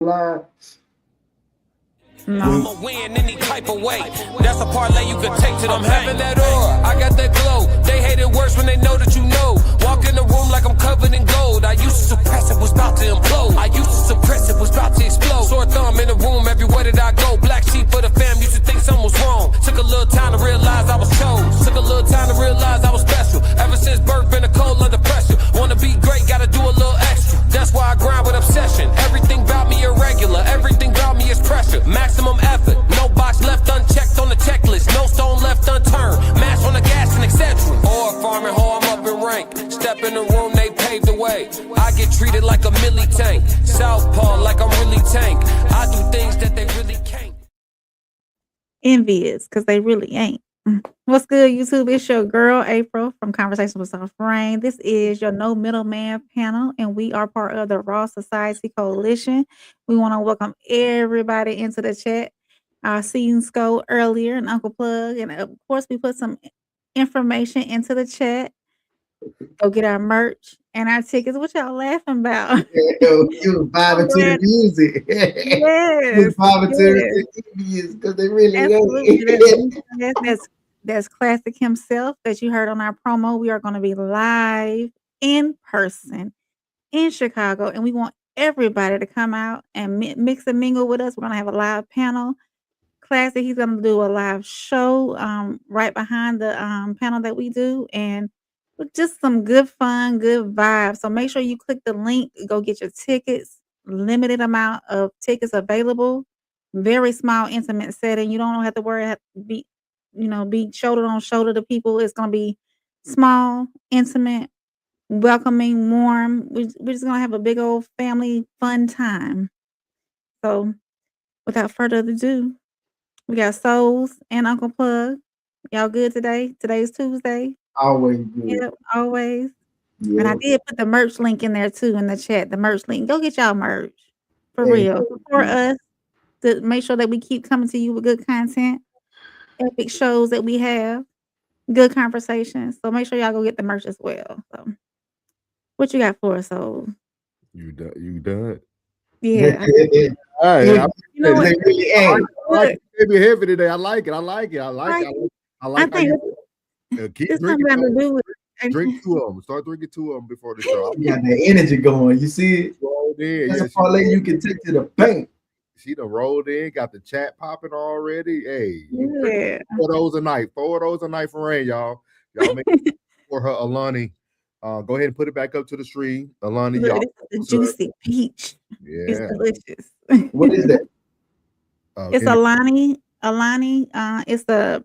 line. No. I'ma win any type of way. That's a parlay you can take to them. I'm having that aura, I got that glow. They hate it worse when they know that you know. Walk in the room like I'm covered in gold. I used to suppress it, was about to implode. I used to suppress it, was about to explode. Sore thumb in the room, everywhere that I go. Black sheep for the fam, used to think something was wrong. Took a little time to realize I was chose. Took a little time to realize I was special. Ever since birth, been a cold under pressure. Wanna be great, gotta do a little extra. That's why I grind with obsession. Everything about me irregular, everything about me is pressure. Maximum effort, no box left unchecked on the checklist, no stone left unturned. Mash on the gas and etc. Or farming hoe, I'm up in rank. Step in the room, they paved the way. I get treated like a milli tank. Southpaw like I'm really tank. I do things that they really can't. Envious, because they really ain't. What's good, YouTube? It's your girl, April, from Conversation with Soft Rain. This is your No Middleman panel, and we are part of the Raw Society Coalition. We want to welcome everybody into the chat. Our scenes go earlier, and Uncle Plug, and of course, we put some information into the chat. Go get our merch and our tickets. What y'all laughing about? You vibing to the music. Yes, You vibing to yes. the music because they really Absolutely. That's Classic himself that you heard on our promo. We are going to be live in person in Chicago, and we want everybody to come out and mix and mingle with us. We're going to have a live panel. Classic, he's going to do a live show right behind the panel that we do, and with just some good fun, good vibes. So make sure you click the link, go get your tickets. Limited amount of tickets available. Very small, intimate setting. You don't have to worry, have to be shoulder on shoulder to people. It's gonna be small, intimate, welcoming, warm. We're just gonna have a big old family fun time. So without further ado, we got Souls and Uncle Plug. Y'all good today? Today's Tuesday. always good. Yep, always. And I Yeah. did put the merch link in there too in the chat. The merch link. Go get y'all merch. For Hey. real. Support us to make sure that we keep coming to you with good content, epic shows that we have, good conversations. So make sure y'all go get the merch as well. So what you got for us, Soul? You done? Yeah. All right. You know what? They really ain't. Maybe heavy today. I like it. I think keep it's drinking. something to do with Drink 2 of them. Start drinking 2 of them before the show. You got that energy going. You see it? Rolled in. That's a parlay you can take to the bank. She done rolled in, got the chat popping already. Hey, yeah. 4 of those a night. 4 of those a night for Rain, y'all. Y'all make it for her, Alani. Go ahead and put it back up to the stream. Alani, Look, y'all. this is the juicy peach. Yeah. It's delicious. What is that? It's Alani. It's a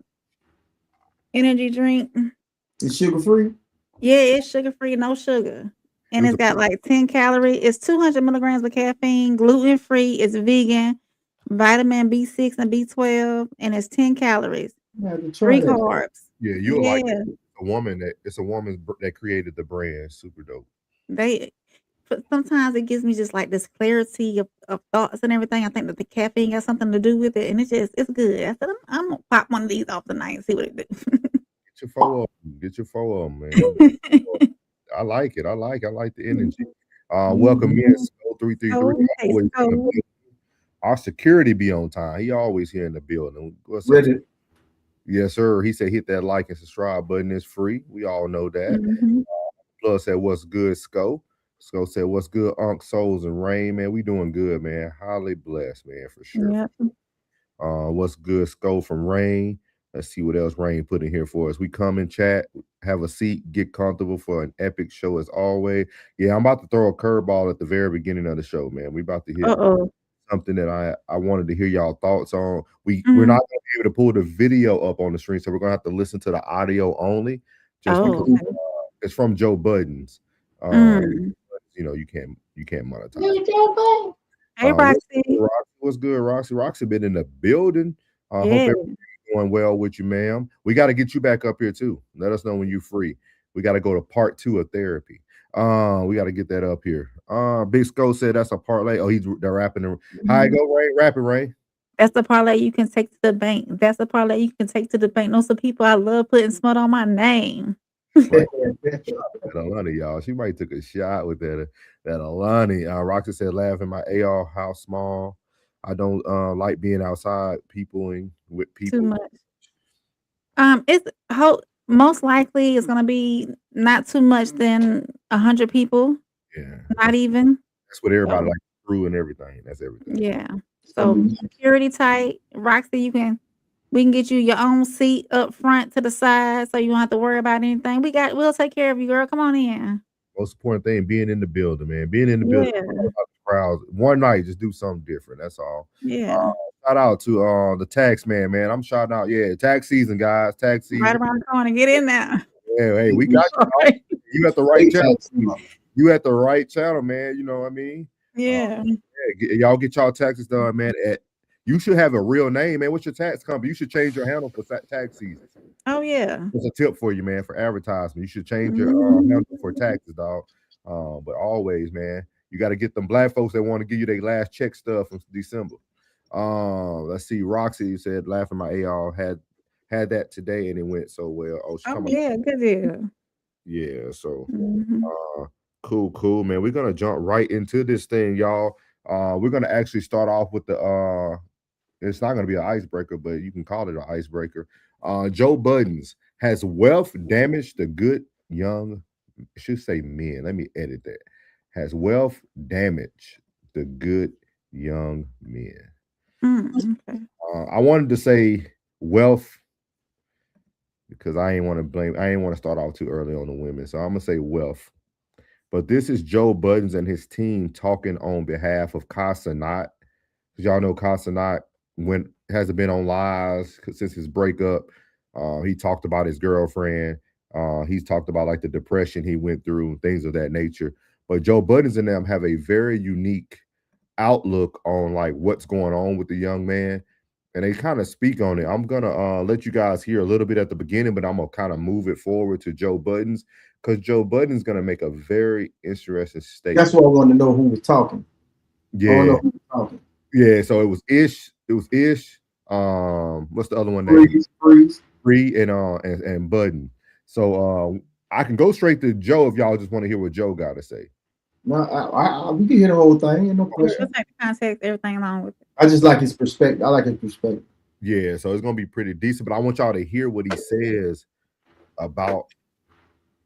energy drink. It's sugar free? Yeah, it's sugar free, no sugar. And it's got like 10 calories. It's 200 milligrams of caffeine, gluten free, it's vegan, vitamin B6 and B12, and it's 10 calories. 3 carbs. Yeah, you'll like it. It's a woman that created the brand. Super dope. Sometimes it gives me just like this clarity of thoughts and everything. I think that the caffeine got something to do with it, and it's good. I said I'm gonna pop one of these off tonight and see what it do. Get your 4 of them, man. I like it. I like the energy. Welcome in, 333. Our security be on time. He always here in the building. Ready? Yes, sir. He said hit that like and subscribe button. It's free. We all know that. Plus said what's good, Sco. Sco said what's good, Unc, Souls, and Rain. Man, we doing good, man. Highly blessed, man, for sure. Yep. What's good, Sco from Rain. Let's see what else Rain put in here for us. We come and chat, have a seat, get comfortable for an epic show as always. Yeah, I'm about to throw a curveball at the very beginning of the show, man. We about to hear something that I wanted to hear y'all thoughts on. We're not going to be able to pull the video up on the screen, so we're going to have to listen to the audio only. Just because it's from Joe Budden's. You can't monetize. Hey, Roxy. What's good, Roxy? Roxy been in the building. Hope everything's going well with you, ma'am. We got to get you back up here too. Let us know when you're free. We got to go to part 2 of therapy. We got to get that up here. Big Sco said that's a parlay. Oh, they're rapping. How you go, Ray? Rapping, Ray. That's the parlay you can take to the bank. That's the parlay you can take to the bank. Know some people I love putting smut on my name. That Alani, y'all. She might took a shot with that Alani. Roxy said, laughing, my AR house small. I don't like being outside people and with people. Too much. It's most likely it's gonna be not too much than 100 people. Yeah. Not even. That's what everybody like through and everything. That's everything. Yeah. So security tight. Roxy, we can get you your own seat up front to the side so you don't have to worry about anything. We'll take care of you, girl. Come on in. Most important thing, being in the building, man. Being in the building, crowds. One night, just do something different. That's all. Yeah. Shout out to the tax man. I'm shouting out. Yeah, tax season, guys. Tax season. Right around the corner. Get in there. Yeah, hey, we got you. You at the right channel. You at the right channel, man. You know what I mean? Yeah. Y'all get y'all taxes done, man. You should have a real name, man. What's your tax company? You should change your handle for tax season. Oh yeah. It's a tip for you, man, for advertisement. You should change your handle for taxes, dog. But always, man, you got to get them black folks that want to give you their last check stuff from December. Let's see. Roxy said, laughing, my AR had that today and it went so well. Oh, yeah, good deal. Yeah, so cool, man. We're gonna jump right into this thing, y'all. We're gonna actually start off with the it's not gonna be an icebreaker, but you can call it an icebreaker. Joe Budden has wealth damaged the good young, I should say men. Let me edit that. Has wealth damaged the good young men. Okay. I wanted to say wealth because I ain't want to start off too early on the women. So I'm gonna say wealth. But this is Joe Budden and his team talking on behalf of Kai Cenat. Because y'all know Kai Cenat hasn't been on lives since his breakup. He talked about his girlfriend. He's talked about like the depression he went through, things of that nature. But Joe Budden and them have a very unique outlook on like what's going on with the young man. And they kind of speak on it. I'm gonna let you guys hear a little bit at the beginning, but I'm gonna kind of move it forward to Joe Budden because Joe Budden's gonna make a very interesting statement. That's why I want to know who was talking. Yeah, who was talking. Yeah. So it was Ish. What's the other one? Free and Budden. So I can go straight to Joe if y'all just want to hear what Joe got to say. No, we can hear the whole thing. No question. We'll take the context, everything along with it. I just like his perspective. I like his perspective. Yeah, so it's gonna be pretty decent, but I want y'all to hear what he says about.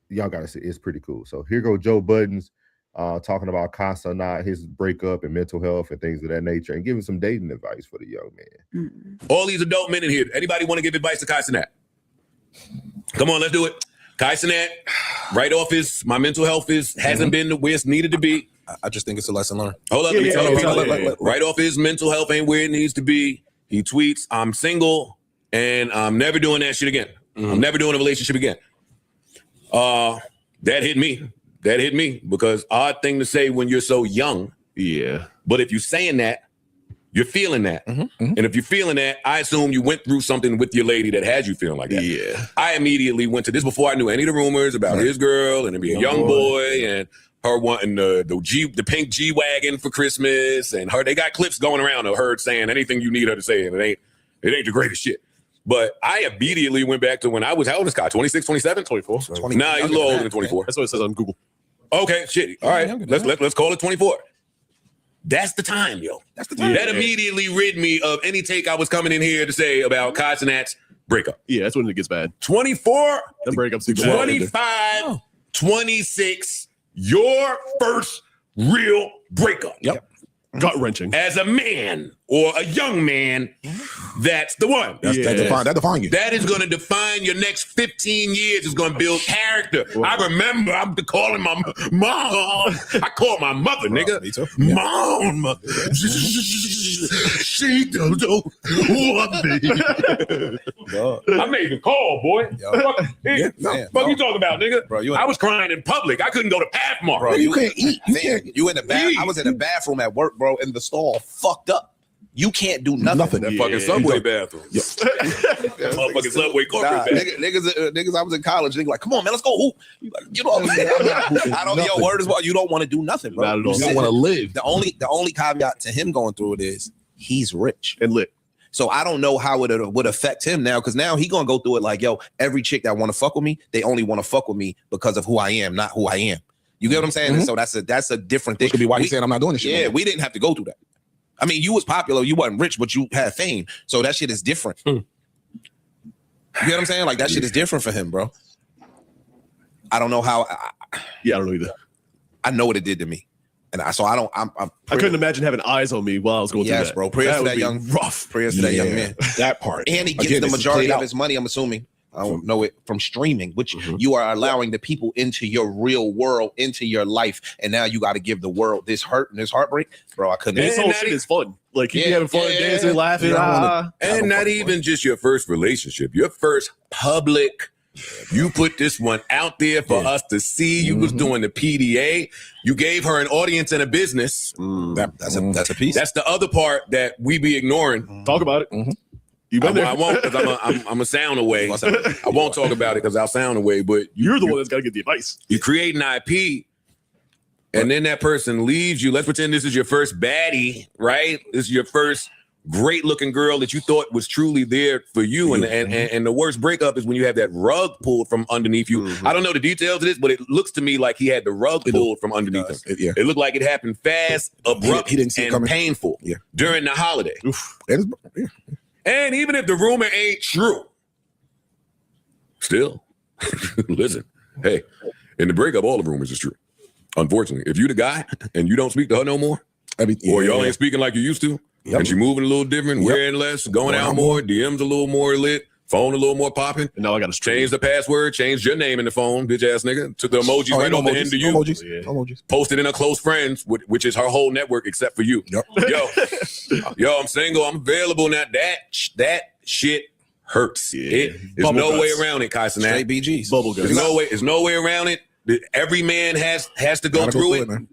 Y'all gotta see, it's pretty cool. So here go Joe Budden talking about Kai Cenat, his breakup and mental health and things of that nature, and giving some dating advice for the young man. All these adult men in here. Anybody want to give advice to Kai Cenat? Come on, let's do it. Kai Cenat, right off my mental health hasn't been where it's needed to be. I just think it's a lesson learned. Hold up, let me tell you. Right off his mental health ain't where it needs to be. He tweets, I'm single and I'm never doing that shit again. I'm never doing a relationship again. That hit me. That hit me because odd thing to say when you're so young. Yeah. But if you're saying that, you're feeling that. And if you're feeling that, I assume you went through something with your lady that had you feeling like that. Yeah. I immediately went to this before I knew any of the rumors about his girl and to be a young boy and her wanting the pink G-Wagon for Christmas and they got clips going around of her saying anything you need her to say and it ain't the greatest shit. But I immediately went back to when I was, how old is Scott? 26, 27? 24. Nah, he's a little older than 24. That's what it says on Google. Okay, shit. All right, let's call it 24. That's the time, yo. That's the time. That immediately rid me of any take I was coming in here to say about Kai Cenat's breakup. Yeah, that's when it gets bad. 24, the breakups 25, 26, your first real breakup. Yep. Gut wrenching. As a man or a young man, that's the one. That define you. That is going to define your next 15 years. It's going to build character. Well, I remember I'm calling my mom. I call my mother, nigga. Me too. Mom. She don't know what me. I made the call, boy. Fuck you talking about, nigga? Bro, I was crying in public. I couldn't go to Pathmark. Bro, you can't eat. You in the bath. I was in the bathroom at work, bro, and the stall fucked up. You can't do nothing. That fucking subway bathroom. That motherfucking subway corporate bathroom. Niggas, I was in college. Niggas like, come on, man, let's go hoop. You know what I'm saying? I don't know. Your word is what you don't want to do nothing, bro. You don't want to live. The only caveat to him going through it is he's rich and lit. So I don't know how it would affect him now, because now he gonna go through it like, yo, every chick that want to fuck with me, they only want to fuck with me because of who I am, not who I am. You get what I'm saying? And so that's a different thing. Which could be why he's saying I'm not doing this shit. Yeah, we didn't have to go through that. I mean, you was popular, you wasn't rich, but you had fame. So that shit is different. You get what I'm saying? Like that shit is different for him, bro. I don't know how. I don't know either. I know what it did to me. And I couldn't imagine having eyes on me while I was going through that. Yes, bro. Prayers for that young rough. Prayers for that young man. That part. And he gets the majority of his money, I'm assuming. I don't know it from streaming, which you are allowing the people into your real world, into your life, and now you got to give the world this hurt and this heartbreak, bro. I couldn't. And this whole shit is fun. Like you be having fun, dancing, laughing, and not even just your first relationship, your first public. You put this one out there for us to see. You was doing the PDA. You gave her an audience and a business. That's a piece. That's the other part that we be ignoring. Talk about it. You been there. I won't, because I'm a sound away. I won't talk about it because I'll sound away. But you're the one that's got to get the advice. You create an IP, and then that person leaves you. Let's pretend this is your first baddie, right? This is your first great-looking girl that you thought was truly there for you. And the worst breakup is when you have that rug pulled from underneath you. I don't know the details of this, but it looks to me like he had the rug pulled from underneath him. It looked like it happened fast, abrupt, he didn't see it and painful during the holiday. And even if the rumor ain't true, still, listen, hey, in the breakup, all the rumors is true. Unfortunately, if you the guy and you don't speak to her no more, or y'all ain't speaking like you used to, and she moving a little different, wearing less, going out more, DMs a little more lit, phone a little more popping. And now I got to change the password, change your name in the phone, bitch ass nigga. Took the emojis right off the end of you. Emojis. Posted in her close friends, which is her whole network except for you. Yo, I'm single. I'm available now. That shit hurts. There's no way around it, Kyson. Straight BGs. There's no way around it. Every man has to go through it.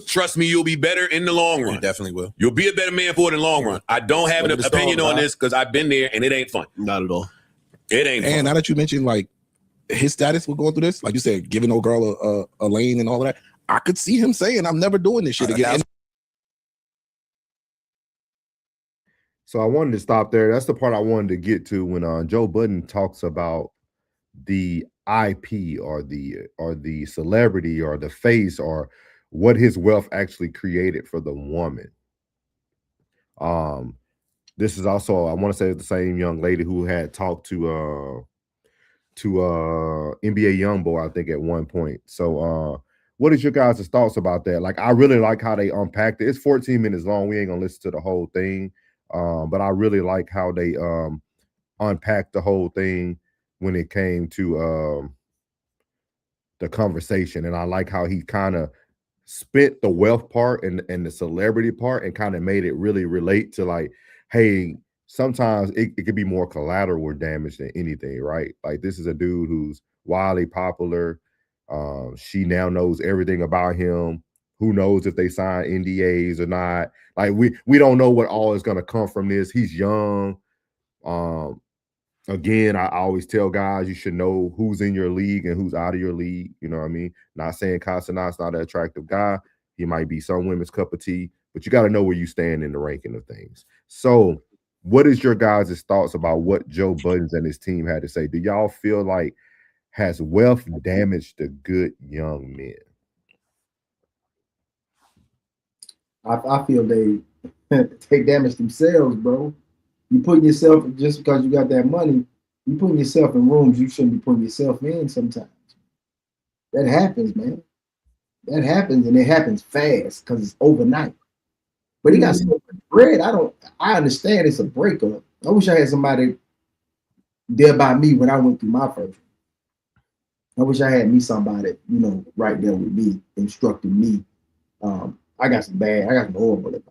Trust me, you'll be better in the long run. You definitely will. You'll be a better man for it in the long run. I don't have an opinion on this because I've been there and it ain't fun. Not at all. It ain't fun. And now that you mentioned like his status with going through this, like you said, giving old girl a lane and all of that, I could see him saying, I'm never doing this shit again. So I wanted to stop there. That's the part I wanted to get to when Joe Budden talks about the IP or the celebrity or the face or what his wealth actually created for the woman. This is also, I want to say, the same young lady who had talked to NBA YoungBoy, I think, at one point. So what is your guys' thoughts about that? Like, I really like how they unpacked it. It's 14 minutes long. We ain't gonna listen to the whole thing. But I really like how they unpacked the whole thing when it came to the conversation. And I like how he kind of spent the wealth part and the celebrity part and kind of made it really relate to, like, hey, sometimes it could be more collateral damage than anything, right? Like, this is a dude who's wildly popular. She now knows everything about him. Who knows if they sign NDAs or not? Like, we don't know what all is going to come from this. He's young. Again, I always tell guys you should know who's in your league and who's out of your league. You know what I mean? Not saying Casanat's not an attractive guy. He might be some women's cup of tea, but you got to know where you stand in the ranking of things. So what is your guys' thoughts about what Joe Budden and his team had to say? Do y'all feel like has wealth damaged the good young men? I feel they damage themselves, bro. You putting yourself, just because you got that money, you putting yourself in rooms you shouldn't be putting yourself in sometimes. That happens, man. That happens, and it happens fast because it's overnight. But he got so much bread. I understand it's a breakup. I wish I had somebody there by me when I went through my first. I wish I had somebody, right there with me, instructing me. I got some horrible advice.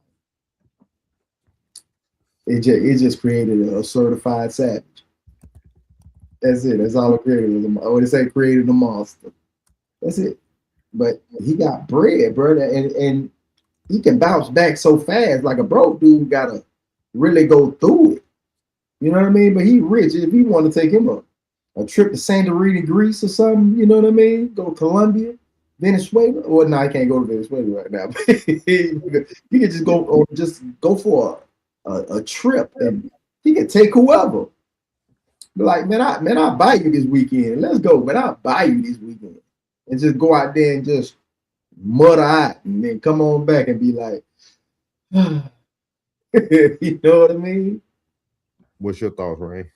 It just created a certified savage. That's it. That's all it created. They say created a monster. That's it. But he got bread, bro, and he can bounce back so fast. Like a broke dude gotta really go through it. You know what I mean? But he rich. If you want to take him a trip to Santorini, Greece or something, you know what I mean? Go to Colombia, Venezuela. Well, no, I can't go to Venezuela right now. You can just go for a trip and He can take whoever. Be like, man, I'll buy you this weekend. Let's go, man. I'll buy you this weekend. And just go out there and just mutter out and then come on back and be like, you know what I mean? What's your thoughts, Rain?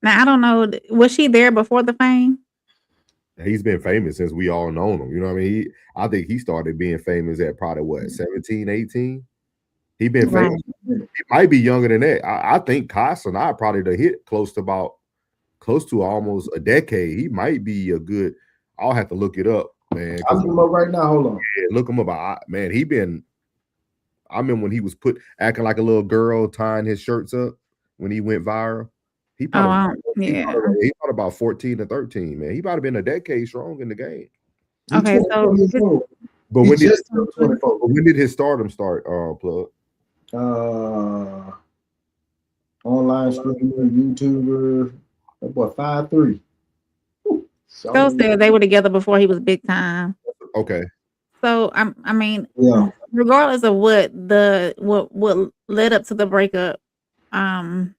Now, I don't know. Was she there before the fame? He's been famous since we all known him. You know what I mean? I think he started being famous at probably what, 17, 18? He been famous. Right. He might be younger than that. I think Casa and I probably to hit close to almost a decade. He might be a good. I'll have to look it up, man. I'll look him up right now. Hold on. Yeah, look him up. Man, he been. I remember when he was acting like a little girl, tying his shirts up when he went viral. He probably, he thought about 14 to 13, man. He might have been a decade strong in the game. Okay, so but when did his stardom start, Plug? Online streamer, YouTuber, that boy 5'3". So said they were together before he was big time. Okay. So I mean, yeah. Regardless of what led up to the breakup, I'm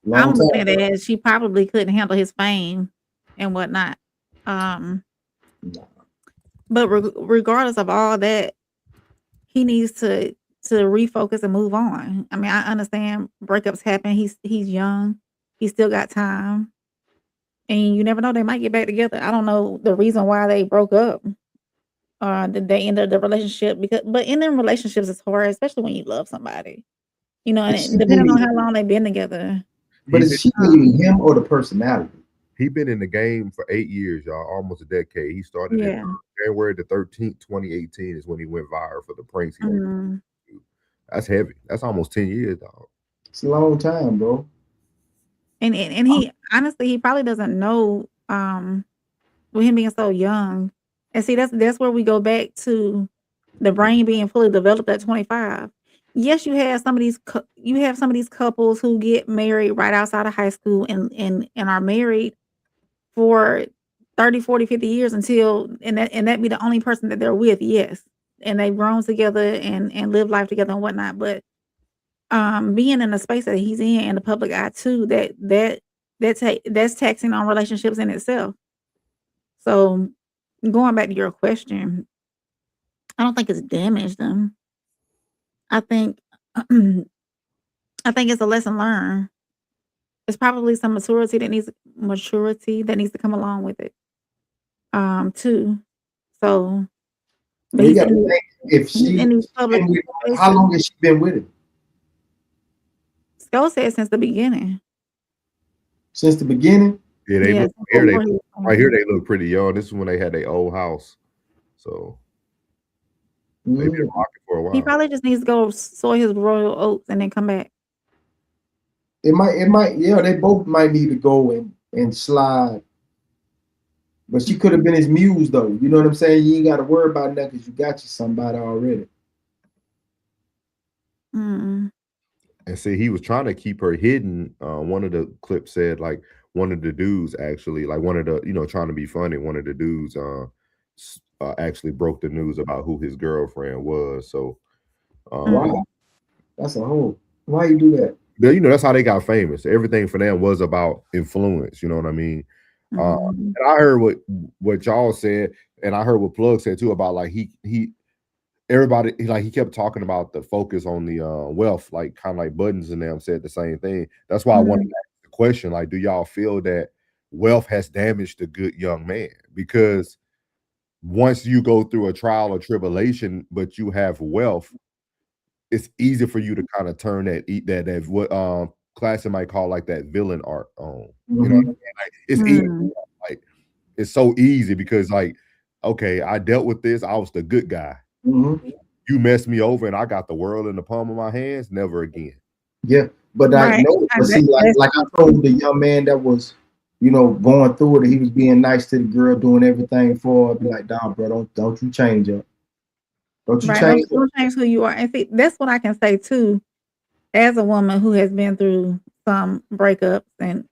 looking at it as she probably couldn't handle his fame and whatnot. But regardless of all that, he needs to refocus and move on. I mean, I understand breakups happen. He's young. He still got time. And you never know, they might get back together. I don't know the reason why they broke up. Did they ended the relationship? But in them relationships, it's hard, especially when you love somebody. You know, and depending on how long they've been together. But is she dating him or the personality? He been in the game for 8 years, y'all, almost a decade. He started in January the 13th, 2018 is when he went viral for the pranks. That's heavy. That's almost 10 years, dog. It's a long time, bro. And he honestly, he probably doesn't know with him being so young. And see, that's where we go back to the brain being fully developed at 25. Yes, you have some of these couples who get married right outside of high school and are married for 30, 40, 50 years until that be the only person that they're with. Yes. And they've grown together and live life together and whatnot. But being in the space that he's in the public eye too, that's taxing on relationships in itself. So going back to your question, I don't think it's damaged them. I think it's a lesson learned. It's probably some maturity that needs to come along with it. Too. So but you gotta think if she how long has she been with him? Sko said since the beginning. Since the beginning? Yeah, right here they look pretty young. This is when they had their old house. So they've been rocking for a while. He probably just needs to go sow his royal oats and then come back. It might, yeah, they both might need to go and slide. But she could have been his muse though. You know what I'm saying? You ain't got to worry about that because you got you somebody already. Mm. And see, he was trying to keep her hidden. One of the clips said, like, one of the dudes actually, like one of the, trying to be funny, one of the dudes actually broke the news about who his girlfriend was. So, wow, that's a whole. Why you do that? That's how they got famous. Everything for them was about influence. You know what I mean? And I heard what y'all said, and I heard what Plug said too about like everybody, like he kept talking about the focus on the wealth, like kind of like Buttons and them said the same thing. That's why I wanted to ask the question, like, do y'all feel that wealth has damaged a good young man? Because once you go through a trial or tribulation, but you have wealth, it's easy for you to kind of turn that what Claressa might call like that villain arc on. You know what I mean? Like, it's easy, like it's so easy because like, okay, I dealt with this, I was the good guy. You messed me over and I got the world in the palm of my hands, never again. Yeah, but I know, but see, like I told the young man that was, going through it, and he was being nice to the girl, doing everything for her. I'd be like, "Dog, bro, don't you change up. Don't you change. Don't change who you are." And see, that's what I can say too, as a woman who has been through some breakups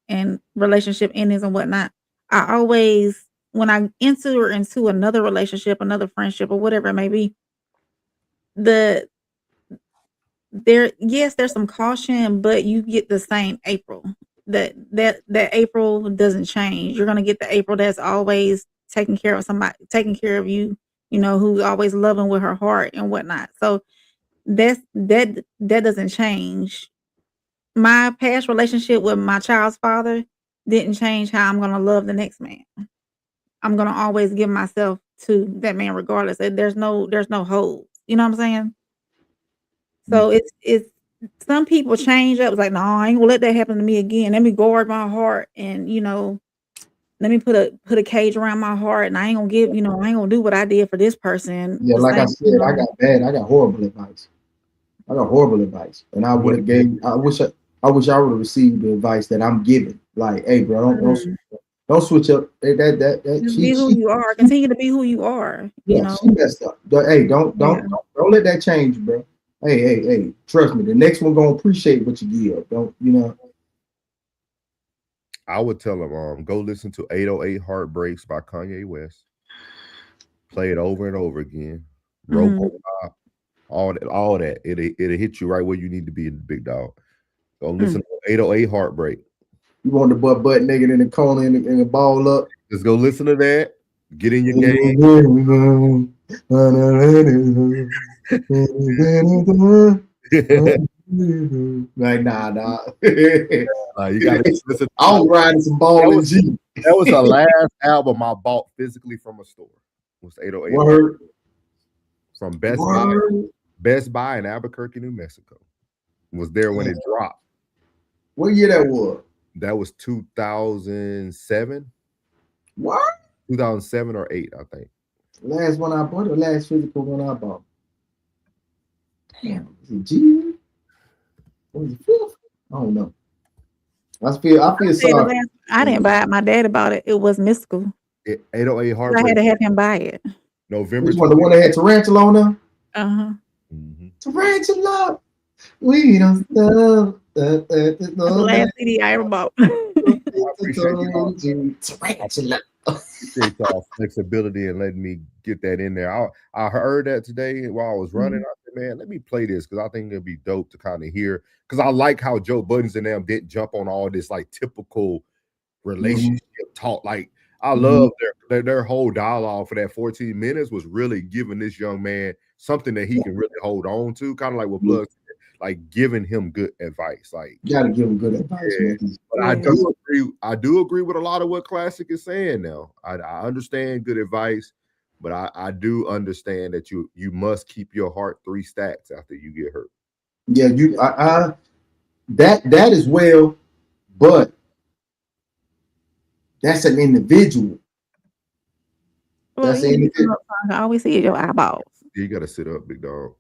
and relationship endings and whatnot. I always, when I enter into another relationship, another friendship, or whatever it may be, the there's some caution, but you get the same April. That April doesn't change. You're gonna get the April that's always taking care of somebody, taking care of you, who's always loving with her heart and whatnot. So that doesn't change. My past relationship with my child's father didn't change how I'm gonna love the next man. I'm gonna always give myself to that man regardless. There's no holes. You know what I'm saying? So it's some people change up. It's like, no, I ain't gonna let that happen to me again. Let me guard my heart and let me put a cage around my heart, and I ain't gonna give, I ain't gonna do what I did for this person. Yeah, like I said, I got horrible advice. And I would have I wish I would have received the advice that I'm giving. Like, hey, bro, don't switch up. Be who you are. Continue to be who you are. You know, she messed up. Hey, don't let that change, bro. Hey, trust me. The next one gonna appreciate what you give. Don't. I would tell him, go listen to 808 Heartbreaks by Kanye West. Play it over and over again. Robocop, all that. It'll hit you right where you need to be, big dog. Go listen to 808 Heartbreak. You want the butt nigga in the corner and the ball up. Just go listen to that. Get in your game. Like, nah. You gotta listen. I was riding some ball in G. That was the last album I bought physically from a store. It was 808 Word. From Best Buy in Albuquerque, New Mexico. Was there when it dropped. What year that was? That was 2007. What? 2007 or 8, I think. Last one I bought, the last physical one I bought. Damn, is it G? What was it, fifth? I don't know. I feel sorry. I didn't buy it. My daddy bought it. It was Mystical. 808 Heartbreak. I had to have him buy it. November. Which one? The one that had Tarantula on them? Mm-hmm. Tarantula. We don't stop. That's the last CD I ever bought. I appreciate y'all flexibility and letting me get that in there. I heard that today while I was running. I said, man, let me play this because I think it'll be dope to kind of hear. Because I like how Joe Buttons and them didn't jump on all this like typical relationship talk. Like I love their whole dialogue for that 14 minutes was really giving this young man something that he can really hold on to, kind of like what Blood said, like giving him good advice. Like you gotta give him good advice, man. But I do agree with a lot of what Classic is saying now. I understand good advice, but I do understand that you must keep your heart 3 stacks after you get hurt. Yeah, that is well, but that's an individual. Well, that's an individual. I always see your eyeballs. You gotta sit up, big dog.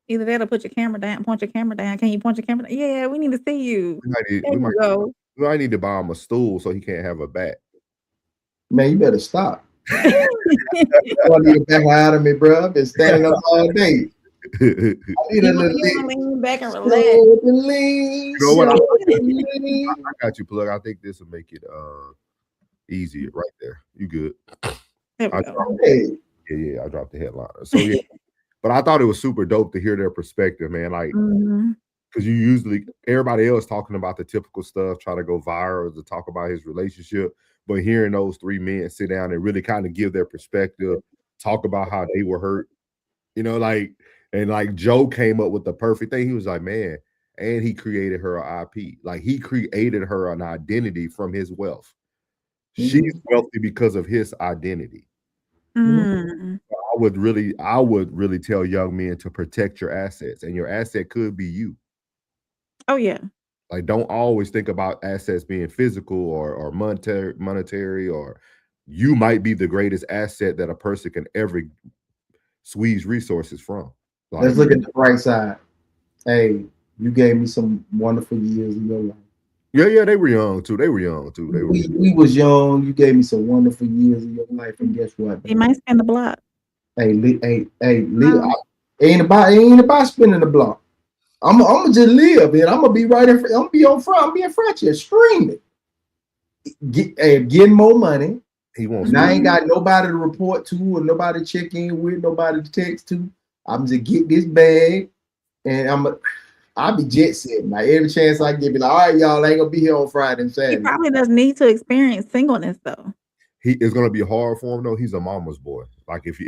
Either that or put your camera down, point your camera down. Can you point your camera down? Yeah, we need to see you. We might need to buy him a stool so he can't have a back. Man, you better stop. I need a back out of me, bro. I've been standing up all day. I need a little lean back and relax. You know what? I got you, Plug. I think this will make it easier right there. You good? I dropped the headliner. So yeah. But I thought it was super dope to hear their perspective, man. Like, because you usually everybody else talking about the typical stuff, try to go viral to talk about his relationship. But hearing those 3 men sit down and really kind of give their perspective, talk about how they were hurt, and like Joe came up with the perfect thing. He was like, man, and he created her an IP. Like he created her an identity from his wealth. She's wealthy because of his identity. I would really tell young men to protect your assets, and your asset could be you. Oh yeah. Like don't always think about assets being physical or monetary, or you might be the greatest asset that a person can ever squeeze resources from. Like, let's look at the bright side. Hey, you gave me some wonderful years in your life. Yeah, they were young too. We was young. You gave me some wonderful years in your life, and guess what? You might spend the block. Hey, Leah, ain't about spinning the block. I'm gonna just live, and I'm gonna be right in front. I'm gonna be on front. I'm being front here, screaming, getting more money. He wants. Now I ain't got nobody to report to, or nobody to check in with, nobody to text to. I'm just get this bag and I'll be jet setting. Like every chance I get, be like, all right, y'all ain't gonna be here on Friday and He Saturday. probably doesn't need to experience singleness though. It's gonna be hard for him though. He's a mama's boy. Like if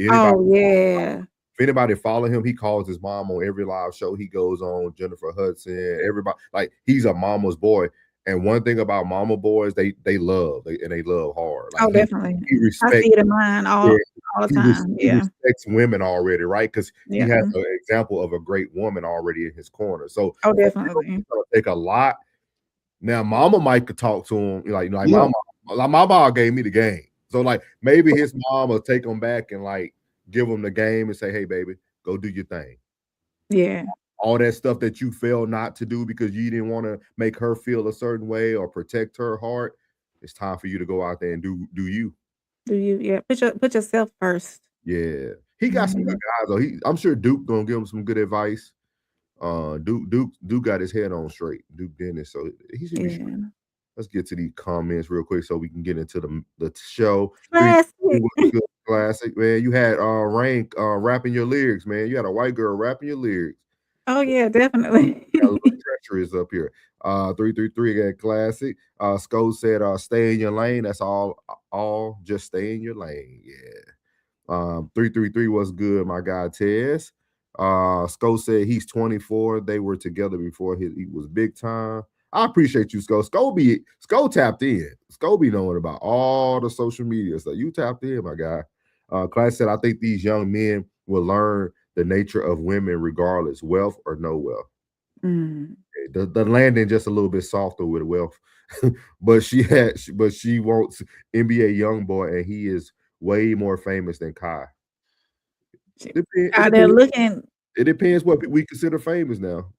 anybody follow him, he calls his mom on every live show. He goes on Jennifer Hudson, everybody. Like he's a mama's boy. And one thing about mama boys, they love hard. Like, definitely. He respects. I see it in mine all the time. He respects women already, right? Because he has Yeah. an example of a great woman already in his corner. So definitely. it's gonna take a lot. Now, mama might could talk to him, like Yeah. my mom gave me the game. So like maybe his mom will take him back and like give him the game and say, hey, baby, go do your thing. Yeah. All that stuff that you failed not to do because you didn't want to make her feel a certain way or protect her heart. It's time for you to go out there and do you. Do you? Yeah. Put yourself first. Yeah. He got some good guys though. I'm sure Duke gonna give him some good advice. Duke got his head on straight. Duke Dennis, so he should be straight. Let's get to these comments real quick so we can get into the show. Classic, man. You had Rain rapping your lyrics, man. You had a white girl rapping your lyrics. Oh yeah, definitely. Got a little treacherous up here. 333 again, classic. Sco said, stay in your lane. That's all. Just stay in your lane. Yeah. 333 was good, my guy Tez. Sco said he's 24. They were together before he was big time. I appreciate you, Sco. Sco tapped in. Sco be knowing about all the social media stuff. You tapped in, my guy. Class said, I think these young men will learn the nature of women regardless, wealth or no wealth. The landing just a little bit softer with wealth. but she wants NBA young boy, and he is way more famous than Kai. It depends what we consider famous now.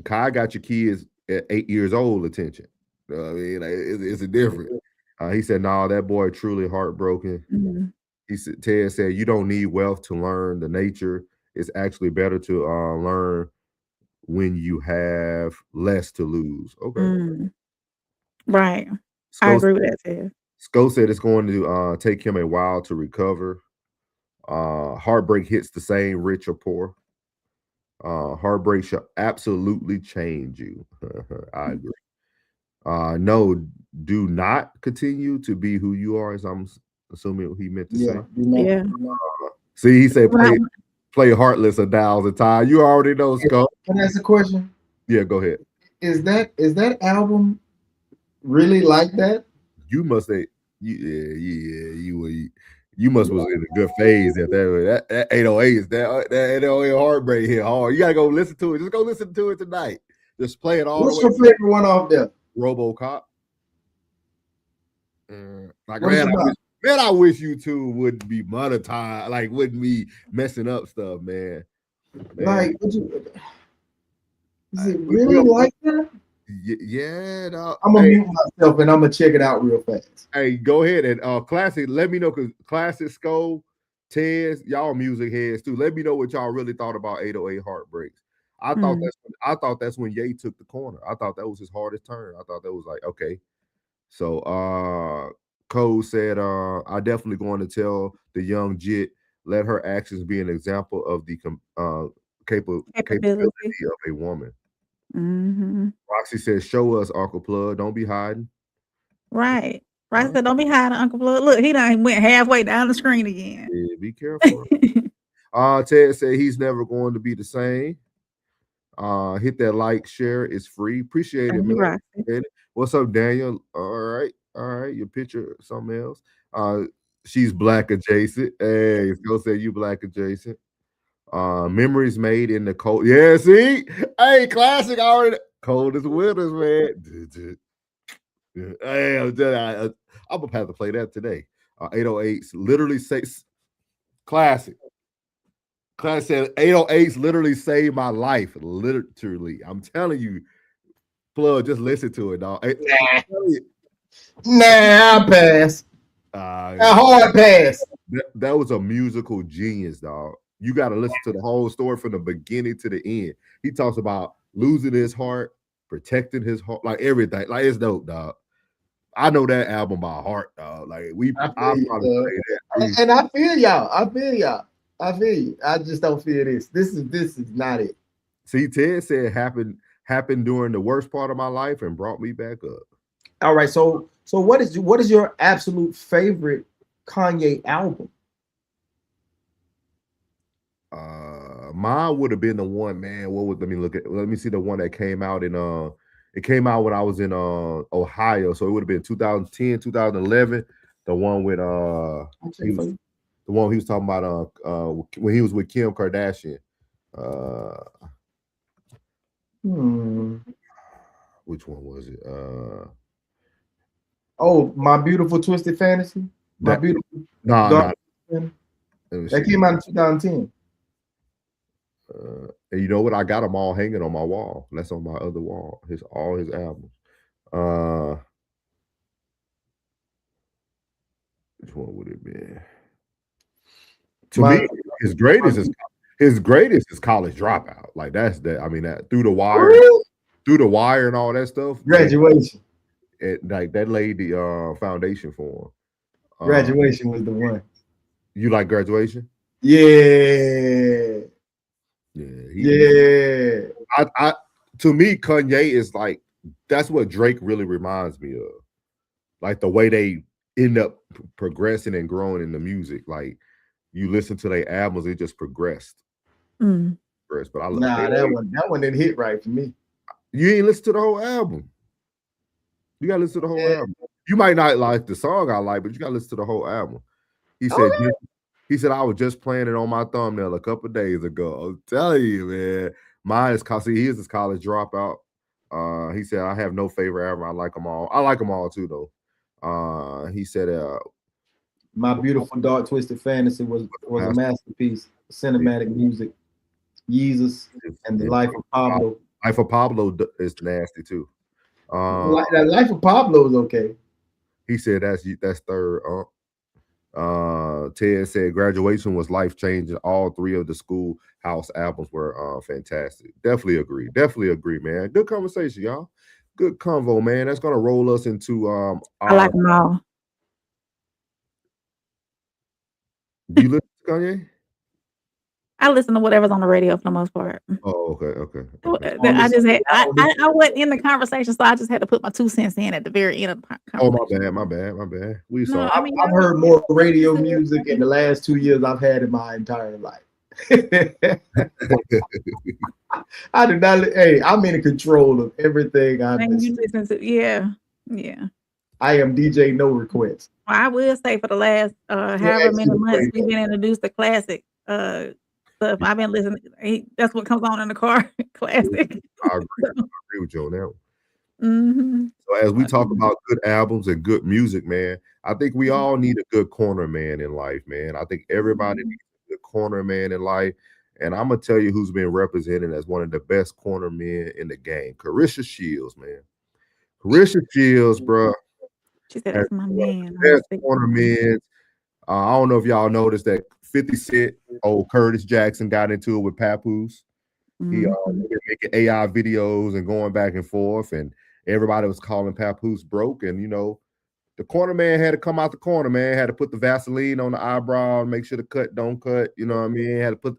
Kai got your kids at 8 years old attention. I mean, it's a difference. He said, "No, that boy truly heartbroken." He said, Ted said, "You don't need wealth to learn the nature. It's actually better to learn when you have less to lose." Okay, right. I agree with that, Ted. Sco said it's going to take him a while to recover. Heartbreak hits the same, rich or poor. Heartbreak shall absolutely change you. I agree. No, do not continue to be who you are, as I'm assuming he meant to say. Yeah. See, he said play Heartless 1,000 times. You already know, Sco. Can I ask a question? Yeah, go ahead. Is that album really like that? You must say, you must was in a good phase at that 808 is that 808 heartbreak hit hard. You gotta go listen to it. Just go listen to it tonight. Just play it all. What's your favorite one off there? RoboCop. Like man, I wish YouTube wouldn't be monetized, like wouldn't be messing up stuff, man. Like, is it really like that? Yeah, no. I'm gonna mute myself and I'm gonna check it out real fast. Hey, go ahead and Classic, let me know, because Classic, Sco, Tez, y'all music heads too. Let me know what y'all really thought about 808 Heartbreaks. I thought that's when Ye took the corner. I thought that was his hardest turn. I thought that was like, okay. So Cole said, I definitely going to tell the young Jit, let her actions be an example of the capability of a woman. Roxy says, show us, Uncle Plug. Don't be hiding. Right. Roxy said, don't be hiding, Uncle Plug. Look, he done went halfway down the screen again. Yeah, be careful. Ted said he's never going to be the same. Hit that like, share. It's free. Appreciate it, man. What's up, Daniel? All right. Your picture, something else. She's black adjacent. Hey, go say you black adjacent. Memories made in the cold. Yeah, see? Hey, Classic already. Coldest winters, man. Hey, I'm gonna have to play that today. 808s literally say Classic. Classic said 808s literally saved my life. Literally. I'm telling you, Plug, just listen to it, dog. I'll pass. A hard pass. That was a musical genius, dog. You got to listen to the whole story from the beginning to the end. He talks about losing his heart, protecting his heart, like everything. Like, it's dope, dog. I know that album by heart, dog. Like, I probably play that. And I feel y'all. I feel you. I just don't feel this. This is not it. See, Ted said happened during the worst part of my life and brought me back up. All right. So what is your absolute favorite Kanye album? Mine would have been the one, man. Let me see the one that came out in it came out when I was in Ohio, so it would have been 2010, 2011. The one with the one he was talking about when he was with Kim Kardashian. Which one was it? My Beautiful Twisted Fantasy. That came out in 2010. And you know what? I got them all hanging on my wall. That's on my other wall. All his albums. Which one would it be? To me, his greatest is College Dropout. Like that's that. I mean, that Through the Wire and all that stuff. Graduation. Like that laid the foundation for him. Graduation was the one. You like Graduation? Yeah. I to me, Kanye is like, that's what Drake really reminds me of. Like the way they end up progressing and growing in the music. Like you listen to their albums, it just progressed. But I love that one didn't hit right for me. You ain't listen to the whole album. You gotta listen to the whole album. You might not like the song I like, but you gotta listen to the whole album. He said, I was just playing it on my thumbnail a couple of days ago. I'm telling you, man. Mine is he is his College Dropout. He said, I have no favorite album. I like them all. I like them all too, though. He said, My Beautiful Dark Twisted Fantasy was a masterpiece. Cinematic music. Jesus and the Life of Pablo. Life of Pablo is nasty too. The Life of Pablo is okay. He said that's third. Ted said Graduation was life-changing. All three of the Schoolhouse albums were fantastic. Definitely agree, man. Good conversation, y'all. Good convo, man. That's gonna roll us into I like them all. Do you listen to Kanye? I listen to whatever's on the radio for the most part. Oh, okay. I wasn't in the conversation, so I just had to put my 2 cents in at the very end of the conversation. Oh, my bad. I've heard more radio music in the last 2 years I've had in my entire life. I do not. Hey, I'm in control of everything I listen to. Yeah. I am DJ No Request. Well, I will say for the last however many months we've been introduced to classic stuff. I've been listening. That's what comes on in the car. Classic. I agree with you on that one. So as we talk about good albums and good music, man, I think we all need a good corner man in life, man. I think everybody needs a good corner man in life. And I'm gonna tell you who's been represented as one of the best corner men in the game. Claressa Shields, man. Claressa Shields, bro. She said that's my man. Best corner men. I don't know if y'all noticed that 50 Cent, Curtis Jackson got into it with Papoose. He been making AI videos and going back and forth, and everybody was calling Papoose broke. And the corner man had to come out the corner, man. Had to put the Vaseline on the eyebrow and make sure the cut don't cut. You know what I mean? Had to put.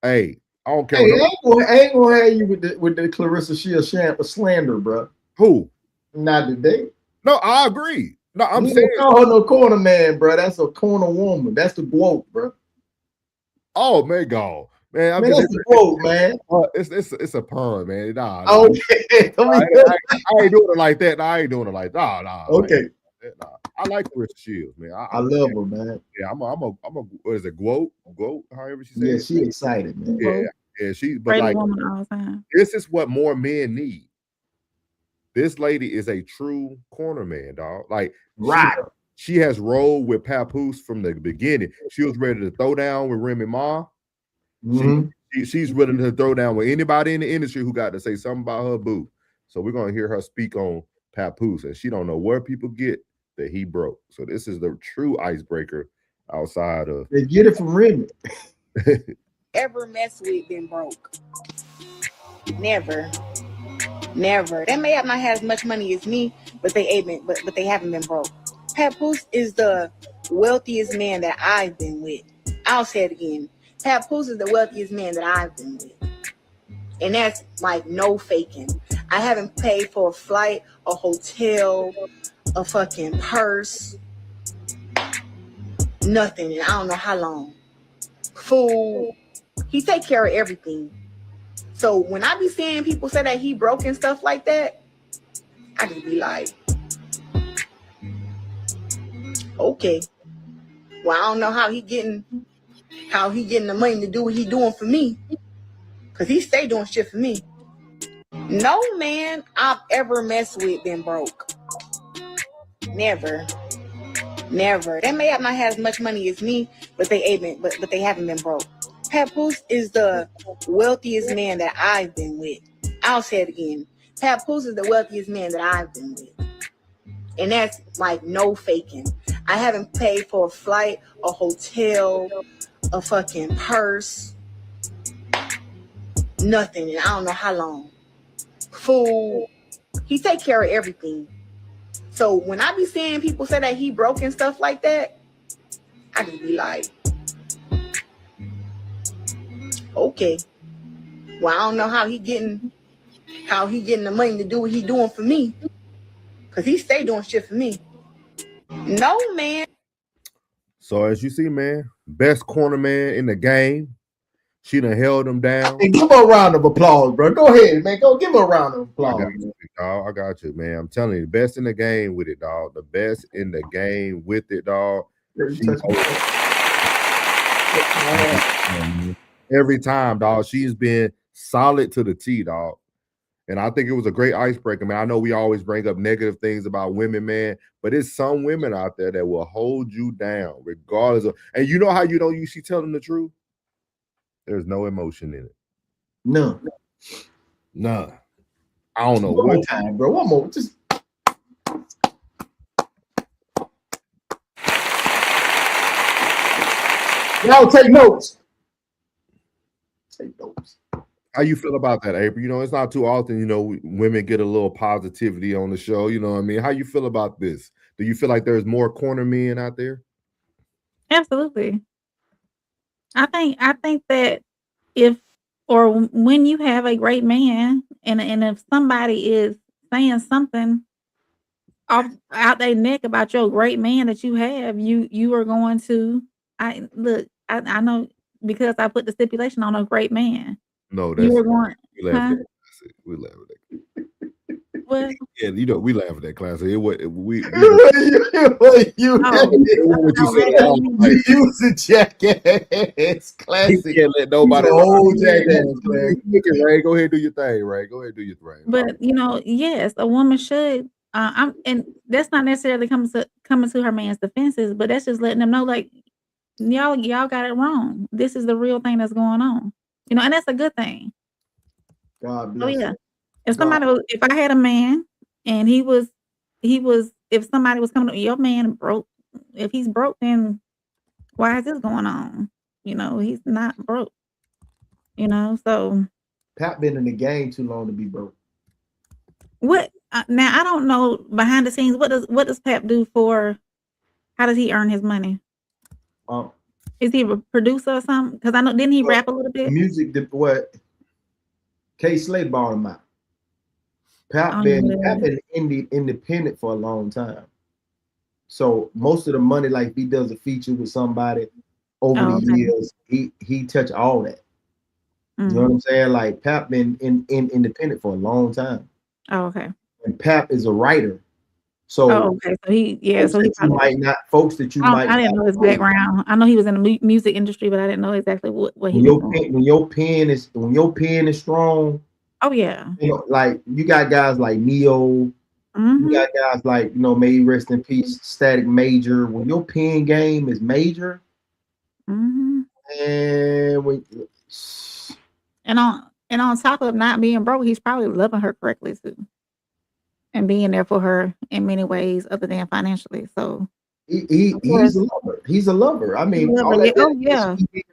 Hey, I don't care. I ain't gonna have you with the Claressa Shields slander, bro. Who? Not today. No, I agree. No, I'm saying call her no corner man, bro. That's a corner woman. That's the quote, bro. Oh man, go. Man, that's the quote, man. It's a pun, man. Nah. Okay. I ain't doing it like that. Nah, I ain't doing it like that. Nah. Okay. Nah. I like Claressa Shields, man. I love her, man. Yeah, I'm a what is it? Quote? However she says. Yeah, she excited, man. Yeah. But like, woman all the time. This is what more men need. This lady is a true corner man, dog. Like, right. She has rolled with Papoose from the beginning. She was ready to throw down with Remy Ma. She's ready to throw down with anybody in the industry who got to say something about her boo. So we're gonna hear her speak on Papoose, and she don't know where people get that he broke. So this is the true icebreaker outside of. They get it from Remy. Ever mess with been broke? Never. They may have not had as much money as me, but they haven't been broke. Papoose is the wealthiest man that I've been with. I'll say it again. Papoose is the wealthiest man that I've been with. And that's like no faking. I haven't paid for a flight, a hotel, a fucking purse, nothing. And I don't know how long. Food. He take care of everything. So when I be seeing people say that he broke and stuff like that, I just be like, okay. Well, I don't know how he getting the money to do what he doing for me. Cause he stay doing shit for me. No man I've ever messed with been broke. Never. They may have not had as much money as me, but they haven't been broke. Papoose is the wealthiest man that I've been with. I'll say it again. Papoose is the wealthiest man that I've been with. And that's like no faking. I haven't paid for a flight, a hotel, a fucking purse, nothing. And I don't know how long. Food. He take care of everything. So when I be seeing people say that he broke and stuff like that, I just be like, okay. Well, I don't know how he getting the money to do what he doing for me. Cause he stay doing shit for me. No man. So as you see, man, best corner man in the game. She done held him down. Hey, give her a round of applause, bro. Go ahead, man. Go give her a round of applause. I got you, man. I'm telling you, the best in the game with it, dog. The best in the game with it, dog. Every time, dog. She's been solid to the T, dog. And I think it was a great icebreaker, man. I know we always bring up negative things about women, man, but it's some women out there that will hold you down regardless of. And you know how you don't usually tell them the truth? There's no emotion in it. None. I don't know. One more time, bro. One more. Just. Y'all take notes. Take notes. How you feel about that, April? You know, it's not too often, you know, women get a little positivity on the show. You know what I mean? How you feel about this? Do you feel like there's more corner men out there? Absolutely. I think that when you have a great man and if somebody is saying something out their neck about your great man that you have, you are going to I know because I put the stipulation on a great man. No, that's you were going. We laugh at that. We laugh at that. What? Yeah, you know, we laugh at that class. It was we you use a jackass. Classic. You can't let nobody old jackass. Ray, go ahead, do your thing, Ray. Go ahead, do your thing. But you know, yes, a woman should. And that's not necessarily coming to her man's defenses, but that's just letting them know, like, y'all got it wrong. This is the real thing that's going on. You know, and that's a good thing. God bless. Oh yeah. If I had a man and if somebody was coming to your man broke, if he's broke, then why is this going on? You know, he's not broke. You know, so Pat been in the game too long to be broke. What now? I don't know behind the scenes. What does Pap do for? How does he earn his money? Is he a producer or something? Because I know, didn't he rap a little bit? Music, what? K Slade bought him out. Pap been independent for a long time. So most of the money, like if he does a feature with somebody over the years, he touch all that. You know what I'm saying? Like Pap been independent for a long time. Oh, okay. And Pap is a writer. So okay. So he probably might not folks that you might. I didn't know his background. I know he was in the music industry, but I didn't know exactly what he. When your pen is strong. Oh yeah. You know, like you got guys like Neo. You got guys like, you know, may rest in peace, Static Major. When your pen game is major, and on top of not being broke, he's probably loving her correctly too. And being there for her in many ways other than financially. So he's a lover. He's a lover. I mean,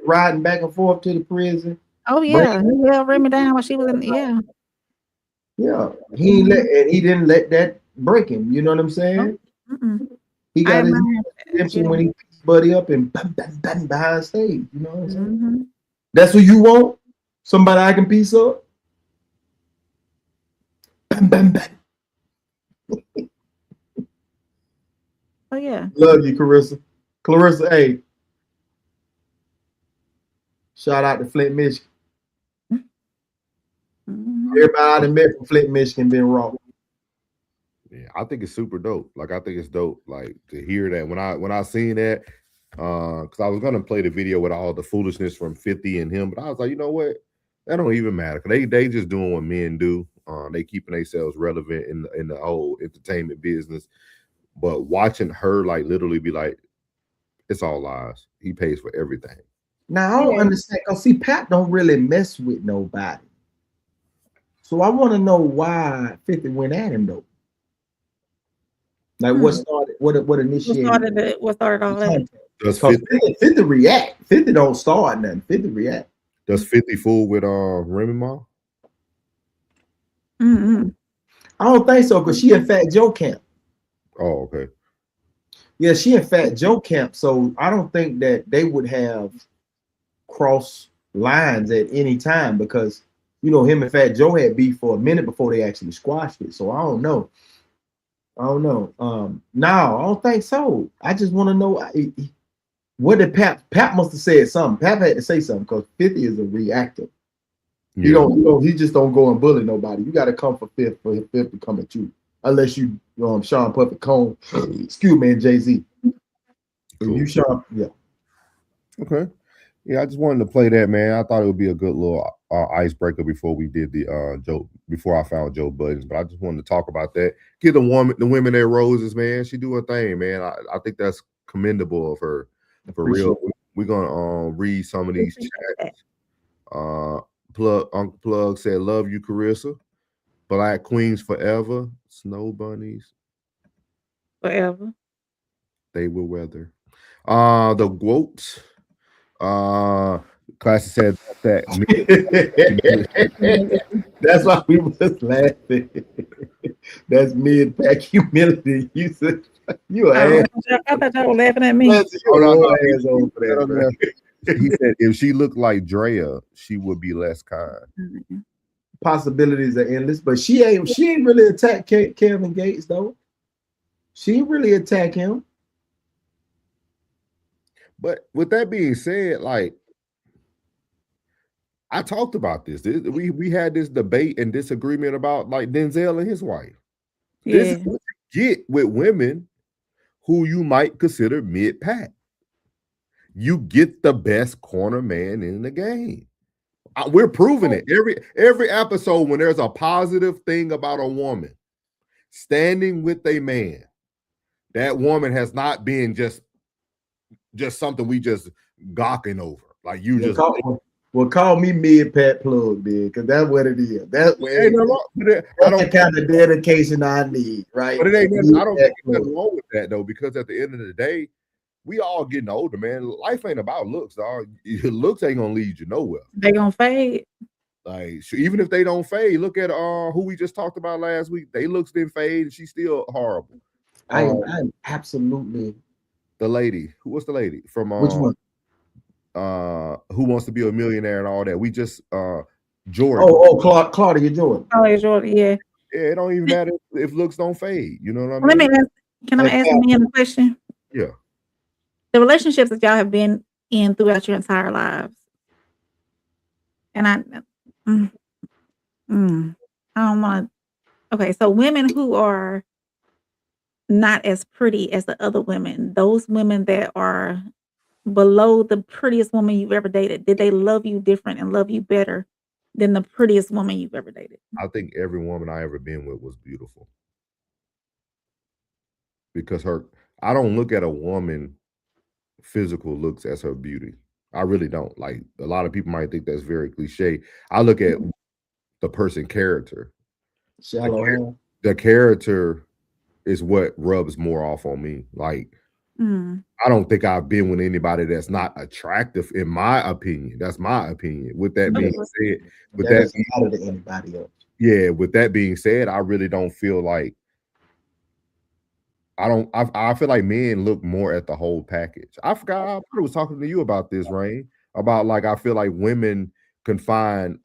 riding back and forth to the prison. Oh yeah, he held Remy down while she was in. Yeah. He didn't let that break him. You know what I'm saying? He got his redemption when he picked Buddy up and bam, bam, bam, behind stage. You know what I'm saying? That's what you want? Somebody I can piece up? Bam, bam, bam. Oh yeah. Love you, Claressa. Claressa, hey. Shout out to Flint, Michigan. Everybody I done met from Flint, Michigan been raw. Yeah, I think it's super dope. Like, I think it's dope. Like, to hear that when I seen that, because I was gonna play the video with all the foolishness from 50 and him, but I was like, you know what? That don't even matter. Cause they just doing what men do. They keeping themselves relevant in the whole entertainment business. But watching her like literally be like, it's all lies. He pays for everything. Now I don't understand, because see, Pat don't really mess with nobody. So I want to know why 50 went at him though. Like what started, what initiated? What started all that? Does 50, 50 react? 50 don't start nothing. 50 react. Does 50 fool with Remy Ma? Mm-hmm. I don't think so, because she in Fat Joe camp. Oh, okay. Yeah, she in Fat Joe camp. So I don't think that they would have cross lines at any time, because you know him and Fat Joe had beef for a minute before they actually squashed it. So I don't know. No, I don't think so. I just want to know what did Pap must have said something. Pap had to say something, because 50 is a reactor. Yeah. He just don't go and bully nobody. You got to come for 50 for 50 to come at you, unless you Sean Puffy Cone, excuse me, and Jay-Z. Cool. You Sean, yeah. Okay. Yeah, I just wanted to play that, man. I thought it would be a good little icebreaker before we did the before I found Joe Buttons. But I just wanted to talk about that. Give the women their roses, man. She do her thing, man. I think that's commendable of her. For real. We're gonna read some of these chats. Uncle Plug said, "Love you, Claressa. Black Queens forever. Snow bunnies Forever. They will weather. The Quotes. Classy said that. That's why we was laughing. That's mid-pack humility. You said you I thought y'all were laughing at me. He said if she looked like Drea, she would be less kind. Mm-hmm. Possibilities are endless, but she ain't really attacked Kevin Gates though. She ain't really attack him. But with that being said, like I talked about this. We had this debate and disagreement about like Denzel and his wife. Yeah. This is what you get with women who you might consider mid-pack. You get the best corner man in the game. We're proving it. Every episode when there's a positive thing about a woman standing with a man, that woman has not been just something we just gawking over. Like you just call me mid-pack plug, man, because that's what it is. That's where that's the kind of dedication I need, right? But it ain't nothing, I don't think there's nothing wrong with that though, because at the end of the day, we all getting older, man. Life ain't about looks, dog. Your looks ain't gonna lead you nowhere. They gonna fade. Like even if they don't fade, look at who we just talked about last week. They looks didn't fade, and she's still horrible. I'm absolutely the lady. What's the lady from? Which one? Who Wants to Be a Millionaire and all that. We just Jordan. Claudia Jordan. Claudia Jordan, yeah. Yeah, it don't even matter if looks don't fade. You know what I mean? Can I ask me a question? Yeah. The relationships that y'all have been in throughout your entire lives, and I don't want to. Okay, so women who are not as pretty as the other women, those women that are below the prettiest woman you've ever dated, did they love you different and love you better than the prettiest woman you've ever dated? I think every woman I ever been with was beautiful. Because I don't look at a woman physical looks as her beauty. I really don't. Like a lot of people might think that's very cliche. I look at the person character. The character is what rubs more off on me. Like I don't think I've been with anybody that's not attractive, in my opinion. That's my opinion. With that being said, with that matter to anybody else. Yeah, with that being said, I really don't feel like I feel like men look more at the whole package. I forgot I was talking to you about this, Rain, about like I feel like women can find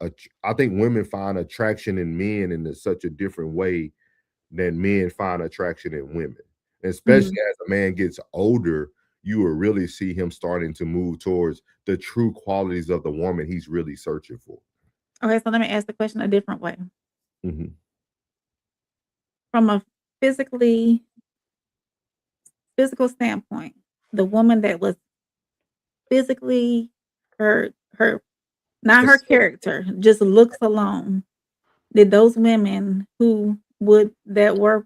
I think women find attraction in men in such a different way than men find attraction in women. Especially as a man gets older, you will really see him starting to move towards the true qualities of the woman he's really searching for. Okay, so let me ask the question a different way. Mm-hmm. From a physical standpoint, the woman that was physically her not her character, just looks alone. Did those women that were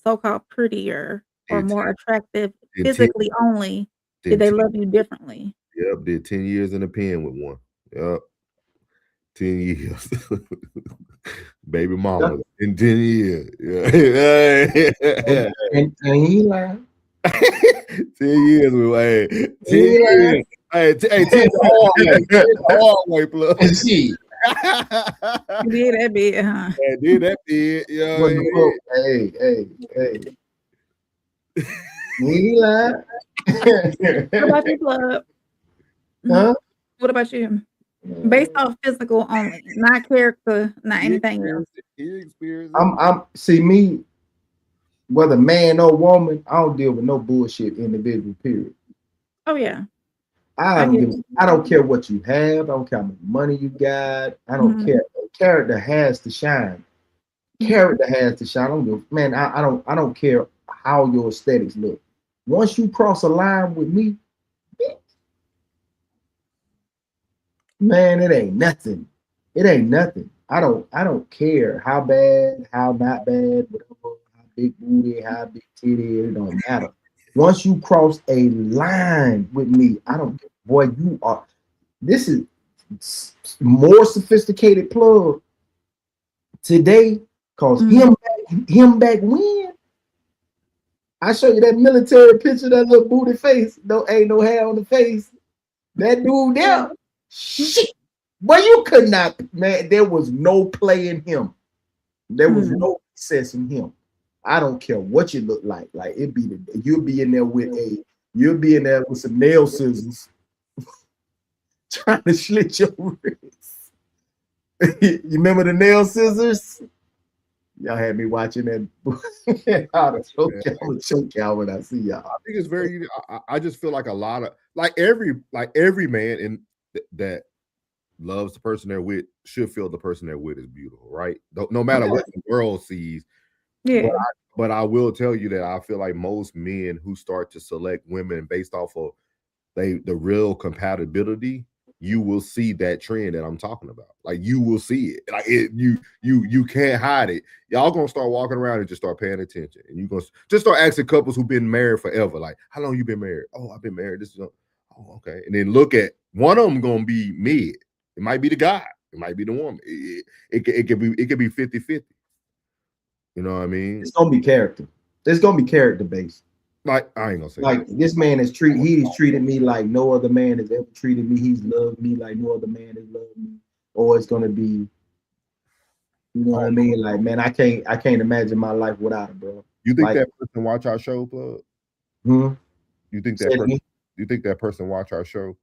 so-called prettier or more attractive physically only, did they love you differently? Yep, did 10 years in the pen with one. Yep. 10 years. Baby mama in 10 years. Yeah. And he laughed. 10 years with 10 years. Hey, 10 the hard way, plug. And she did that bit, huh? Yeah, did that bit. Hey. He laughed. What about you, plug? Huh? What about you? Based off physical only, not character, not anything else. I'm see me, whether man or woman, I don't deal with no bullshit individual, period. Oh yeah. I don't care what you have, I don't care how much money you got, I don't care. Character has to shine. Character has to shine. I don't give, man, I don't care how your aesthetics look. Once you cross a line with me, man, it ain't nothing. It ain't nothing. I don't care how bad, how not bad, whatever, how big booty, how big titty, it don't matter. Once you cross a line with me, I don't care. Boy, you are, this is more sophisticated plug today, cause him back when, I show you that military picture, that little booty face, ain't no hair on the face. That dude there, shit. Boy, you could not, man. There was no play in him. There was no success in him. I don't care what you look like. Like you'll be in there with some nail scissors, trying to slit your wrist. You remember the nail scissors? Y'all had me watching that. I'm gonna choke y'all when I see y'all. I think it's very. I just feel like a lot of every man in that loves the person they're with should feel the person they're with is beautiful, right? No matter what the world sees. Yeah. But I will tell you that I feel like most men who start to select women based off of the real compatibility, you will see that trend that I'm talking about. Like you will see it. Like you can't hide it. Y'all gonna start walking around and just start paying attention. And you're gonna just start asking couples who've been married forever, like, how long you been married? Oh, I've been married. This is okay. And then look at one of them gonna be mid. It might be the guy, it might be the woman. It could be 50-50. You know what I mean? It's gonna be character. It's gonna be character based. Like I ain't gonna say like that. This man he's treated me like no other man has ever treated me. He's loved me like no other man has loved me. Or it's gonna be, you know what I mean? Like, man, I can't imagine my life without it, bro. You think that person watch our show, Plug? You think that person watch our show?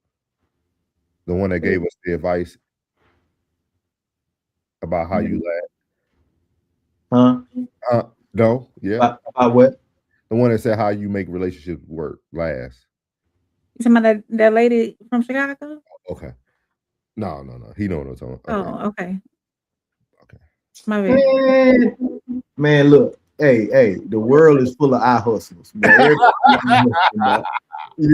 The one that gave us the advice about how you laugh. No, yeah. About what? The one that said how you make relationships last. You talking about that lady from Chicago? Okay. No. He know what I'm talking about. Okay. Okay. My bad. Man, look. Hey, the world is full of eye hustlers. You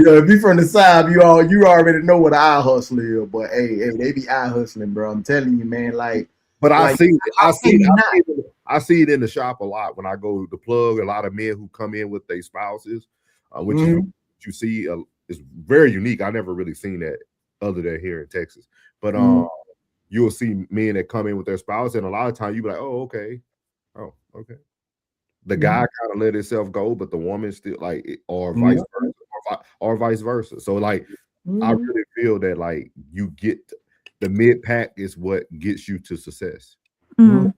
know, if you from the side, you already know what eye hustler is. But hey, they be eye hustling, bro. I'm telling you, man. Like, but I see it in the shop a lot when I go to Plug. A lot of men who come in with their spouses, which you see is very unique. I never really seen that other than here in Texas. But you'll see men that come in with their spouse, and a lot of times you be like, oh, okay. The guy kind of let himself go, but the woman still like, or vice versa. So like, I really feel that like you get the mid pack is what gets you to success. Now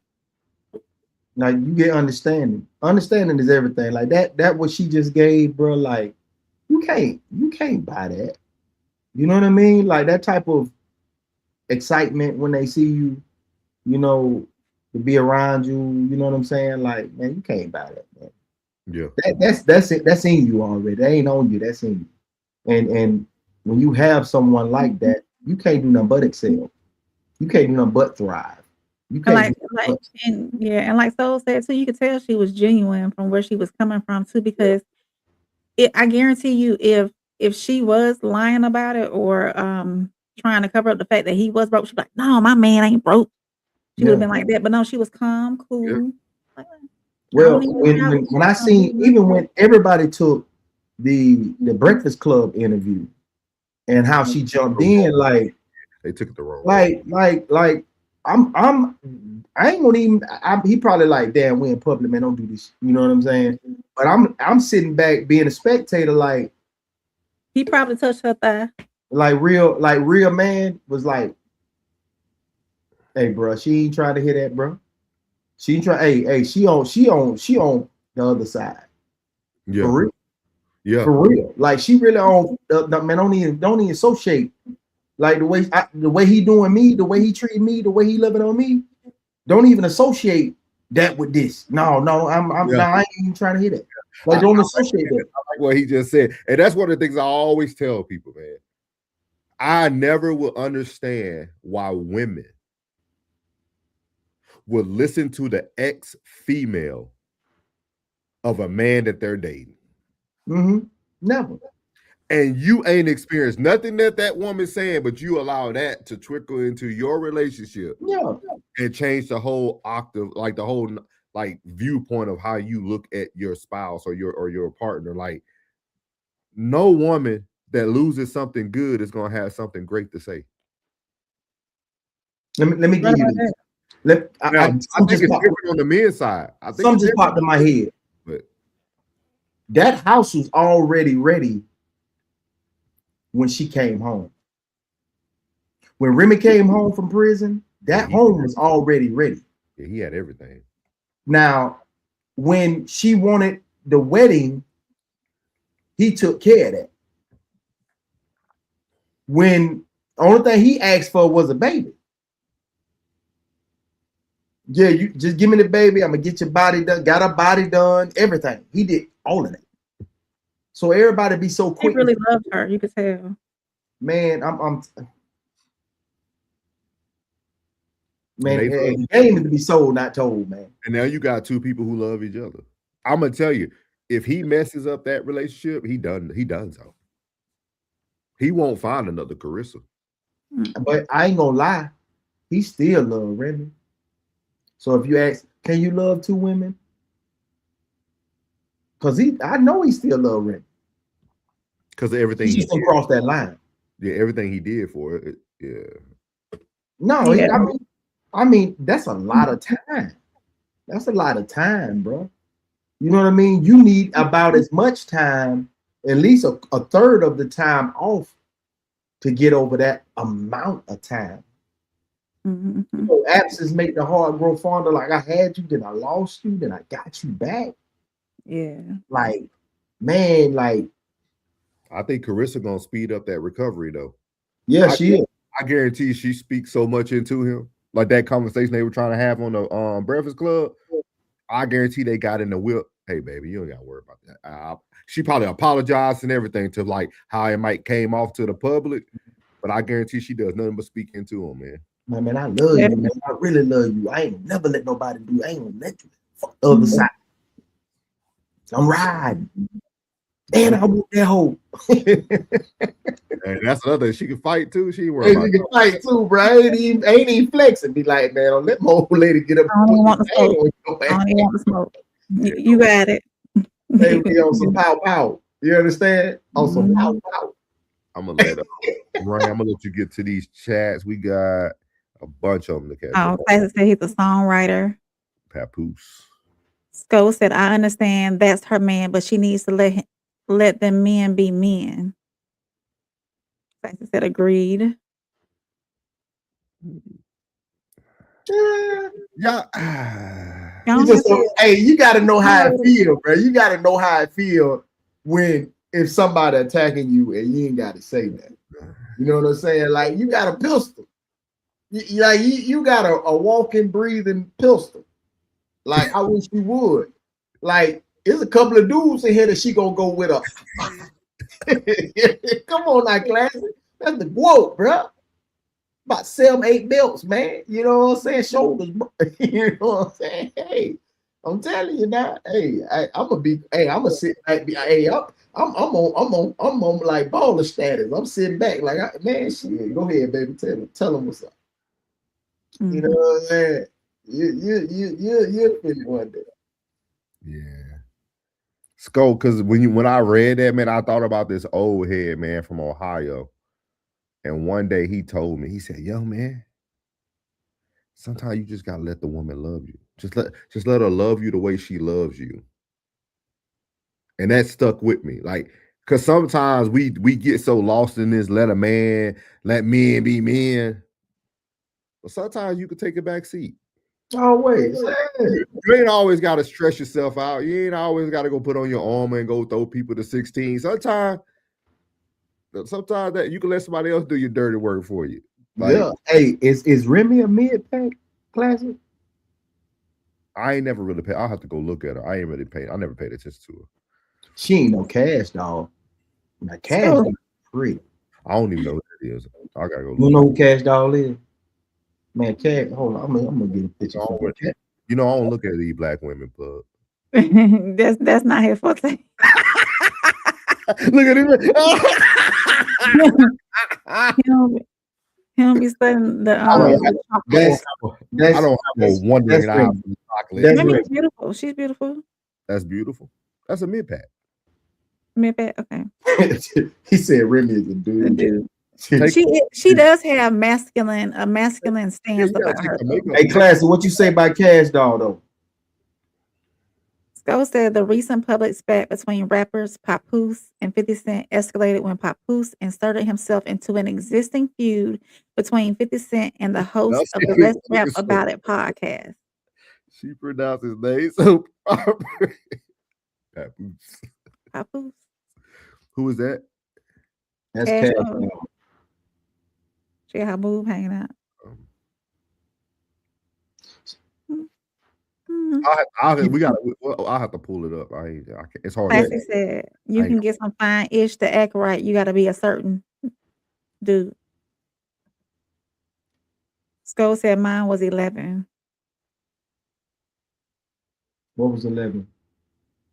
you get understanding. Understanding is everything. Like that what she just gave, bro. Like you can't buy that. You know what I mean? Like that type of excitement when they see you, you know, to be around you. You know what I'm saying? Like, man, you can't buy that, man. Yeah. That's it. That's in you already. That ain't on you. That's in you. And when you have someone like that, you can't do nothing but excel. You can't do nothing but thrive. You can't. And like Soul said too, you could tell she was genuine from where she was coming from too, because I guarantee you, if she was lying about it or trying to cover up the fact that he was broke, she'd be like, "No, my man ain't broke." She would have been like that, but no, she was calm, cool. Yeah. Well, when I seen, even when everybody took the Breakfast Club interview and how she jumped in, like they took it the wrong way. Like I ain't gonna even. He probably like, damn, we in public, man. Don't do this. You know what I'm saying? But I'm sitting back being a spectator, like he probably touched her thigh. Like real man was like, hey, bro, she ain't trying to hear that, bro. She ain't trying. Hey, she on the other side. Yeah. For real. Yeah. For real. Like she really on the man. Don't even associate. Like the way he doing me, the way he treating me, the way he living on me. Don't even associate that with this. No, I ain't even trying to hear that. Like, don't associate that. I like what he just said. And that's one of the things I always tell people, man. I never will understand why women would listen to the ex-female of a man that they're dating. Mm-hmm. Never. And you ain't experienced nothing that woman's saying, but you allow that to trickle into your relationship. Yeah. And change the whole octave, like the whole like viewpoint of how you look at your spouse or your partner. Like, no woman that loses something good is gonna have something great to say. Let me give you this. I think it's different on the men's side. I think something just popped in my head. But that house was already ready when she came home. When Remy came home from prison, that home was already ready. Yeah, he had everything. Now, when she wanted the wedding, he took care of that. When the only thing he asked for was a baby. Yeah, you just give me the baby. I'm gonna get your body done. Got her body done. Everything. He did all of that. So everybody be so quick. He really loved her. You could tell. Man, man, the game is to be sold, not told, man. And now you got two people who love each other. I'm gonna tell you, if he messes up that relationship, he done so. He won't find another Claressa. But I ain't gonna lie, he still love Remy. So if you ask, can you love two women? Because I know he still love Remy. Because of everything he just didn't cross that line. Yeah, everything he did for it. Yeah. No, yeah. I mean, that's a lot of time. That's a lot of time, bro. You know what I mean? You need about as much time, at least a third of the time off, to get over that amount of time. Mm-hmm. So absence make the heart grow fonder. Like, I had you, then I lost you, then I got you back. Yeah. Like, man, like, I think Claressa gonna speed up that recovery though. Yeah, she is. I guarantee she speaks so much into him. Like that conversation they were trying to have on the Breakfast Club. I guarantee they got in the whip. Hey, baby, you don't gotta worry about that. She probably apologized and everything to like how it might came off to the public, but I guarantee she does nothing but speak into him, man. Man, I love you, man. I really love you. I ain't never let nobody do. I ain't gonna let you fuck the other side. I'm riding. And I want that hoe. And that's another thing. She can fight too. She ain't worried about she can fight too, bro. Ain't even flexing. Be like, man, don't let my old lady get up. I don't even want the smoke. I don't even want the smoke. You got it. They be on some pow. You understand? On some pow. I'm gonna Ryan, I'm gonna let you get to these chats. We got a bunch of them to catch. Oh, Classic said he's a songwriter. Papoose. Sko said, I understand that's her man, but she needs to let them men be men. Classic said, agreed. Yeah. Hey, you gotta know how it feel, bro. You gotta know how it feel if somebody attacking you and you ain't gotta say that. You know what I'm saying? Like you got a pistol. You got a walking, breathing pistol. Like I wish you would. Like there's a couple of dudes in here that she gonna go with her. Come on, now, Classic. That's the quote, bro. About 7-8 belts, man. You know what I'm saying? Shoulders, bro. You know what I'm saying? Hey, I'm telling you now. Hey, I'm gonna sit back. Hey, I'm on like baller status. I'm sitting back like, man, shit. Go ahead, baby. Tell him what's up. Mm-hmm. You know what I'm saying? You finish one day. Yeah. Skull, because when I read that, man, I thought about this old head, man, from Ohio. And one day he told me, he said, yo, man, sometimes you just gotta let the woman love you. Just let her love you the way she loves you. And that stuck with me. Like, because sometimes we get so lost in this, let men be men. But sometimes you can take a back seat. Always. You ain't always got to stress yourself out. You ain't always got to go put on your armor and go throw people to 16. Sometimes that you can let somebody else do your dirty work for you. Like, yeah. Hey, is Remy a mid-pack Classic? I ain't never really paid. I'll have to go look at her. I ain't really paid. I never paid attention to her. She ain't no cash dog. Now cash dog free. I don't even know who that is. I gotta go. You know who Cash Doll is? Man, Cash. Hold on, I'm gonna get a picture. You know, I don't look at these black women, but that's not his fault. Look at him. He don't be studying the that's I don't have a wondering eye for chocolate. Remy's beautiful. She's beautiful. That's beautiful. That's a mid-pack. Mid-pack, okay. He said Remy is a dude. She does have a masculine stance about her. Hey, Classy, what you say about Cash Doll though? Sko said the recent public spat between rappers Papoose and 50 Cent escalated when Papoose inserted himself into an existing feud between 50 Cent and the host of the Let's Rap About It podcast. She pronounced his name so proper. Papoose. Papoose. Who is that? That's Cash. She had her boob hanging out. I'll have to pull it up. It's hard. Classic said you can get some fine ish to act right. You got to be a certain dude. Sko said mine was 11. What was 11?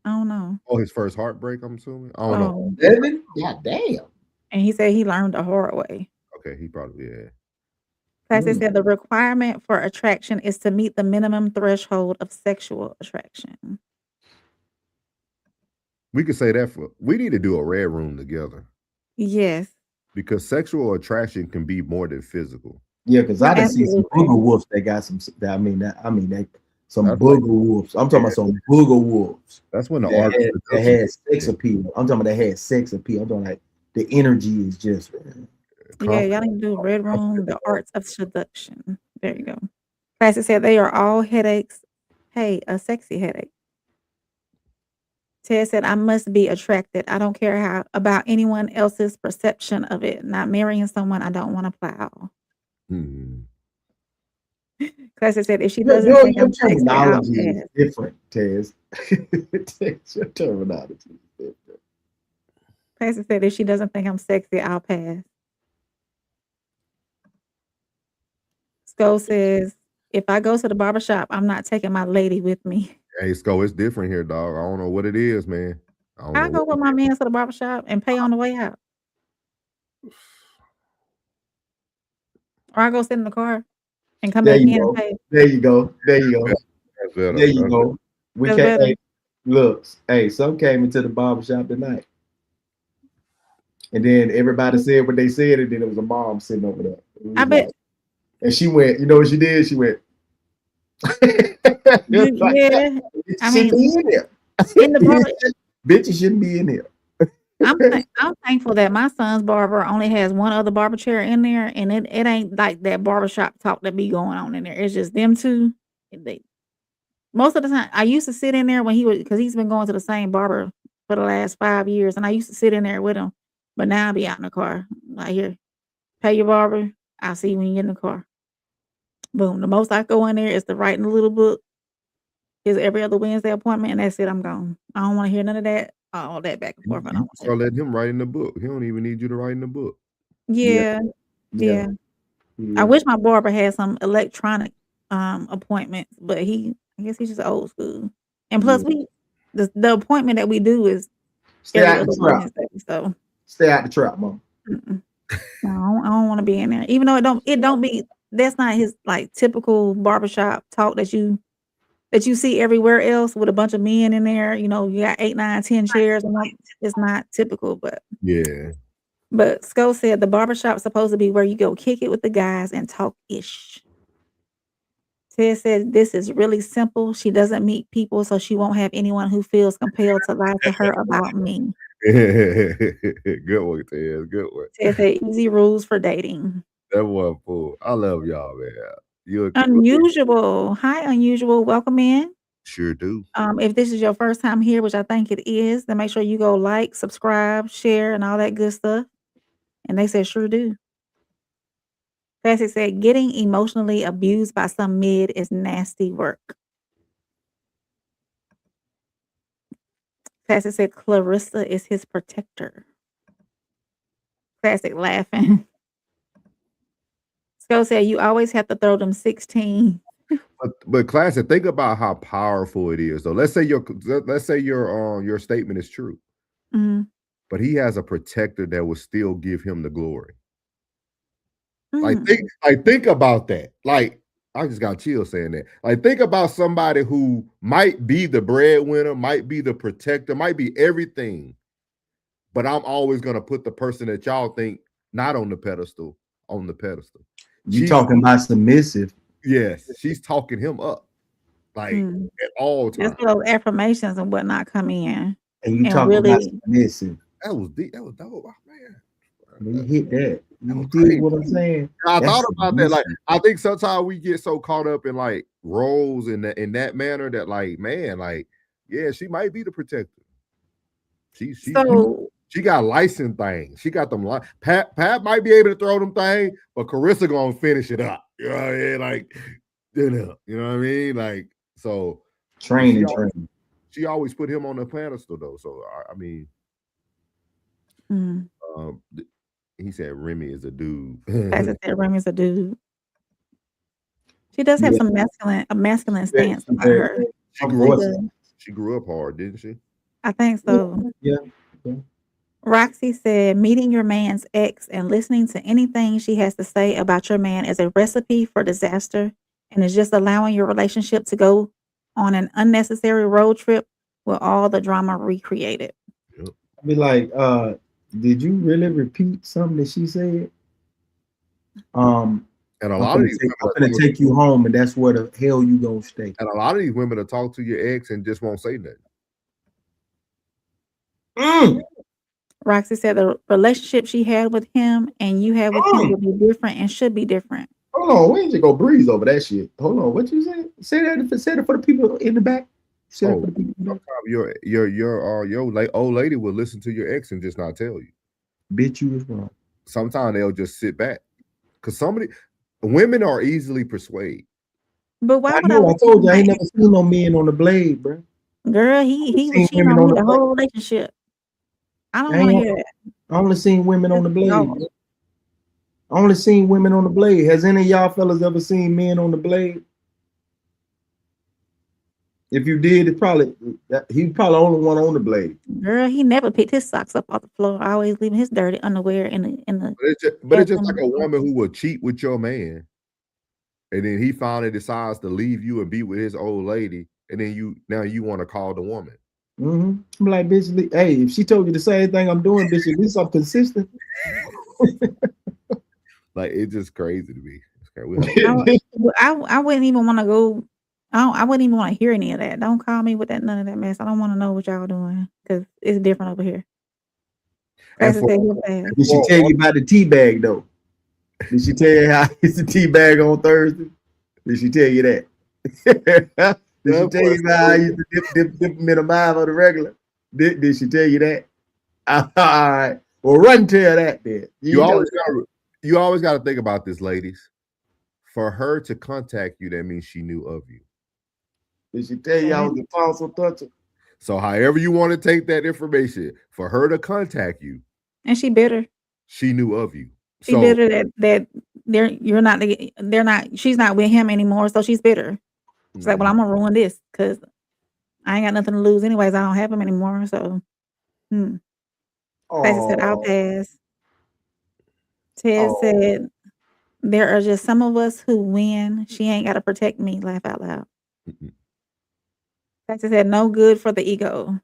I don't know. Oh, his first heartbreak, I'm assuming. I don't know. 11? God damn. And he said he learned the hard way. Okay, he probably, yeah. Classic said the requirement for attraction is to meet the minimum threshold of sexual attraction. We could say that we need to do a red room together. Yes. Because sexual attraction can be more than physical. Yeah, because I done see some booger wolves that got some. Some booger wolves. I'm talking about some booger wolves. That's when that had sex appeal. I'm talking about that had sex appeal. I'm talking like the energy is just. Yeah, y'all need to do red room, the arts of seduction. There you go. Classic said they are all headaches. Hey, a sexy headache. Ted said, I must be attracted. I don't care about anyone else's perception of it. Not marrying someone I don't want to plow. Classic said, if she doesn't think I'm sexy, terminology is different, Tez. Your terminology is different. Classic said, if she doesn't think I'm sexy, I'll pass. Sko says, if I go to the barbershop, I'm not taking my lady with me. Hey, Sko, it's different here, dog. I don't know what it is, man. I go with my man to the barbershop and pay on the way out. Or I go sit in the car and come back in and pay. There you go. There you go. We can't. Hey, look, hey, some came into the barbershop tonight. And then everybody said what they said, and then there was a mom sitting over there. I bet. And she went, you know what she did? She went. Yeah. I mean, in the bitch, shouldn't be in here. I'm thankful that my son's barber only has one other barber chair in there, and it ain't like that barbershop talk that be going on in there. It's just them two. Most of the time, I used to sit in there when because he's been going to the same barber for the last 5 years, and I used to sit in there with him. But now I be out in the car, right here. Pay your barber. I'll see you when you get in the car. Boom. The most I go in there is to write in the little book. Is every other Wednesday appointment, and that's it. I'm gone. I don't want to hear none of that. All that back and forth. I don't want So let him write in the book. He don't even need you to write in the book. Yeah. Yeah. I wish my barber had some electronic appointments, but I guess he's just old school. And plus, the appointment that we do is Stay every out other the trap. Wednesday. So Stay out the trap, Mom. no, I don't want to be in there. Even though it don't be. That's not his like typical barbershop talk that you see everywhere else with a bunch of men in there. You know, you got 8, 9, 10 chairs. And it's not typical, but Yeah. But Sko said the barbershop is supposed to be where you go kick it with the guys and talk ish. Ted said this is really simple. She doesn't meet people, so she won't have anyone who feels compelled to lie to her about me. Good one, Ted. Good one. Ted said easy rules for dating. That one fool. I love y'all, man. You're Unusual. Hi, Unusual. Welcome in. Sure do. If this is your first time here, which I think it is, then make sure you go like, subscribe, share, and all that good stuff. And they said, sure do. Classic said, getting emotionally abused by some mid is nasty work. Classic said, Claressa is his protector. Classic laughing. Sko said, you always have to throw them 16. But Classic, think about how powerful it is, though. Let's say your statement is true. Mm-hmm. But he has a protector that will still give him the glory. Mm. Think about that. Like, I just got chills saying that. Like, think about somebody who might be the breadwinner, might be the protector, might be everything. But I'm always gonna put the person that y'all think not on the pedestal on the pedestal. You talking about submissive? Yes, she's talking him up, like at all times. That's where those affirmations and whatnot come in. And you talking about submissive? That was deep. That was dope, man. You hit that. You did what I'm saying. I thought about that. Like, I think sometimes we get so caught up in like roles in that manner that, like, man, like, yeah, she might be the protector. She got licensed things. She got them. Pat might be able to throw them things, but Claressa gonna finish it up. You know what I mean? Like, you know what I mean? Like, so training. She always put him on the pedestal, though. So I mean, he said Remy is a dude. I said Remy is a dude. She does have some masculine stance about her. She grew up hard, didn't she? I think so. Yeah. Roxy said, meeting your man's ex and listening to anything she has to say about your man is a recipe for disaster and is just allowing your relationship to go on an unnecessary road trip with all the drama recreated. I'd be like, did you really repeat something that she said? And a lot of these women I'm gonna take you home, and that's where the hell you gonna stay. And a lot of these women will talk to your ex and just won't say nothing. Roxy said the relationship she had with him and you had with him would be different and should be different. Hold on, we ain't just go breeze over that shit. Hold on, what you say? Say that for the people in the back. Sometimes your old lady will listen to your ex and just not tell you. Bitch, you was wrong. Sometimes they'll just sit back because women are easily persuaded. But why would I told you I ain't never seen no men on the blade, bro. Girl, he was cheating on me the whole relationship. I don't want to hear that. I only seen women on the blade. I only seen women on the blade. Has any of y'all fellas ever seen men on the blade? If you did, he probably the only one on the blade. Girl, he never picked his socks up off the floor. Always leaving his dirty underwear in the. But it's just like a woman who will cheat with your man, and then he finally decides to leave you and be with his old lady, and then you want to call the woman. I'm like, bitch, hey, if she told you the same thing I'm doing, bitch, at least I'm consistent. Like, it's just crazy to me. I wouldn't even want to go. I wouldn't even want to hear any of that. Don't call me with none of that mess. I don't want to know what y'all doing because it's different over here. Did she tell you about the tea bag though? Did she tell you how it's the tea bag on Thursday? Did she tell you that? Did she tell you about how I used to dip them in a mile on the regular? Did she tell you that? All right. Well, run tell that then. You You always got to think about this, ladies. For her to contact you, that means she knew of you. Did she tell you I was the tonsil toucher? So however you want to take that information, for her to contact you, and she bitter. she knew of you. She So bitter that they're not. She's not with him anymore, so she's bitter. She's like, well, I'm gonna ruin this because I ain't got nothing to lose anyways. I don't have him anymore. So, Stacey said, I'll pass. Ted said, there are just some of us who win. She ain't got to protect me. Laugh out loud. Stacey said, no good for the ego.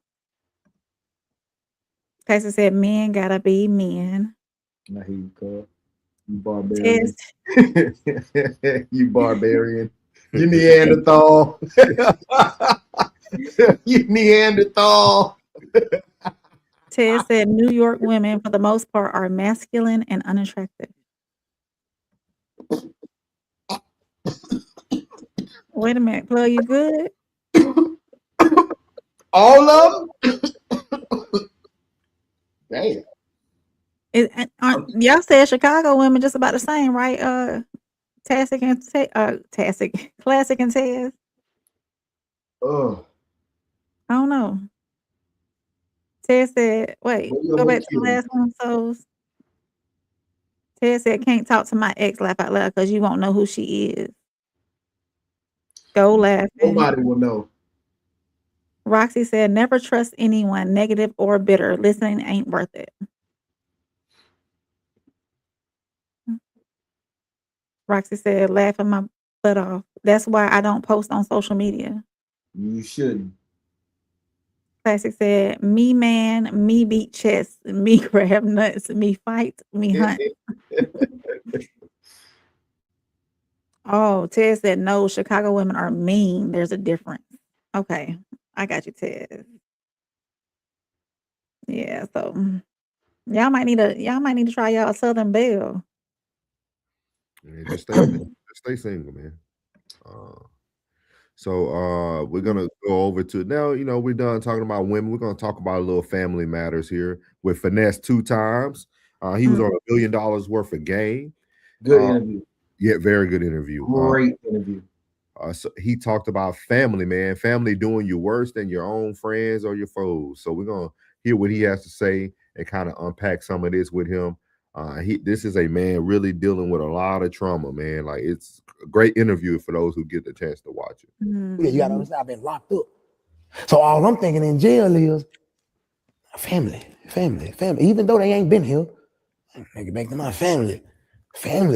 Stacey said, men gotta be men. Now here you go. You barbarian. You barbarian. You Neanderthal. You Neanderthal. Ted said New York women, for the most part, are masculine and unattractive. Wait a minute, Plug, you good? All of them? Damn. Y'all said Chicago women just about the same, right? Classic and Taz. Oh. I don't know. Ted said, wait, Well, go back to the last one. So Ted said, can't talk to my ex, laugh out loud, because you won't know who she is. Go laughing. Nobody will know. Roxy said, never trust anyone, negative or bitter. Listening ain't worth it. Roxy said, laughing my butt off. That's why I don't post on social media. You shouldn't. Classic said, me man, me beat chest, me grab nuts, me fight, me hunt. Oh, Ted said, no, Chicago women are mean. There's a difference. Okay, I got you, Ted. Yeah, so y'all might need to try y'all Southern Belle. Yeah, just stay single, man. So we're gonna go over to now. You know, we're done talking about women. We're gonna talk about a little family matters here with Finesse 2Tymes. He was on $1 billion worth of game. Good interview. Yeah, very good interview. Great interview. So he talked about family, man. Family doing you worse than your own friends or your foes. So we're gonna hear what he has to say and kind of unpack some of this with him. This is a man really dealing with a lot of trauma, man. Like, it's a great interview for those who get the chance to watch it. You gotta understand, I've been locked up. So all I'm thinking in jail is family. Even though they ain't been here, nigga, back to my family.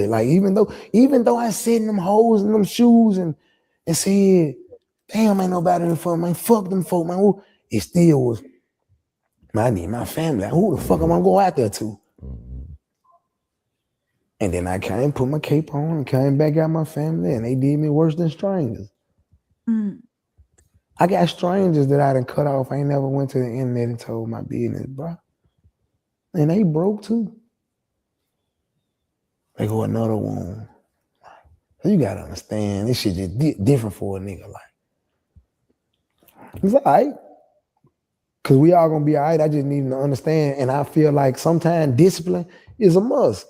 Like, even though I sit in them holes in them shoes and said, damn, ain't nobody in front, man. Fuck them folk, man. It still was, man, I need my family. Who the fuck am I gonna go out there to? And then I came, put my cape on, and came back, got my family, and they did me worse than strangers. I got strangers that I done cut off. I ain't never went to the internet and told my business, bro. And they broke too. They go another one. So you gotta understand, this shit just different for a nigga. Like, it's all right. Cause we all gonna be all right. I just need to understand. And I feel like sometimes discipline is a must.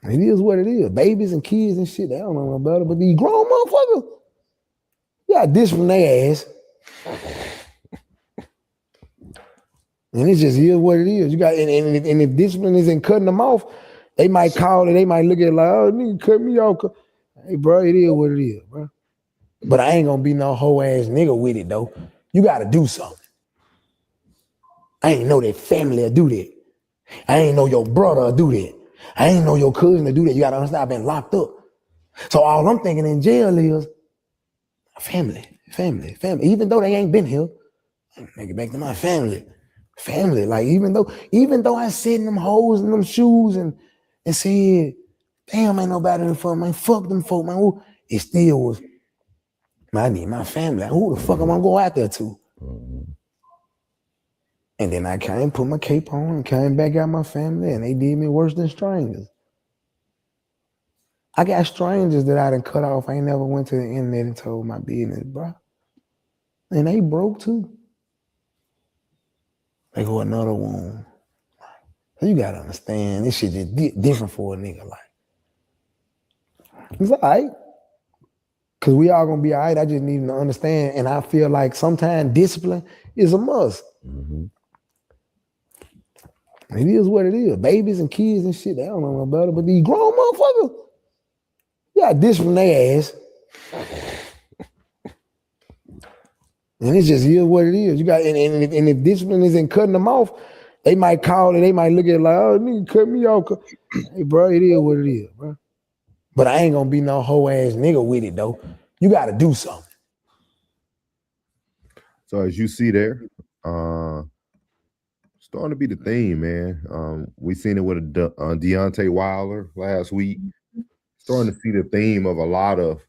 It is what it is. Babies and kids and shit, they don't know no better. But these grown motherfuckers, you got discipline their ass. And it just is what it is. You got, and if discipline isn't cutting them off, they might call it, they might look at it like, oh, nigga, cut me off. Hey, bro, it is what it is, bro. But I ain't gonna be no hoe ass nigga with it though. You gotta do something. I ain't know that family will do that. I ain't know your brother will do that. I ain't know your cousin will do that. You gotta understand, I've been locked up. So all I'm thinking in jail is family. Even though they ain't been here, nigga, back to my family. Like, even though I sit in them holes in them shoes and said, damn, ain't nobody in front, man. Fuck them folk, man. It still was, man, I need my family. Who the fuck am I gonna go out there to? And then I came, put my cape on, and came back, got my family, and they did me worse than strangers. I got strangers that I done cut off. I ain't never went to the internet and told my business, bro. And they broke too. They go another one. You gotta understand, this shit is different for a nigga. Like, it's all right. Cause we all gonna be all right. I just need to understand. And I feel like sometimes discipline is a must. Mhm. It is what it is. Babies and kids and shit, they don't know no better. But these grown motherfuckers, yeah, discipline their ass. And it's just is what it is. You got and if discipline isn't cutting them off, they might call it, they might look at it like, oh, nigga, cut me off. Hey, bro, it is what it is, bro. But I ain't gonna be no hoe ass nigga with it though. You gotta do something. So as you see there, starting to be the theme, man. We seen it with Deontay Wilder last week. Starting to see the theme of a lot of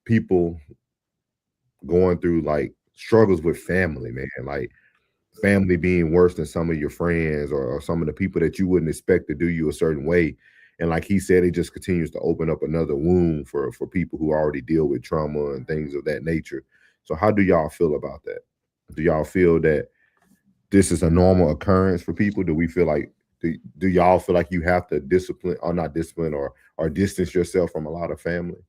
people going through like struggles with family, man. Like family being worse than some of your friends or some of the people that you wouldn't expect to do you a certain way. And like he said, it just continues to open up another wound for people who already deal with trauma and things of that nature. So how do y'all feel about that? Do y'all feel that this is a normal occurrence for people? Do we feel like, do y'all feel like you have to discipline or not discipline or distance yourself from a lot of family?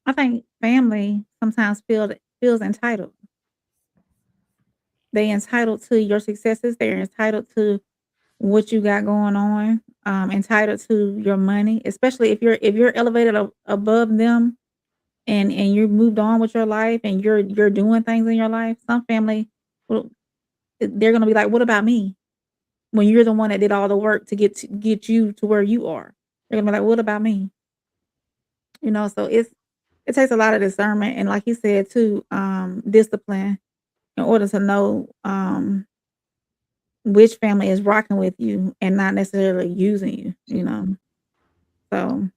I think family sometimes feels entitled. They entitled to your successes. They're entitled to what you got going on. Entitled to your money, especially if you're elevated above them, and you moved on with your life and you're doing things in your life. Some family, they're gonna be like, "What about me?" When you're the one that did all the work to get you to where you are, they're gonna be like, "What about me?" You know, so it takes a lot of discernment and, like you said too, discipline in order to know which family is rocking with you and not necessarily using you. You know, so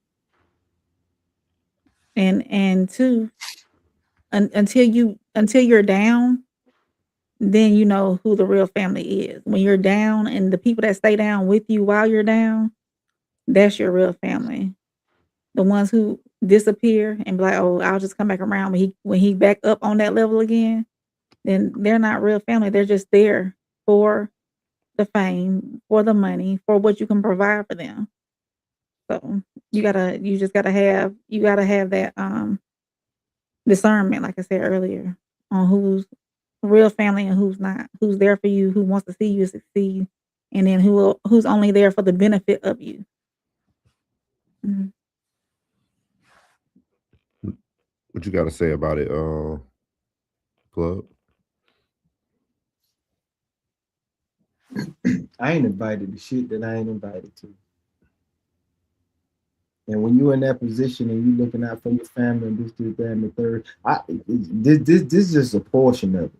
and two, until you're down, then you know who the real family is. When you're down and the people that stay down with you while you're down, that's your real family. The ones who disappear and be like, "Oh, I'll just come back around when he back up on that level again," then they're not real family. They're just there for the fame, for the money, for what you can provide for them. So you gotta have that discernment, like I said earlier, on who's real family and who's not, who's there for you, who wants to see you succeed, and then who's only there for the benefit of you. Mhm. What you got to say about it, Plug? I ain't invited to shit that I ain't invited to. And when you're in that position and you looking out for your family and this, that, and the third, this is just a portion of it.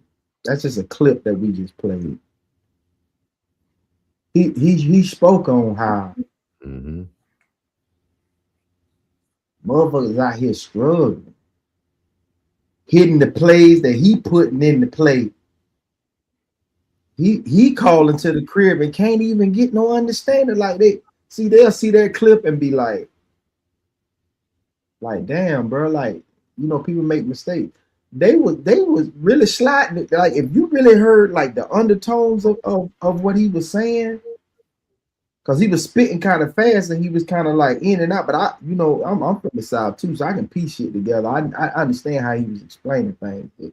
That's just a clip that we just played. He spoke on how motherfuckers out here struggling, hitting the plays that he putting in the play. He calling to the crib and can't even get no understanding. Like they'll see that clip and be like, damn, bro, like, you know, people make mistakes. They was really sliding. Like, if you really heard like the undertones of what he was saying, because he was spitting kind of fast and he was kind of like in and out. But I'm from the South too, so I can piece shit together. I understand how he was explaining things.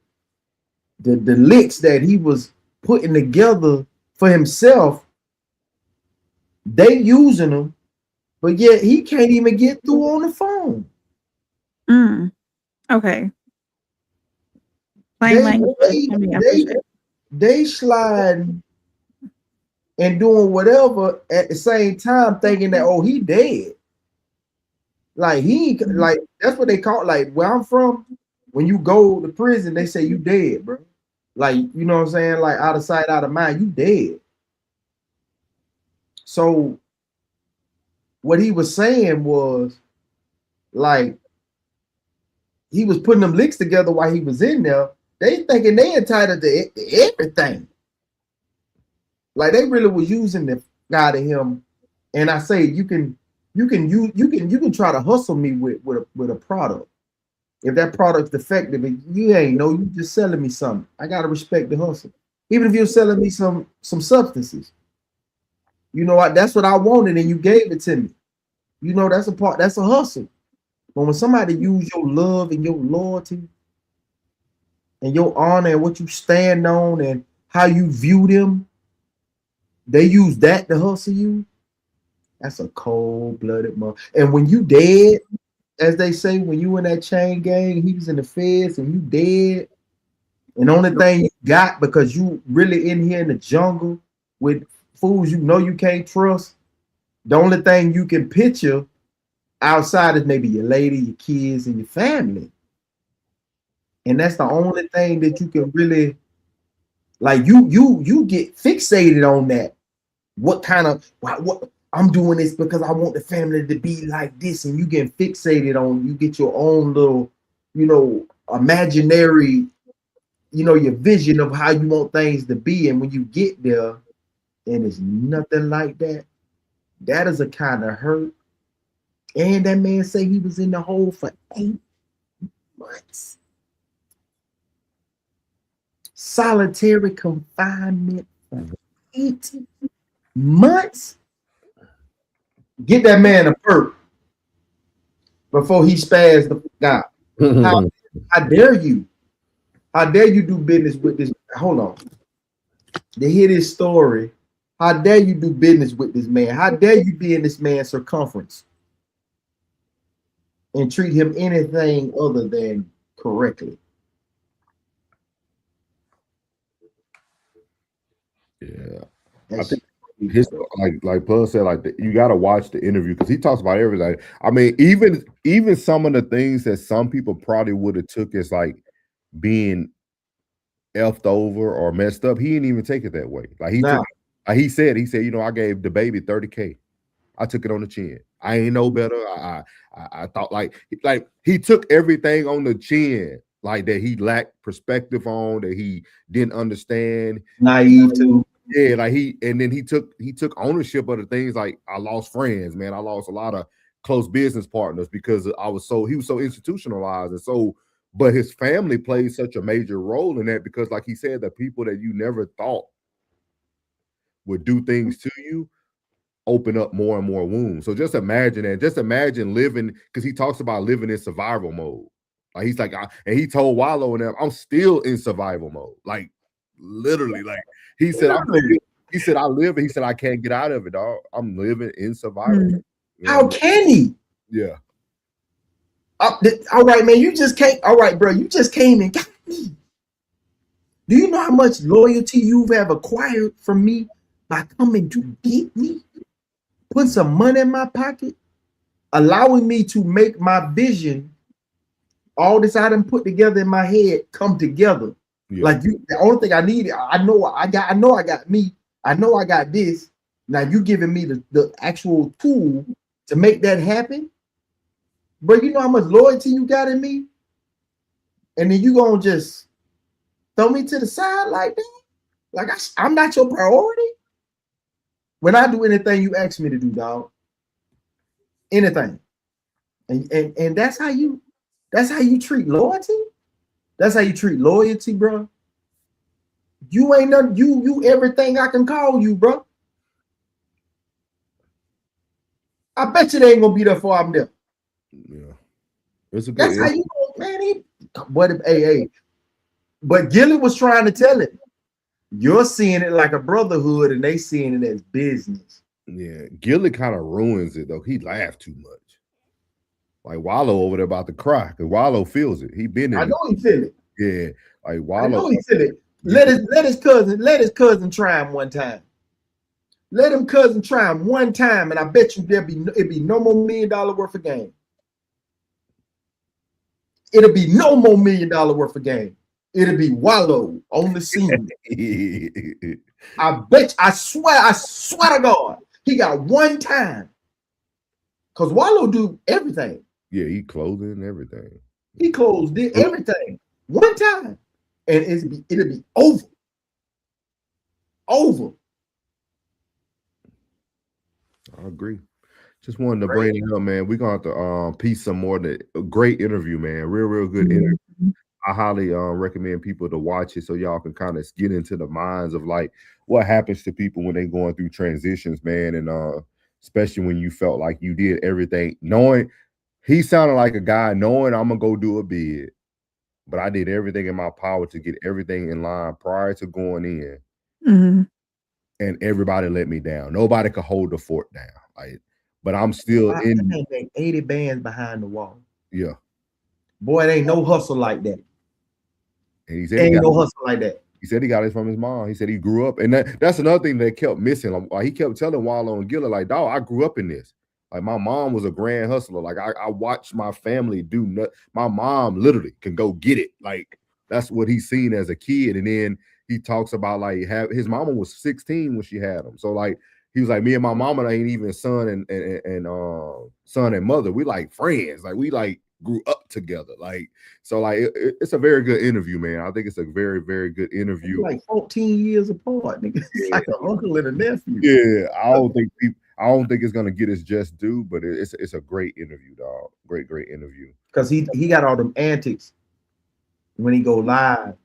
The licks that he was putting together for himself, they using them, but yet he can't even get through on the phone. Okay. They sliding and doing whatever at the same time, thinking that, he dead. Like like that's what they call, like where I'm from. When you go to prison, they say you dead, bro. Like, you know what I'm saying? Like out of sight, out of mind, you dead. So what he was saying was like he was putting them licks together while he was in there. They thinking they entitled to everything. Like they really was using the guy to him. And I say you can try to hustle me with a product. If that product's defective, you ain't know, you just selling me something. I gotta respect the hustle. Even if you're selling me some substances, you know what? That's what I wanted, and you gave it to me. You know, that's a hustle. But when somebody use your love and your loyalty and your honor and what you stand on and how you view them, they use that to hustle you. That's a cold-blooded mother. And when you dead, as they say, when you in that chain gang, he was in the feds and you dead, and the only thing you got because you really in here in the jungle with fools you know you can't trust, the only thing you can picture outside is maybe your lady, your kids, and your family. And that's the only thing that you can really, like, you get fixated on that. What I'm doing this because I want the family to be like this, and you get fixated on, you get your own little, imaginary, your vision of how you want things to be. And when you get there and it's nothing like that, that is a kind of hurt. And that man say he was in the hole for 8 months. Solitary confinement for 8 months. Get that man a perk before he spazzed the out. How dare you? How dare you do business with this? Hold on. To hear this story, how dare you do business with this man? How dare you be in this man's circumference and treat him anything other than correctly? Yeah. I think like Pug said, like you got to watch the interview because he talks about everything. I mean, even some of the things that some people probably would have took as like being effed over or messed up, he didn't even take it that way. Like he said, I gave the baby $30K. I took it on the chin. I ain't know better. I thought like he took everything on the chin, like that he lacked perspective on, that he didn't understand. Naive too. Yeah, like he took ownership of the things. Like, I lost friends, man. I lost a lot of close business partners because he was so institutionalized, and so, but his family played such a major role in that because, like he said, the people that you never thought would do things to you open up more and more wounds. So just imagine that. Just imagine living, because he talks about living in survival mode. Like he's like, and he told Wallow and them, I'm still in survival mode. Like literally, like he said, I live it. He said, I can't get out of it, dog. I'm living in survival. How can he? Yeah. All right, man. You just can't. All right, bro. You just came and got me. Do you know how much loyalty you have acquired from me by coming to get me? Put some money in my pocket, allowing me to make my vision, all this I done put together in my head, come together. Yeah. Like the only thing I needed, I know I got me. I know I got this. Now you giving me the actual tool to make that happen. But you know how much loyalty you got in me? And then you gonna just throw me to the side like that? Like I'm not your priority? When I do anything you ask me to do, dog. Anything. And that's how you treat loyalty? That's how you treat loyalty, bro. You ain't nothing, you everything I can call you, bro. I bet you they ain't gonna be there before I'm there. Yeah. That's how you go, man. But Gilly was trying to tell it. You're seeing it like a brotherhood and they seeing it as business. Yeah, Gilly kind of ruins it though. He laughed too much. Like Wallow over there about to cry because Wallow feels it. He been in I know he feel it. Yeah, like Wallow. I know he feel it. Let his cousin try him one time. Let him cousin try him one time, and I bet you it'd be no more $1 million worth of game. It'll be no more $1 million worth of game. It'll be Wallow on the scene. I swear to God, he got one time. Because Wallow do everything. Yeah, he clothing and everything. He closed everything one time. And it'll be over. Over. I agree. Just wanted to bring it up, man. We're gonna have to piece some more. A great interview, man. Real good interview. I highly recommend people to watch it so y'all can kind of get into the minds of like what happens to people when they going through transitions, man, and especially when you felt like you did everything, knowing he sounded like a guy knowing I'm gonna go do a bid, but I did everything in my power to get everything in line prior to going in, and everybody let me down. Nobody could hold the fort down, like, but I'm still in. 80 bands behind the wall. Yeah, boy, it ain't no hustle like that. And he said ain't no hustle like that. He said he got it from his mom. He said he grew up, and that's another thing that kept missing. Like, he kept telling Wallow and Gilla, like, dog, I grew up in this. Like, my mom was a grand hustler. Like, I watched my family do. My mom literally can go get it. Like, that's what he's seen as a kid. And then he talks about like his mama was 16 when she had him. So like he was like, me and my mama ain't even son and mother. We like friends. Like we like grew up together. Like, so like it's a very good interview, man. I think it's a very, very good interview. Like 14 years apart, nigga. It's like an uncle and a nephew. Yeah, I don't think it's gonna get its just due, but it's a great interview, dog. Great interview. Because he got all them antics when he go live.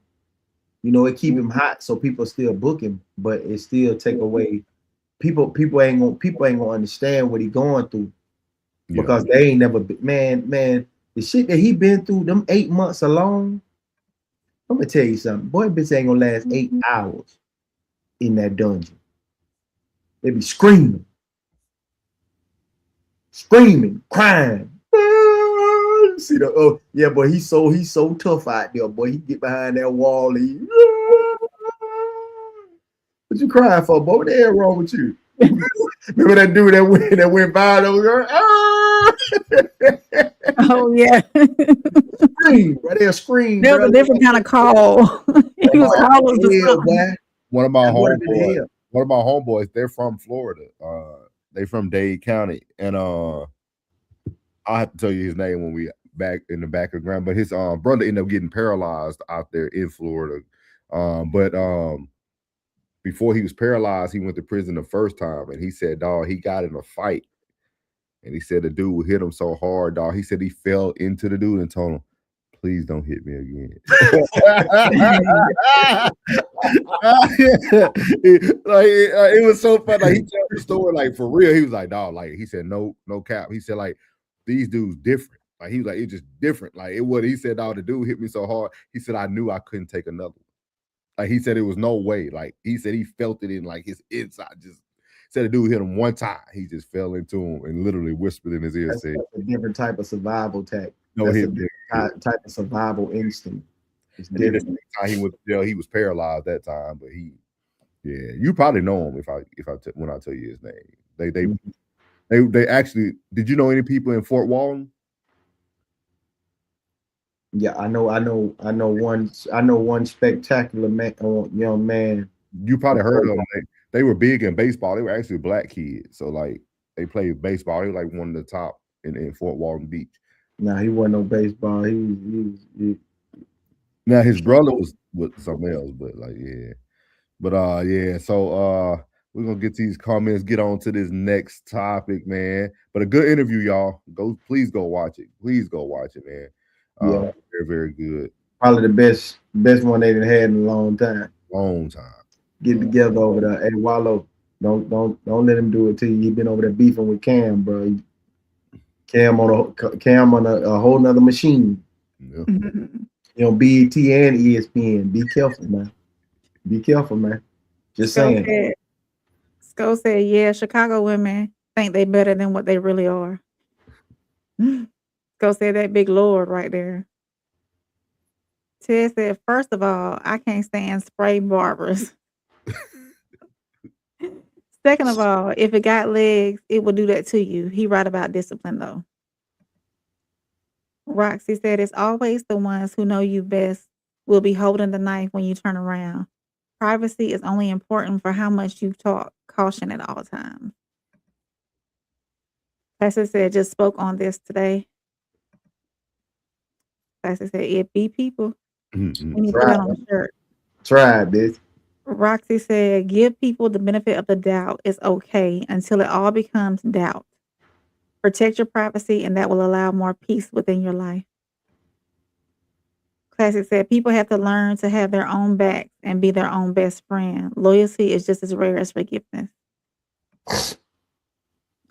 You know, it keep him hot, so people still book him, but it still take away. People ain't gonna understand what he going through because they ain't never been, man. The shit that he been through, them 8 months alone. I'm gonna tell you something. Boy, bitch ain't gonna last 8 hours in that dungeon. They be screaming, crying. See the yeah, boy, he's so tough out there, boy. He get behind that wall. What you crying for, boy? What the hell wrong with you? Remember that dude that went by over there? Oh yeah. Scream, right there, scream. There was a different kind of call. He was calling for something. One of my homeboys, they're from Florida. They from Dade County, and I have to tell you his name when we back in the back of the ground. But his brother ended up getting paralyzed out there in Florida. But before he was paralyzed, he went to prison the first time, and he said, dog, he got in a fight. And he said the dude hit him so hard, dog. He said he fell into the dude and told him, please don't hit me again. It was so fun. Like he told the story, like for real. He was like, dog, like he said, no cap. He said, like, these dudes different. Like he was like, it's just different. Like it was, he said, dog, the dude hit me so hard. He said, I knew I couldn't take another one. Like he said, it was no way. Like he said, he felt it in like his inside. Just said the dude hit him one time. He just fell into him and literally whispered in his ear. That's said, a different type of survival tactic. No, That's he a different type of survival instinct. It's different. He was he was paralyzed that time, but you probably know him when I tell you his name. They actually. Did you know any people in Fort Walton? Yeah, I know one spectacular young man. You probably heard of them. They were big in baseball. They were actually black kids. So like they played baseball. They were like one of the top in Fort Walton Beach. No, he wasn't no baseball. He Now his brother was with something else, but like yeah. So we're gonna get these comments, get on to this next topic, man. But a good interview, y'all. Please go watch it. Please go watch it, man. Very, very good. Probably the best one they've had in a long time. Get together over there. Hey Wallow, don't let him do it to you. He been over there beefing with Cam, bro. Cam on a whole nother machine. Yeah. You know, BET and ESPN. Be careful, man. Just saying. Sco said, yeah, Chicago women think they better than what they really are. Sco said that big Lord right there. Ted said, first of all, I can't stand spray barbers. Second of all, if it got legs, it will do that to you. He right about discipline, though. Roxy said, it's always the ones who know you best will be holding the knife when you turn around. Privacy is only important for how much you talk. Caution at all times. Pastor said, just spoke on this today. Pastor said, it be people. We need to put that on a shirt. Try it, bitch. Roxy said, give people the benefit of the doubt. It's okay until it all becomes doubt. Protect your privacy, and that will allow more peace within your life. Classic said, people have to learn to have their own backs and be their own best friend. Loyalty is just as rare as forgiveness.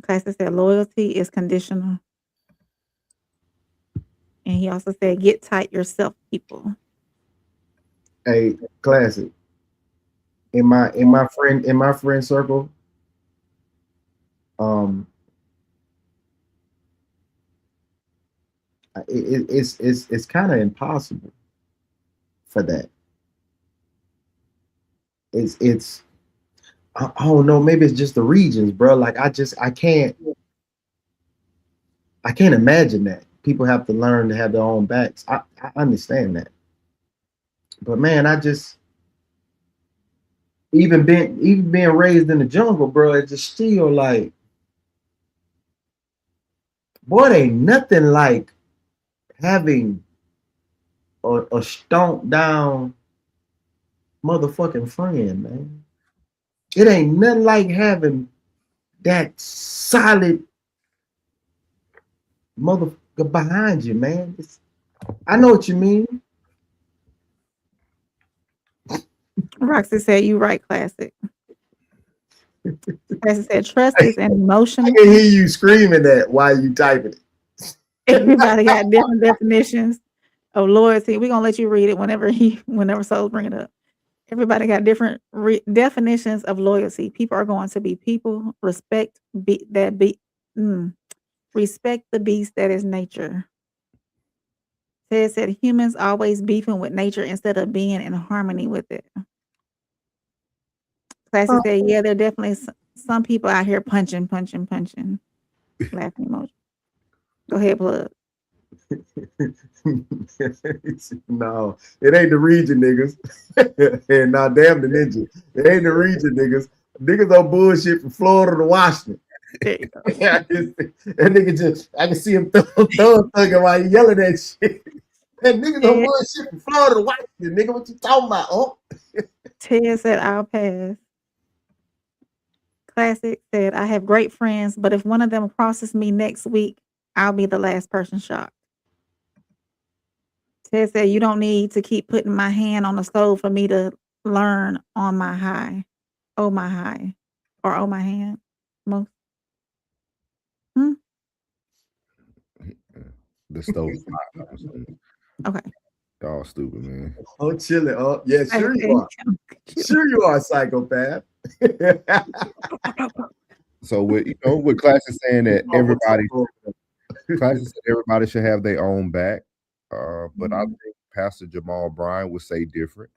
Classic said, loyalty is conditional. And he also said, get tight yourself, people. Hey, Classic. In my friend circle, it's kind of impossible for that. It's I don't know, maybe it's just the regions, bro. Like I can't imagine that. People have to learn to have their own backs. I understand that. But man, I just even being raised in the jungle, bro, it's just still like, boy, it ain't nothing like having a stomped down motherfucking friend, man. It ain't nothing like having that solid motherfucker behind you, man. I know what you mean. Roxy said, you right, Classic. Classic said, trust is an emotion. I can hear you screaming that while you typing it. Everybody got different definitions of loyalty. We're going to let you read it whenever Souls bring it up. Everybody got different definitions of loyalty. People are going to be people. Respect the beast that is nature. Ted said humans always beefing with nature instead of being in harmony with it. Classic said, yeah, there are definitely some people out here punching. Laughing emoji. Go ahead, Plug. No, it ain't the region, niggas. And now damn the ninja. It ain't the region, niggas. Niggas on bullshit from Florida to Washington. That nigga just, I can see him thugging while he yelling that shit. That niggas on bullshit from Florida to Washington. Nigga, what you talking about? Oh. Ted said, I'll pass. Classic said, I have great friends, but if one of them crosses me next week, I'll be the last person shocked. Ted said, you don't need to keep putting my hand on the stove for me to learn on my high. Oh, my high. Or oh, my hand. Most. The stove. Okay. Y'all stupid, man. Oh, chilling. Oh, yeah, sure you are. Sure you are a psychopath. So with Classic saying that Classic said everybody should have their own back. But I think Pastor Jamal Bryant would say different.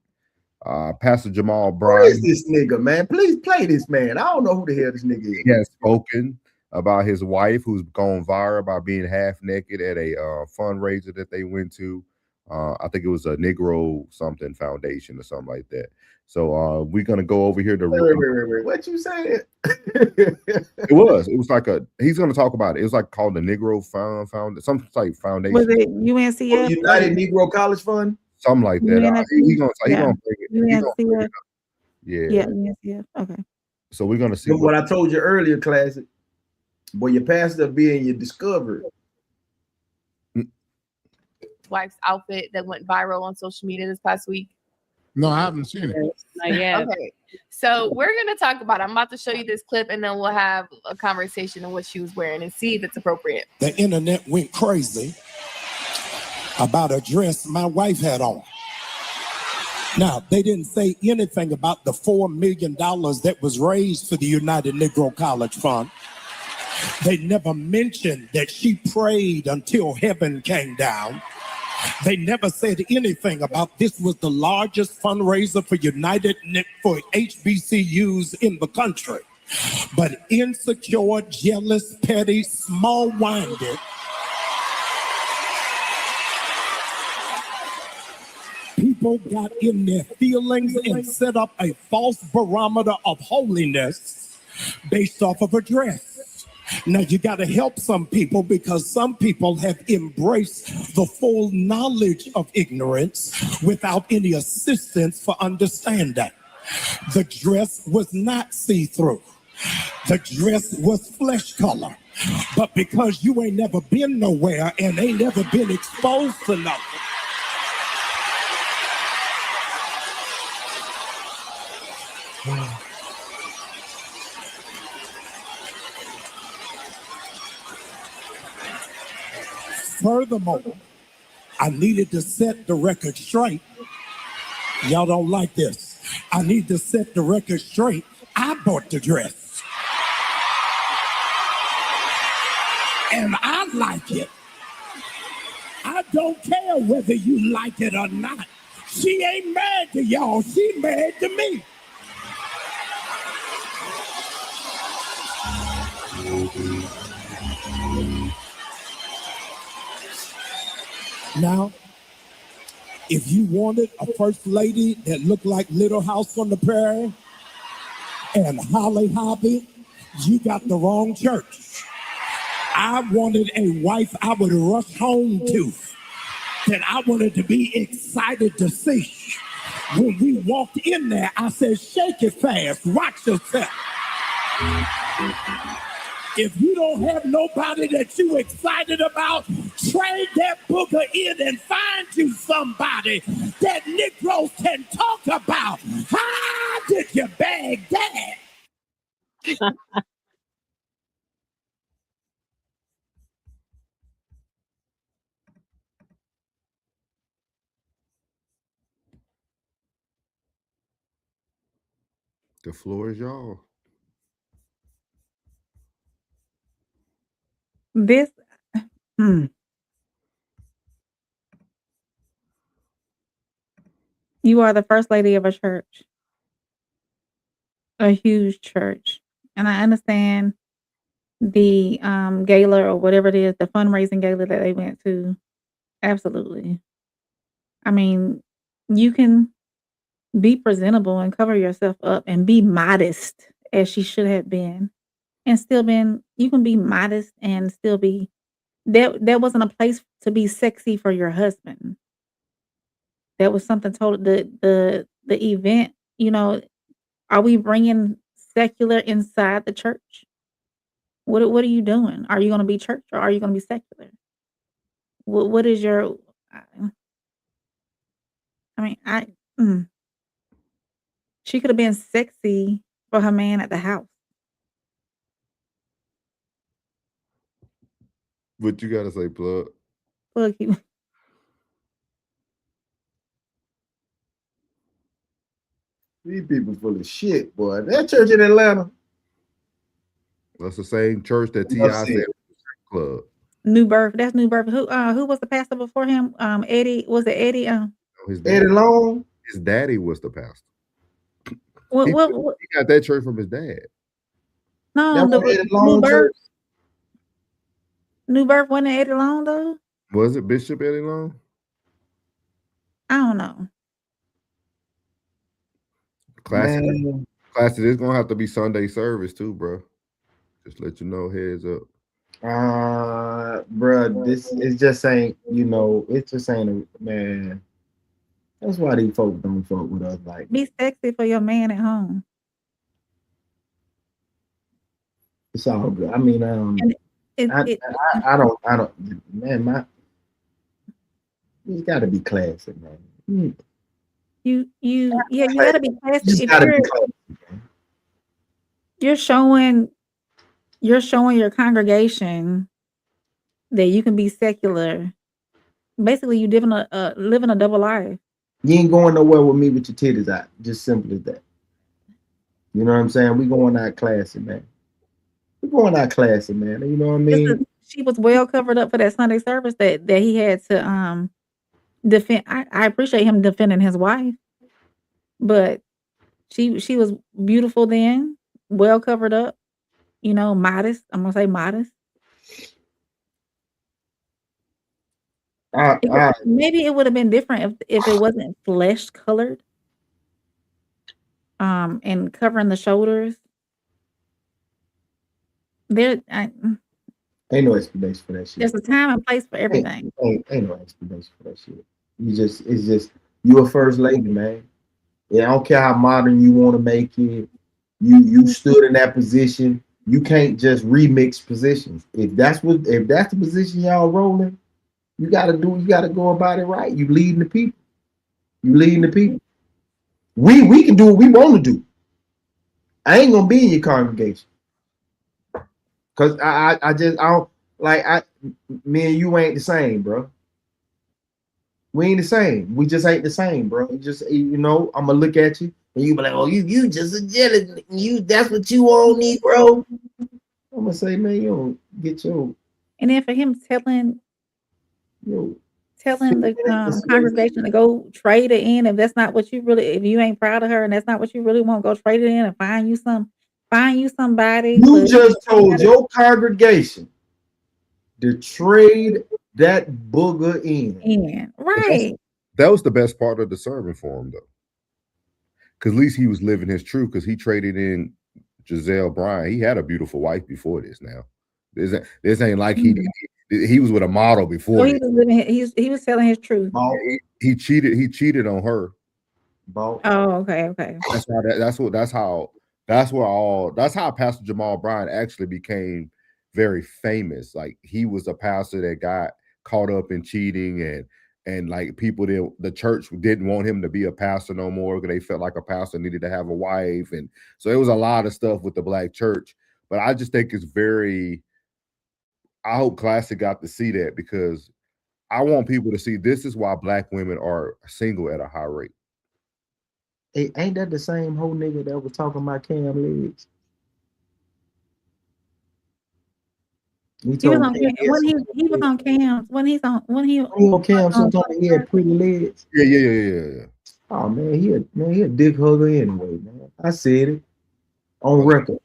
Pastor Jamal Bryant. Who is this nigga, man? Please play this man. I don't know who the hell this nigga is. He has spoken about his wife who's gone viral by being half naked at a fundraiser that they went to. I think it was a Negro something foundation or something like that. So we're gonna go over here to wait. What you saying? It was like he's gonna talk about it. It was like called the Negro Found some type foundation. Was it UNCF? United Negro College Fund? Something like that. He's gonna bring it. UNCF. Yeah, UNCF. Okay. So we're gonna see what I told you earlier, Classic. Boy, your pastor being your discovery. Wife's outfit that went viral on social media this past week? No, I haven't seen it. Not yet. Okay. So we're going to talk about it. I'm about to show you this clip and then we'll have a conversation on what she was wearing and see if it's appropriate. The internet went crazy about a dress my wife had on. Now, they didn't say anything about the $4 million that was raised for the United Negro College Fund. They never mentioned that she prayed until heaven came down. They never said anything about this was the largest fundraiser for for HBCUs in the country. But insecure, jealous, petty, small-minded people got in their feelings and set up a false barometer of holiness based off of a dress. Now, you got to help some people because some people have embraced the full knowledge of ignorance without any assistance for understanding. The dress was not see-through. The dress was flesh color. But because you ain't never been nowhere and ain't never been exposed to nothing, Furthermore, I needed to set the record straight. Y'all don't like this. I need to set the record straight. I bought the dress. And I like it. I don't care whether you like it or not. She ain't mad to y'all. She mad to me. Now, if you wanted a first lady that looked like Little House on the Prairie and Holly Hobby, you got the wrong church. I wanted a wife I would rush home to, that I wanted to be excited to see. When we walked in there, I said, shake it fast, watch yourself. If you don't have nobody that you excited about, trade that booger in and find you somebody that Negroes can talk about. How did you bag that? The floor is y'all. This, you are the first lady of a church, a huge church, and I understand the gala or whatever it is, the fundraising gala that they went to. Absolutely. I mean, you can be presentable and cover yourself up and be modest as she should have been, and still been. You can be modest and still be. That wasn't a place to be sexy for your husband. That was something total. The event. You know, are we bringing secular inside the church? What are you doing? Are you going to be church or are you going to be secular? What is your? I mean, she could have been sexy for her man at the house. What you gotta say, plug? Look, These people full of shit, boy. That church in Atlanta. That's the same church that T.I. Enough said said. was a club. New Birth. That's New Birth. Who was the pastor before him? Eddie. Was it Eddie? His Eddie daddy, Long. his daddy was the pastor. What? He What? got that church from his dad. No, That the was Eddie New Long Birth. church. New Birth wasn't Eddie Long though. Was it Bishop Eddie Long? I don't know. Classic. Man. Classic. It's gonna have to be Sunday service too, bro. Just let you know, heads up. Bruh, this it just ain't, it just ain't a man. That's why these folks don't fuck with us like Be sexy for your man at home. it's all good. I mean, I don't, man, you gotta be classy, man. You gotta be classy. Just If gotta be classy, man. you're showing your congregation that you can be secular. Basically, you living a double life. You ain't going nowhere with me with your titties out. Just simple as that. You know what I'm saying? We going out classy, man. We going out classy, man. You know what I mean? She was well covered up for that Sunday service that he had to defend. I appreciate him defending his wife, but she was beautiful then, well covered up, modest. I'm gonna say modest. Maybe it would have been different if it wasn't flesh colored, and covering the shoulders. Ain't no explanation for that shit. There's a time and place for everything. Ain't no explanation for that shit. It's just you a first lady, man. Yeah, I don't care how modern you want to make it. You stood in that position. You can't just remix positions. If that's the position y'all rolling, you gotta go about it right. You leading the people. We can do what we want to do. I ain't gonna be in your congregation. Cause I Like me and you ain't the same, bro. We ain't the same. We just ain't the same, bro. I'm gonna look at you and you be like, oh, you just a jealous. That's what you want, Negro. I'm gonna say, man, you don't get your. And then for him telling the congregation to go trade it in, if that's not what you really, if you ain't proud of her and that's not what you really want, go trade it in and find you somebody. You just told your congregation to trade that booger in. Right. That was the best part of the sermon for him, though, because at least he was living his truth. Because he traded in Jamal Bryant. He had a beautiful wife before this. Now, this ain't like he was with a model before. So he was living. He was telling his truth. He cheated on her. Oh, okay. That's how Pastor Jamal Bryant actually became very famous. Like, he was a pastor that got caught up in cheating, and like the church didn't want him to be a pastor no more because they felt like a pastor needed to have a wife, and so it was a lot of stuff with the black church. But I just think I hope Classic got to see that, because I want people to see this is why black women are single at a high rate. Hey, ain't that the same whole nigga that was talking about Cam legs? He was on Cam's. When he on Cam, sometimes he had pretty legs. Yeah. Oh man, he a dick hugger anyway, man. I said it on record.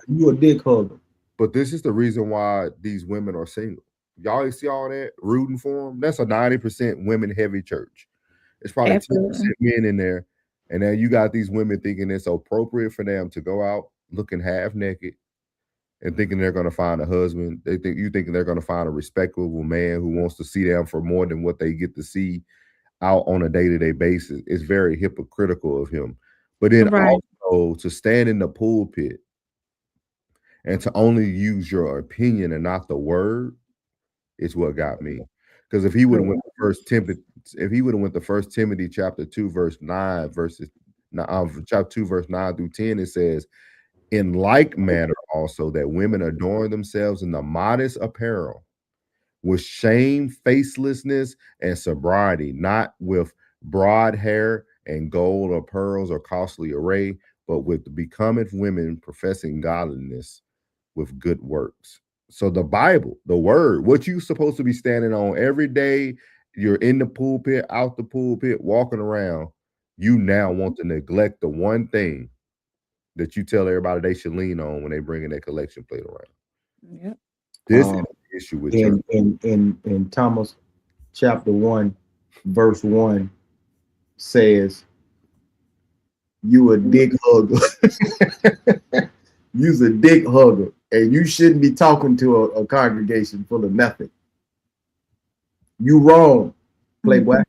You a dick hugger. But this is the reason why these women are single. Y'all see all that rooting for them? That's a 90% women heavy church. It's probably 10% men in there. And then you got these women thinking it's appropriate for them to go out looking half naked and thinking they're going to find a husband. Thinking they're going to find a respectable man who wants to see them for more than what they get to see out on a day-to-day basis. It's very hypocritical of him. But then also to stand in the pulpit and to only use your opinion and not the word is what got me. Because if he would have went to First Timothy chapter 2 verse 9 chapter 2 verse 9 through 10, it says, in like manner also that women adorn themselves in the modest apparel with shamefacedness and sobriety, not with broad hair and gold or pearls or costly array, but with the becoming women professing godliness with good works. So the Bible, the word, what you supposed to be standing on every day, you're in the pulpit, out the pulpit, walking around, you now want to neglect the one thing that you tell everybody they should lean on when they bring in their collection plate around. Yep. This is the issue with church. In Thomas chapter 1, verse 1 says, you a dick hugger. You's a dick hugger, and you shouldn't be talking to a congregation full of nothing. You wrong, Playboy.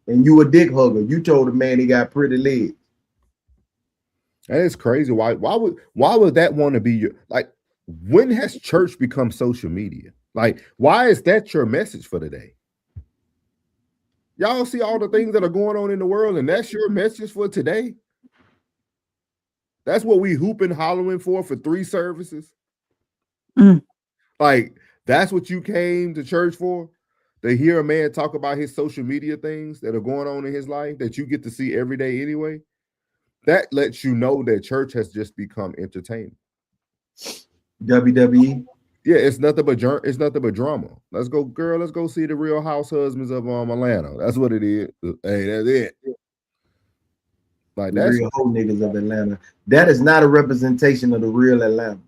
And you a dick hugger. You told a man he got pretty legs. That is crazy. Why would that want to be your, like, when has church become social media? Like, why is that your message for the day? Y'all see all the things that are going on in the world, and that's your message for today? That's what we hooping, hollering for 3 services. Like, that's what you came to church for? To hear a man talk about his social media things that are going on in his life that you get to see every day anyway? That lets you know that church has just become entertainment. WWE. Yeah, it's nothing but drama. Let's go, girl. Let's go see the Real House Husbands of Atlanta. That's what it is. Hey, that's it. Like, the real whole niggas of Atlanta. That is not a representation of the real Atlanta.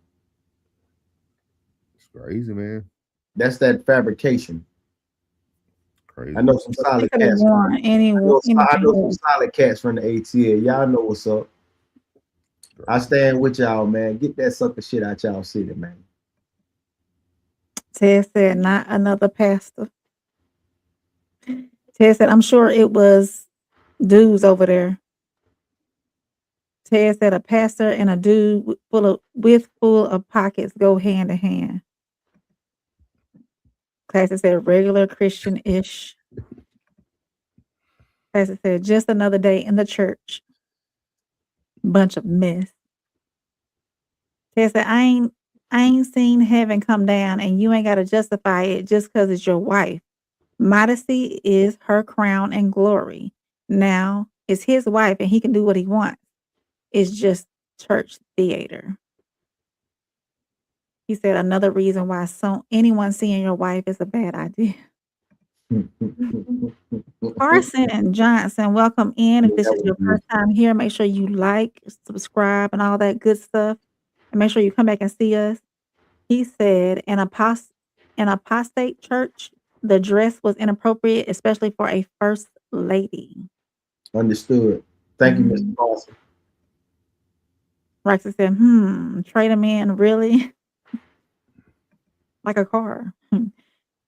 It's crazy, man. That's that fabrication. Crazy. I know some solid cats. I know some solid cats from the ATL. Y'all know what's up. I stand with y'all, man. Get that sucker shit out y'all city, man. Ted said, not another pastor. Ted said, I'm sure it was dudes over there. Ted said, a pastor and a dude full of pockets go hand in hand. Classic said, regular Christian-ish. Classic said, just another day in the church. Bunch of mess. Ted said, I ain't I ain't seen heaven come down, and you ain't got to justify it just because it's your wife. Modesty is her crown and glory. Now, it's his wife, and he can do what he wants. It's just church theater. He said another reason why anyone seeing your wife is a bad idea. Carson Johnson, welcome in. If this is your first time here, make sure you like, subscribe, and all that good stuff. And make sure you come back and see us. He said, in apostate church, the dress was inappropriate, especially for a first lady. Understood. Thank you, Mr. Carson. Roxy said, trade him in, really? Like a car.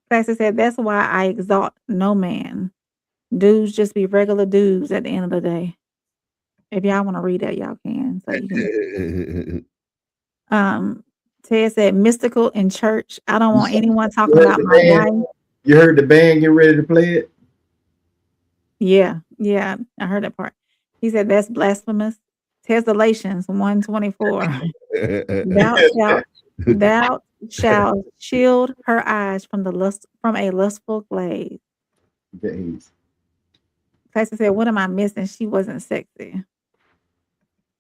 Classy said, that's why I exalt no man. Dudes just be regular dudes at the end of the day. If y'all want to read that, y'all can. So you can. Ted said, mystical in church. I don't want anyone talking about my wife. You heard the band get ready to play it? Yeah, I heard that part. He said, that's blasphemous. Tesalations 124. Thou shalt shield her eyes from a lustful glaze. Classy said, what am I missing? She wasn't sexy.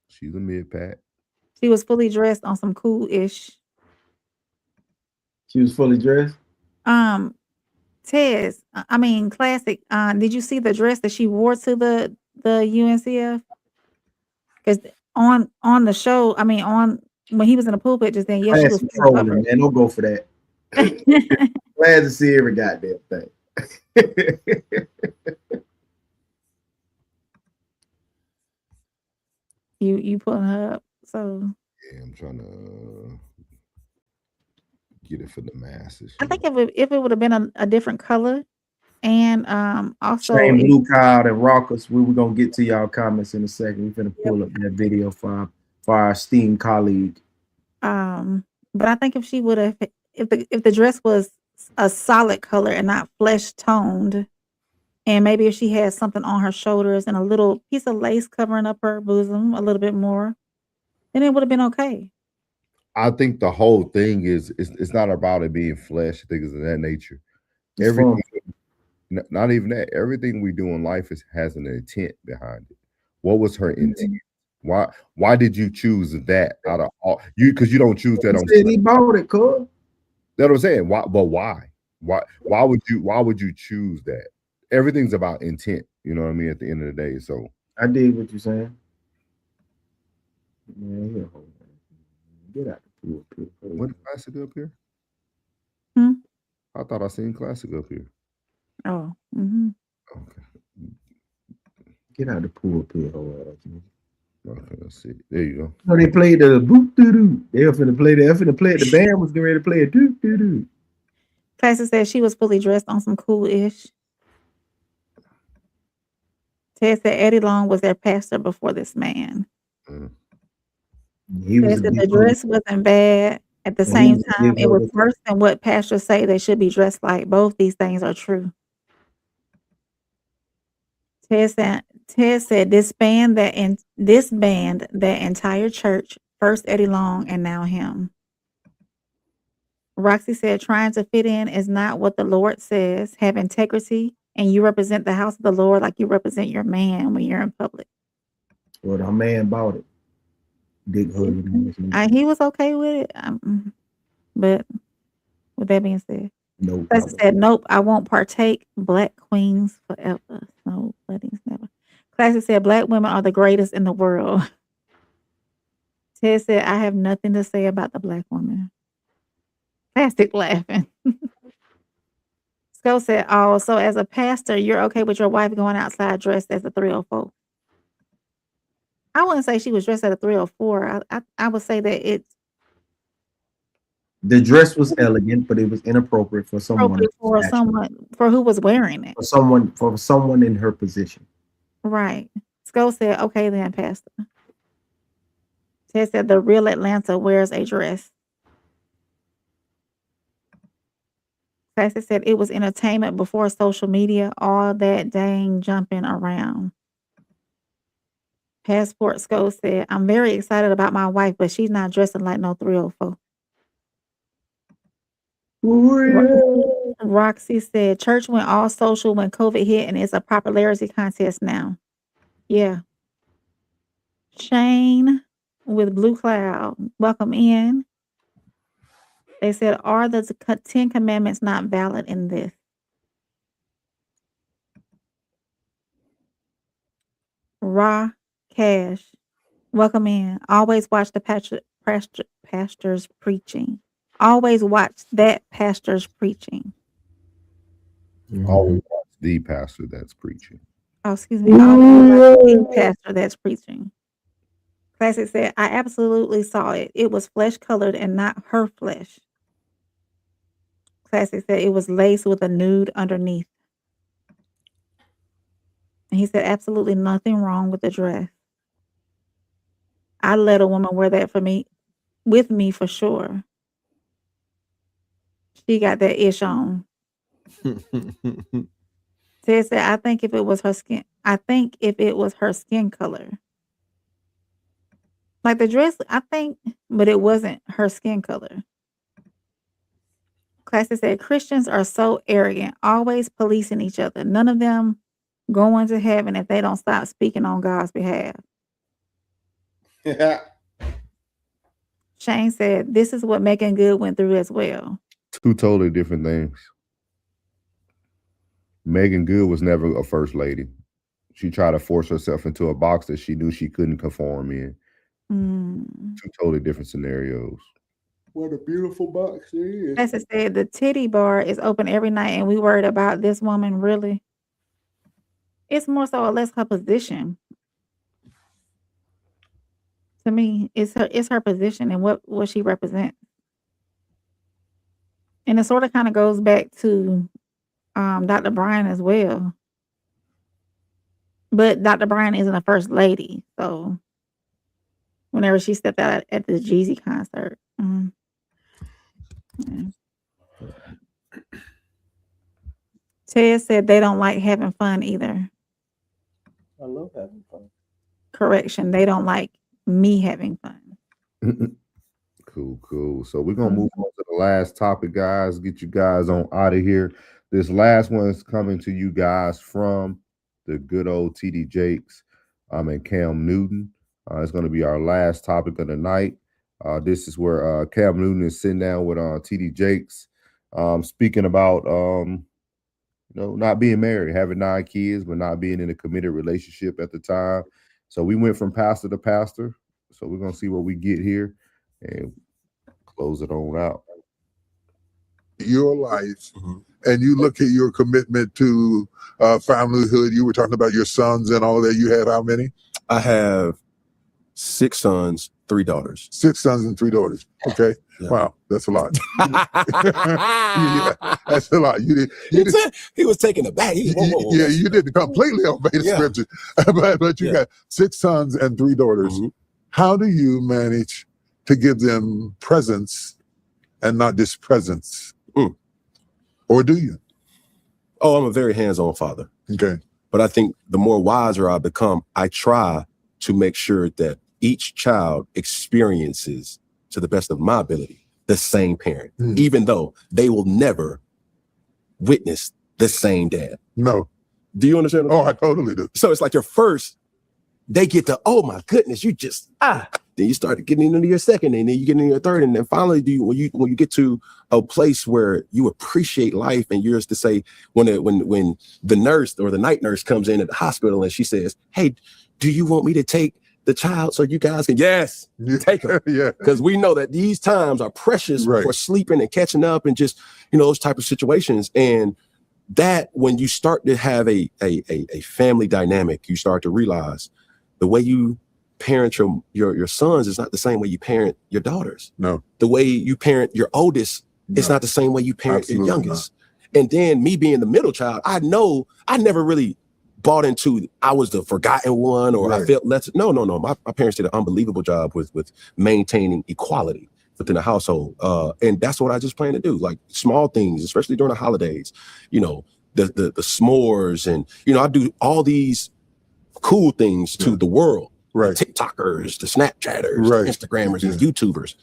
She's a mid-pack. She was fully dressed on some cool-ish. She was fully dressed? Tez, Classic, did you see the dress that she wore to the UNCF? Because on the show, when he was in the pulpit just then, yes, she was trolling, man. Don't go for that. Glad to see every goddamn thing. You pulling her up, so yeah, I'm trying to get it for the masses. I think if it would have been a different color, and also Shane Blue Cloud and Raucous, we were gonna get to y'all comments in a second. We're gonna pull up that video for our esteemed colleague. But I think if she would have, if the dress was a solid color and not flesh toned, and maybe if she had something on her shoulders and a little piece of lace covering up her bosom a little bit more, then it would have been okay. I think the whole thing is it's not about it being flesh. I think it's of that nature. Everything, not even that. Everything we do in life has an intent behind it. What was her intent? Why did you choose that out of all you? Because you don't choose that. He bought it, cool. That's what I'm saying. Why? But why? Why would you choose that? Everything's about intent. You know what I mean? At the end of the day, so I dig what you're saying. Yeah, get out the pool. What Classic up here? I thought I seen Classic up here. Oh. Okay. Get out the pool pit. Okay, let's see. There you go. So they played the boop doo doo. They were finna play it. The band was getting ready to play it. Doo doo doo. Classy said she was fully dressed on some cool-ish. Ted said Eddie Long was their pastor before this man. The dress wasn't bad. At the same time, it was worse than what pastors say they should be dressed like. Both these things are true. Ted said this band, that entire church, first Eddie Long and now him. Roxy said trying to fit in is not what the Lord says. Have integrity, and you represent the house of the Lord like you represent your man when you're in public. Well, our man bought it. Big hood. He was okay with it. But with that being said, Classy said, nope, I won't partake. Black queens forever. No weddings never. Classy said, black women are the greatest in the world. Ted said, I have nothing to say about the black woman. Plastic laughing. Sco said, oh, so as a pastor, you're okay with your wife going outside dressed as a 304? I wouldn't say she was dressed at a 304. I would say that the dress was elegant, but it was inappropriate for someone. For who was wearing it. For someone in her position. Right. Sco said, okay then, Pastor. Ted said the real Atlanta wears a dress. Classy said it was entertainment before social media, all that dang jumping around. Passport Sco said, I'm very excited about my wife, but she's not dressing like no 304. Roxy said, church went all social when COVID hit and it's a popularity contest now. Yeah. Shane with Blue Cloud, welcome in. They said, are the 10 commandments not valid in this? Ra Cash, welcome in. Always watch the pastor's preaching. Always watch that pastor's preaching. Always watch the pastor that's preaching. Oh, excuse me. Always watch the pastor that's preaching. Classic said, I absolutely saw it. It was flesh colored and not her flesh. Classic said it was laced with a nude underneath. And he said, absolutely nothing wrong with the dress. I let a woman wear that with me for sure. She got that ish on. Ted said, I think if it was her skin color. Like the dress, I think, but it wasn't her skin color. Classic said, Christians are so arrogant, always policing each other. None of them going to heaven if they don't stop speaking on God's behalf. Yeah. Shane said, this is what Megan Good went through as well. Two totally different things. Megan Good was never a first lady. She tried to force herself into a box that she knew she couldn't conform in. Two totally different scenarios. What a beautiful box it is. Classic said, the titty bar is open every night and we worried about this woman, really? It's more so or less her position. To me, it's her position and what she represents. And it sort of kind of goes back to Dr. Bryant as well. But Dr. Bryant isn't a first lady, so whenever she stepped out at the Jeezy concert. Yeah. Ted said they don't like having fun either. I love having fun. Correction, they don't like me having fun. Cool. So we're gonna move on to the last topic, guys. Get you guys on out of here. This last one is coming to you guys from the good old TD Jakes and Cam Newton. It's gonna be our last topic of the night. This is where Cam Newton is sitting down with TD Jakes, speaking about not being married, having 9 kids, but not being in a committed relationship at the time. So we went from pastor to pastor. So we're gonna see what we get here and close it on out. Your life, and you look at your commitment to familyhood. You were talking about your sons and all that. You have how many? I have 6 sons, 3 daughters. 6 sons and 3 daughters. Okay. Yeah. Wow, that's a lot. Yeah, that's a lot. He was taking it back. Yeah, you didn't completely obey the scripture, but you got 6 sons and 3 daughters. How do you manage to give them presents and not just presents? Or do you? Oh, I'm a very hands-on father. Okay. But I think the more wiser I become, I try to make sure that each child experiences, to the best of my ability, the same parent, even though they will never witness the same dad. No. Do you understand? Oh, I totally do. So it's like your first, they get to, oh my goodness, you just, then you start getting into your second, and then you get into your third, and then finally, when you get to a place where you appreciate life, and you're just to say, when the nurse or the night nurse comes in at the hospital and she says, "Hey, do you want me to take the child so you guys can?" Yes, take her. Yeah, because we know that these times are precious for sleeping and catching up and just those type of situations. And that when you start to have a family dynamic, you start to realize the way you parent your sons is not the same way you parent your daughters. No. The way you parent your oldest is not the same way you parent your youngest. Not. And then me being the middle child, I know I never really bought into I was the forgotten one or I felt less. No. My parents did an unbelievable job with maintaining equality within the household. And that's what I just plan to do. Like small things, especially during the holidays, the s'mores, and I do all these cool things to the world. Right. The TikTokers, the Snapchatters, the Instagrammers, and YouTubers.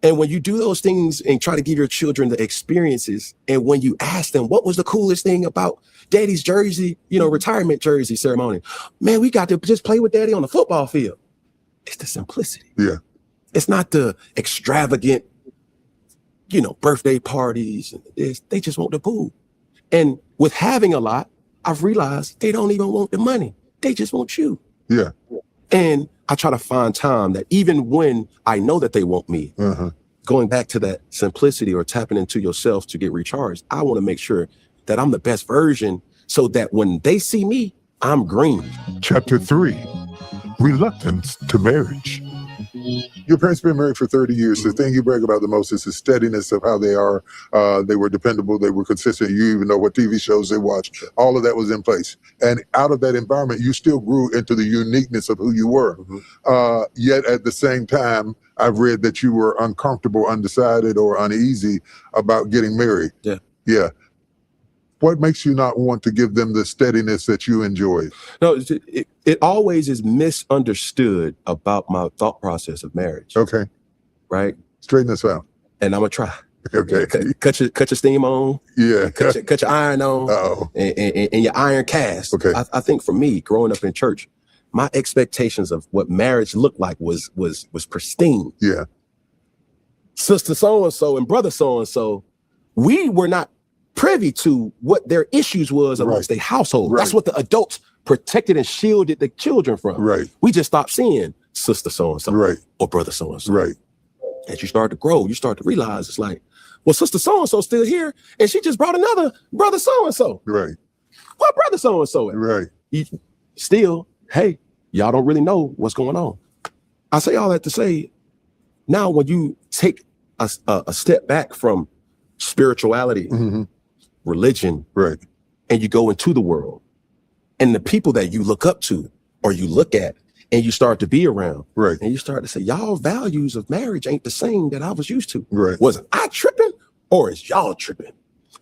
And when you do those things and try to give your children the experiences, and when you ask them, what was the coolest thing about daddy's jersey, retirement jersey ceremony? Man, we got to just play with daddy on the football field. It's the simplicity. Yeah. It's not the extravagant, birthday parties. They just want the pool. And with having a lot, I've realized they don't even want the money. They just want you. Yeah. And I try to find time that even when I know that they want me, going back to that simplicity or tapping into yourself to get recharged, I want to make sure that I'm the best version so that when they see me, I'm green. Chapter 3, Reluctance to Marriage. Your parents been married for 30 years. The thing you brag about the most is the steadiness of how they are. They were dependable. They were consistent. You even know what TV shows they watch. All of that was in place. And out of that environment, you still grew into the uniqueness of who you were. Yet at the same time, I've read that you were uncomfortable, undecided, or uneasy about getting married. Yeah. Yeah. What makes you not want to give them the steadiness that you enjoyed? No, it always is misunderstood about my thought process of marriage. Okay. Right? Straighten this out. And I'm going to try. Okay. Cut your steam on. Yeah. Cut your iron on. Uh-oh. And your iron cast. Okay. I think for me, growing up in church, my expectations of what marriage looked like was pristine. Yeah. Sister so-and-so and brother so-and-so, we were not privy to what their issues was amongst their household. That's what the adults protected and shielded the children from. Right. We just stopped seeing sister so-and-so or brother so-and-so. Right. As you start to grow, you start to realize it's like, well, sister so-and-so still here, and she just brought another brother so-and-so. Right. What brother so-and-so? Right. Still, hey, y'all don't really know what's going on. I say all that to say, now when you take a step back from spirituality, religion, and you go into the world, and the people that you look up to or you look at and you start to be around, and you start to say, y'all values of marriage ain't the same that I was used to. Was I tripping or is y'all tripping?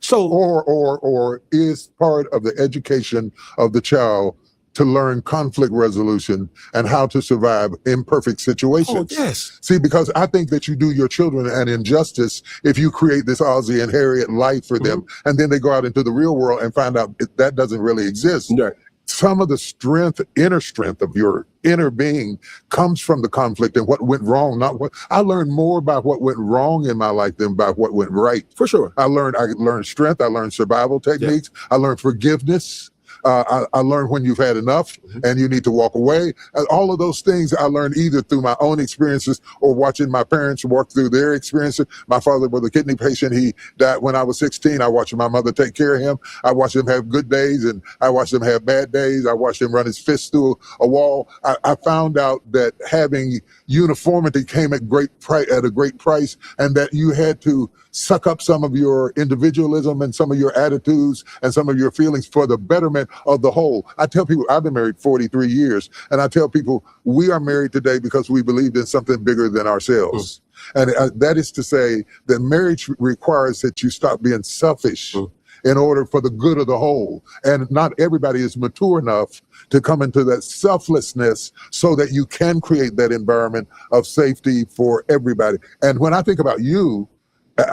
So or is part of the education of the child to learn conflict resolution and how to survive imperfect situations. Oh, yes. See, because I think that you do your children an injustice if you create this Ozzie and Harriet life for them, and then they go out into the real world and find out that doesn't really exist. Right. Some of the inner strength of your inner being comes from the conflict and what went wrong, not what I learned more about what went wrong in my life than about what went right. For sure. I learned strength. I learned survival techniques. I learned forgiveness. I learned when you've had enough and you need to walk away. And all of those things I learned either through my own experiences or watching my parents work through their experiences. My father was a kidney patient. He died when I was 16. I watched my mother take care of him. I watched him have good days and I watched him have bad days. I watched him run his fist through a wall. I found out that having uniformity came at a great price, and that you had to suck up some of your individualism and some of your attitudes and some of your feelings for the betterment of the whole. I tell people, I've been married 43 years, and I tell people we are married today because we believed in something bigger than ourselves. And that is to say that marriage requires that you stop being selfish in order for the good of the whole. And not everybody is mature enough to come into that selflessness so that you can create that environment of safety for everybody. And when I think about you,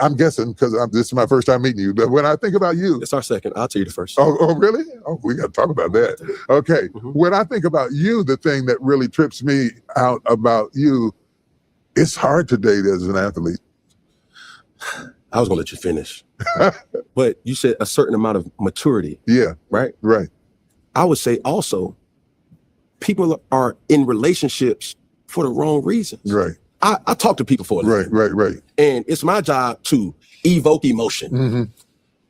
I'm guessing, because this is my first time meeting you, but when I think about you... It's our second. I'll tell you the first. Oh, really? Oh, we got to talk about that. Okay. When I think about you, the thing that really trips me out about you, it's hard to date as an athlete. I was going to let you finish. But you said a certain amount of maturity. Yeah. Right? Right. I would say also, people are in relationships for the wrong reasons. Right. I talk to people for a living. Right. And it's my job to evoke emotion.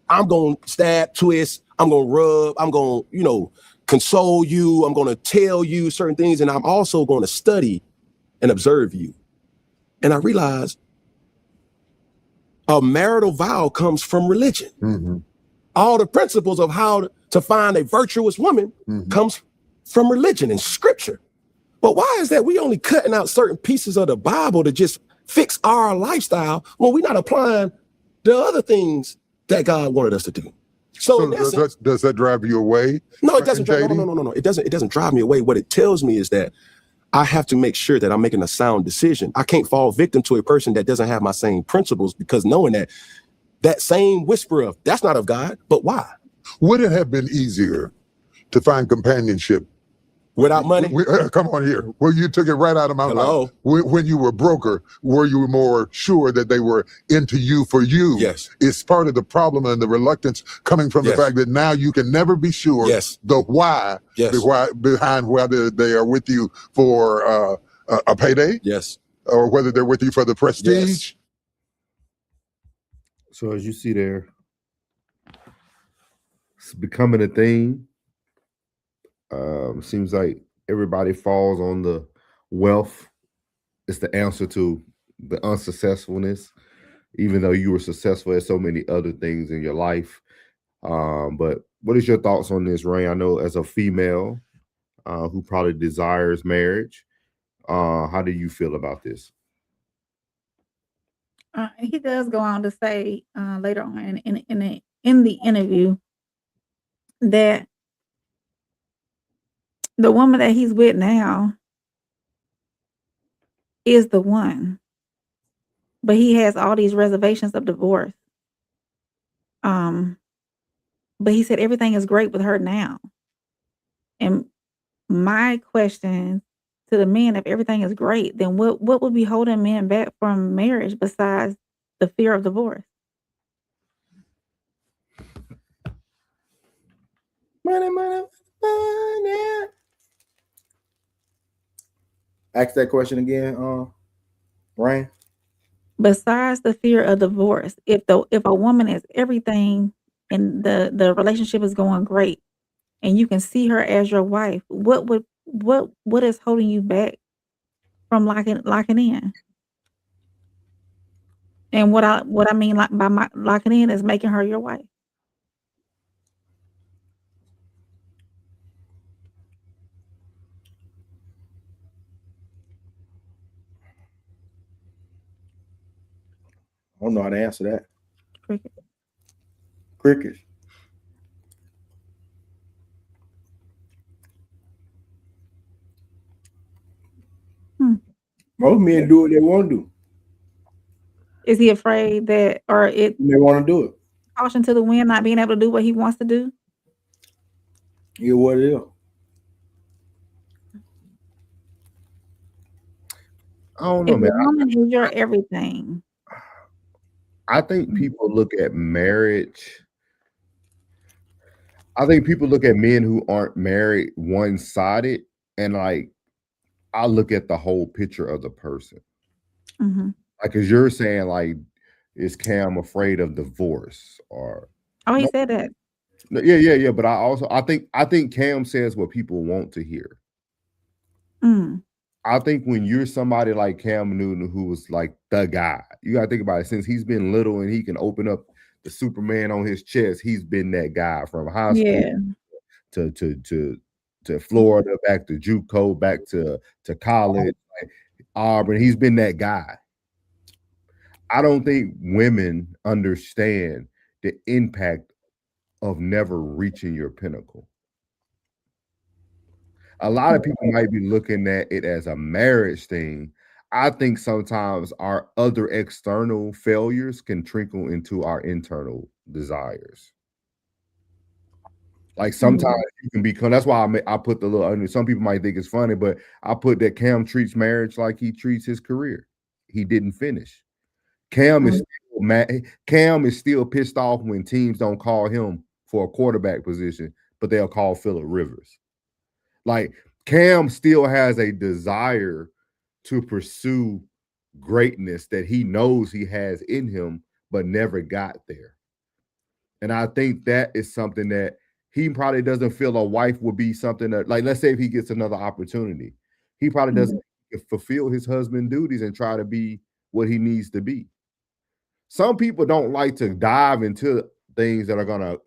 I'm going to stab, twist, I'm going to rub, I'm going to, console you, I'm going to tell you certain things, and I'm also going to study and observe you. And I realized a marital vow comes from religion. All the principles of how to find a virtuous woman comes from religion and scripture. But why is that we only cutting out certain pieces of the Bible to just fix our lifestyle when we're not applying the other things that God wanted us to do? So does that drive you away? No, it doesn't. No. It doesn't drive me away. What it tells me is that I have to make sure that I'm making a sound decision. I can't fall victim to a person that doesn't have my same principles, because knowing that same whisper of that's not of God, but why? Would it have been easier to find companionship without money? Come on here. Well, you took it right out of my mouth. When you were broker, were you more sure that they were into you for you? Yes. It's part of the problem and the reluctance coming from the fact that now you can never be sure the why, behind whether they are with you for a payday, or whether they're with you for the prestige. So as you see there, it's becoming a thing. Seems like everybody falls on the wealth. It's the answer to the unsuccessfulness, even though you were successful at so many other things in your life. But what is your thoughts on this, Rain? I know as a female who probably desires marriage, how do you feel about this? He does go on to say later on in the interview that the woman that he's with now is the one, but he has all these reservations of divorce. But he said everything is great with her now. And my question to the men, if everything is great, then what would be holding men back from marriage besides the fear of divorce? Money, money, money. Ask that question again, Ryan. Besides the fear of divorce, if a woman is everything and the relationship is going great and you can see her as your wife, what is holding you back from locking in? And what I mean by locking in is making her your wife. I don't know how to answer that. Cricket. Crickets. Most men do what they want to do. Is he afraid that, or they want to do it? Caution to the wind, not being able to do what he wants to do? Yeah, what it is. I don't know, If man. a woman is your everything. I think people look at marriage. I think people look at men who aren't married one-sided, and like I look at the whole picture of the person. Mm-hmm. Like, as you're saying, like, is Cam afraid of divorce? Or he said that. Yeah. But I think Cam says what people want to hear. I think when you're somebody like Cam Newton, who was like the guy, you gotta think about it. Since he's been little and he can open up the Superman on his chest, he's been that guy from high school to Florida, back to JUCO, back to college, like Auburn. He's been that guy. I don't think women understand the impact of never reaching your pinnacle. A lot of people might be looking at it as a marriage thing. I think sometimes our other external failures can trickle into our internal desires. Like sometimes you can become, that's why I put the little under. Some people might think it's funny, but I put that Cam treats marriage like he treats his career. He didn't finish. Cam is still mad. Cam is still pissed off when teams don't call him for a quarterback position, but they'll call Phillip Rivers. Like, Cam still has a desire to pursue greatness that he knows he has in him, but never got there. And I think that is something that he probably doesn't feel a wife would be something that, like, let's say if he gets another opportunity, he probably doesn't fulfill his husband duties and try to be what he needs to be. Some people don't like to dive into things that are going to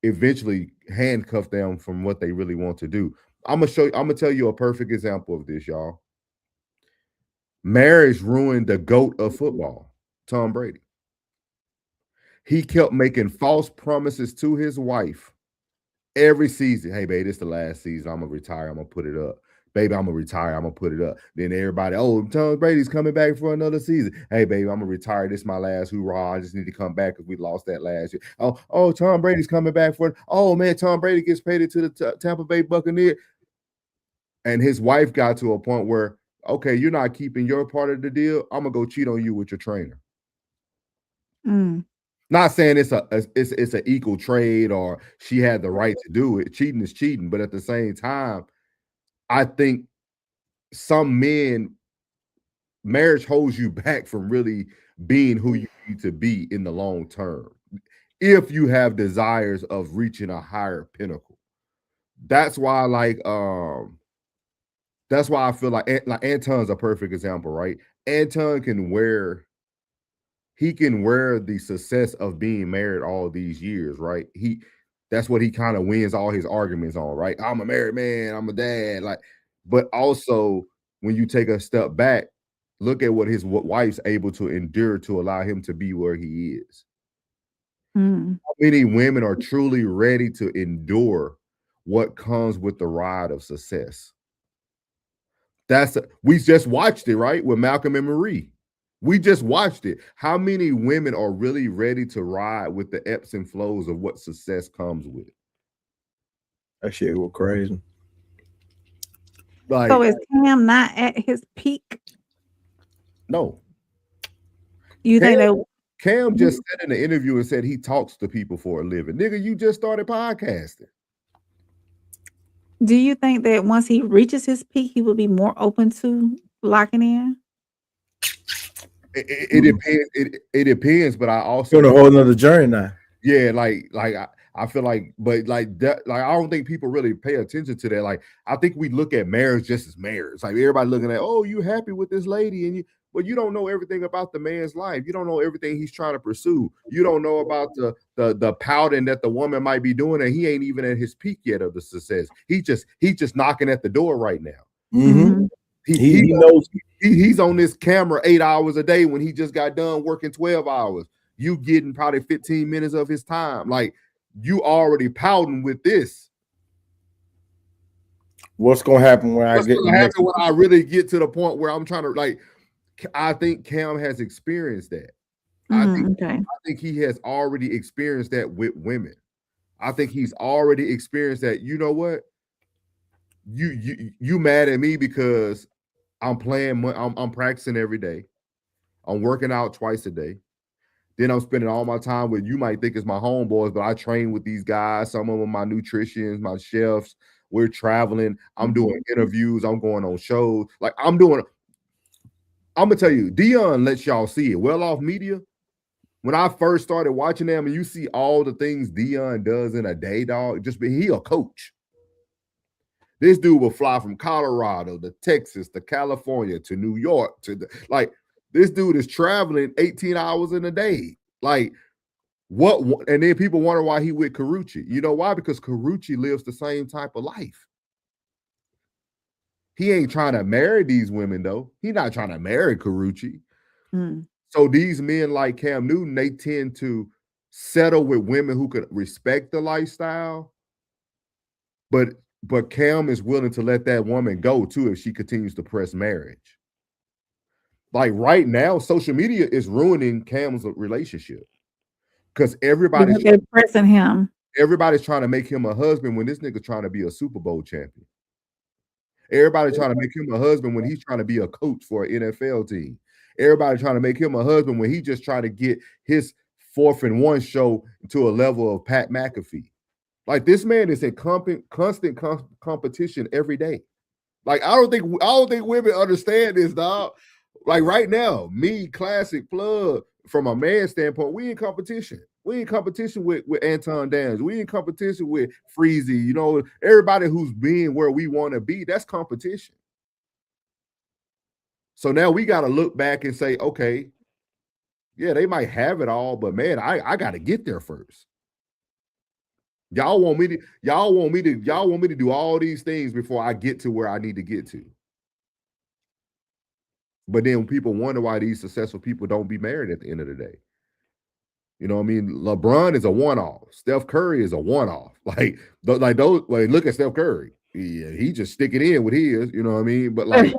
eventually handcuff them from what they really want to do. I'm gonna tell you a perfect example of this, y'all. Marriage ruined the GOAT of football, Tom Brady. He kept making false promises to his wife every season. Hey, babe, this is the last season. I'm gonna retire. I'm gonna put it up. Baby, I'm gonna retire. I'm gonna put it up. Then everybody, oh, Tom Brady's coming back for another season. Hey, baby, I'm gonna retire. This is my last hoorah. I just need to come back because we lost that last year. Oh, Tom Brady's coming back for it. Oh man, Tom Brady gets paid into the Tampa Bay Buccaneers. And his wife got to a point where, okay, you're not keeping your part of the deal. I'm gonna go cheat on you with your trainer. Not saying it's an equal trade or she had the right to do it. Cheating is cheating, but at the same time, I think some men, marriage holds you back from really being who you need to be in the long term. If you have desires of reaching a higher pinnacle, that's why that's why I feel like Anton's a perfect example, right? Anton can wear the success of being married all these years, right? That's what he kind of wins all his arguments on, right? I'm a married man, I'm a dad, but also when you take a step back, look at what his wife's able to endure to allow him to be where he is. How many women are truly ready to endure what comes with the ride of success? We just watched it, right? With Malcolm and Marie. We just watched it. How many women are really ready to ride with the ebbs and flows of what success comes with? That shit was crazy. So is Cam not at his peak? No. You think that Cam just said in the interview and said he talks to people for a living. Nigga, you just started podcasting. Do you think that once he reaches his peak, he will be more open to locking in? It depends. It depends, but I also on a whole nother journey now. Yeah, I feel like, but that, I don't think people really pay attention to that. Like, I think we look at marriage just as marriage. Like everybody looking at, oh, you happy with this lady, but you don't know everything about the man's life. You don't know everything he's trying to pursue. You don't know about the pouting that the woman might be doing, and he ain't even at his peak yet of the success. He just knocking at the door right now. Mm-hmm. He knows he's on this camera 8 hours a day when he just got done working 12 hours. You getting probably 15 minutes of his time. Like, you already pouting with this. What's gonna happen when What's gonna happen when I really get to the point where I'm trying to I think Cam has experienced that. I think he has already experienced that with women. I think he's already experienced that. You know what? You mad at me because I'm practicing every day. I'm working out twice a day. Then I'm spending all my time with, you might think it's my homeboys, but I train with these guys. Some of them my nutritionists, my chefs. We're traveling. I'm doing interviews. I'm going on shows. Like, I'm gonna tell you, Dion lets y'all see it. Well Off Media, when I first started watching them, and you see all the things Dion does in a day, dog, he a coach. This dude will fly from Colorado to Texas to California to New York this dude is traveling 18 hours in a day. Like, what? And then people wonder why he with Carucci. You know why? Because Carucci lives the same type of life. He ain't trying to marry these women, though. He's not trying to marry Carucci. So these men like Cam Newton, they tend to settle with women who could respect the lifestyle. But Cam is willing to let that woman go, too, if she continues to press marriage. Like, right now, social media is ruining Cam's relationship because everybody's pressing him. Everybody's trying to make him a husband when this nigga trying to be a Super Bowl champion. Everybody's trying to make him a husband when he's trying to be a coach for an NFL team. Everybody trying to make him a husband when he just trying to get his 4th and 1 show to a level of Pat McAfee. Like, this man is in constant competition every day. Like, I don't think women understand this, dog. Like, right now, me, Classic, Plug, from a man standpoint, we in competition. We in competition with Anton Dams. We in competition with Freezy. You know, everybody who's being where we want to be, that's competition. So now we got to look back and say, okay, yeah, they might have it all, but man, I got to get there first. Y'all want me to do all these things before I get to where I need to get to. But then people wonder why these successful people don't be married at the end of the day. You know what I mean? LeBron is a one-off. Steph Curry is a one-off. Look at Steph Curry. Yeah, he just stick it in with his, you know what I mean? But like,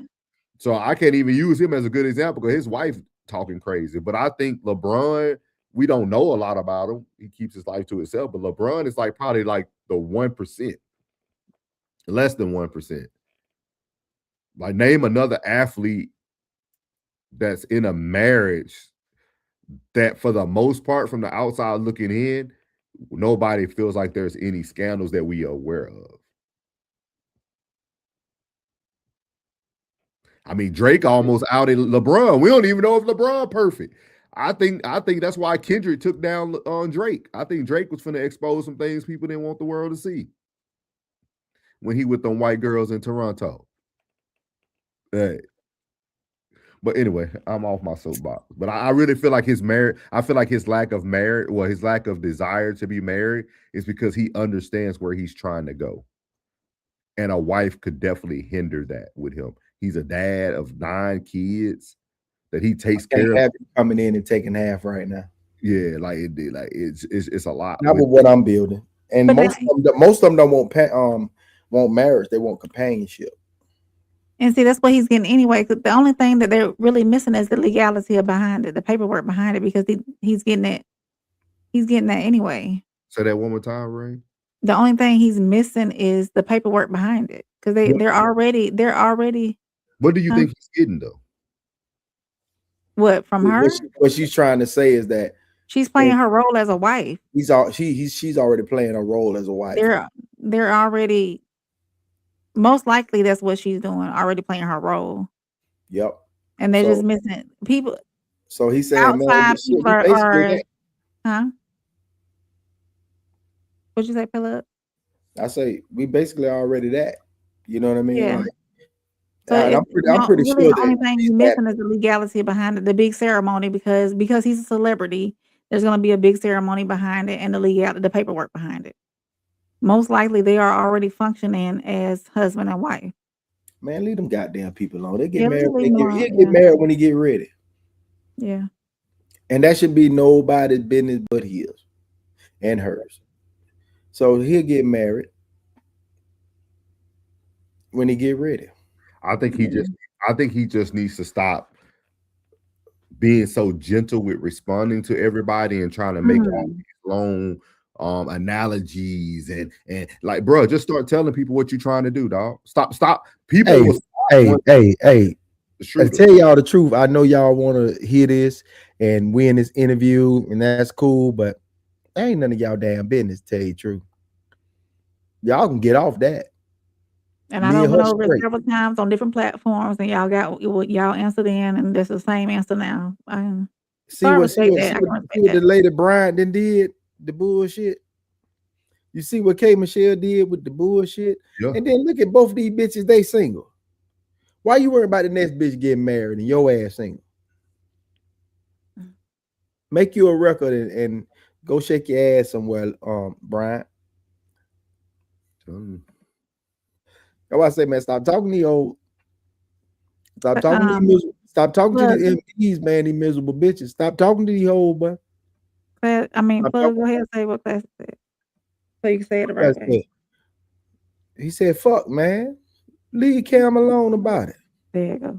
so I can't even use him as a good example because his wife talking crazy. But I think LeBron, we don't know a lot about him. He keeps his life to himself. But LeBron is like probably like the 1%, less than 1%. Like, name another athlete that's in a marriage that, for the most part, from the outside looking in, nobody feels like there's any scandals that we are aware of. I mean, Drake almost outed LeBron. We don't even know if LeBron perfect. I think that's why Kendrick took down on Drake. I think Drake was finna expose some things people didn't want the world to see when he with them white girls in Toronto. Hey. But anyway, I'm off my soapbox. But I really feel like his marriage, I feel like his lack of marriage, well, his lack of desire to be married is because he understands where he's trying to go. And a wife could definitely hinder that with him. He's a dad of 9 kids that he takes care of. Coming in and taking half right now. Yeah, like it's a lot. Not with what I'm building. And most of them don't want marriage. They want companionship. And see, that's what he's getting anyway. Because the only thing that they're really missing is the legality behind it, the paperwork behind it, because he's getting it. He's getting that anyway. Say that one more time, Ray. The only thing he's missing is the paperwork behind it, because they're already. What do you think he's getting though? What from her? What she's trying to say is that she's playing her role as a wife. She's already playing a role as a wife. They're already, most likely that's what she's doing, already playing her role. Yep. And they're just missing people. So he said, outside people are huh? What'd you say, Philip? I say we basically already that. You know what I mean? Yeah. Like, I'm pretty sure the only thing he's missing is the legality behind it, the big ceremony, because he's a celebrity. There's going to be a big ceremony behind it and the paperwork behind it. Most likely, they are already functioning as husband and wife. Man, leave them goddamn people alone. They get married. He'll get married when he get ready. Yeah. And that should be nobody's business but his and hers. So he'll get married when he get ready. I think he just needs to stop being so gentle with responding to everybody and trying to make all these long analogies and like, bro, just start telling people what you're trying to do, dog. Stop. People. Hey. I tell y'all the truth. I know y'all want to hear this and we in this interview, and that's cool, but ain't none of y'all damn business, to tell you the truth. Y'all can get off that. And I went over it several times on different platforms, and y'all answered in, and that's the same answer now. See what the lady Bryant then did, the bullshit. You see what K Michelle did with the bullshit, and then look at both these bitches. They single. Why you worried about the next bitch getting married and your ass single? Make you a record and go shake your ass somewhere, Bryant. That's why I say, man, stop talking to the old. Stop talking to the stop talking to the MPs, man. These miserable bitches. Stop talking to the old boy. I mean, Plug, go ahead and say what Class said, so you can say it the right way. He said, "Fuck, man, leave Cam alone about it." There you go.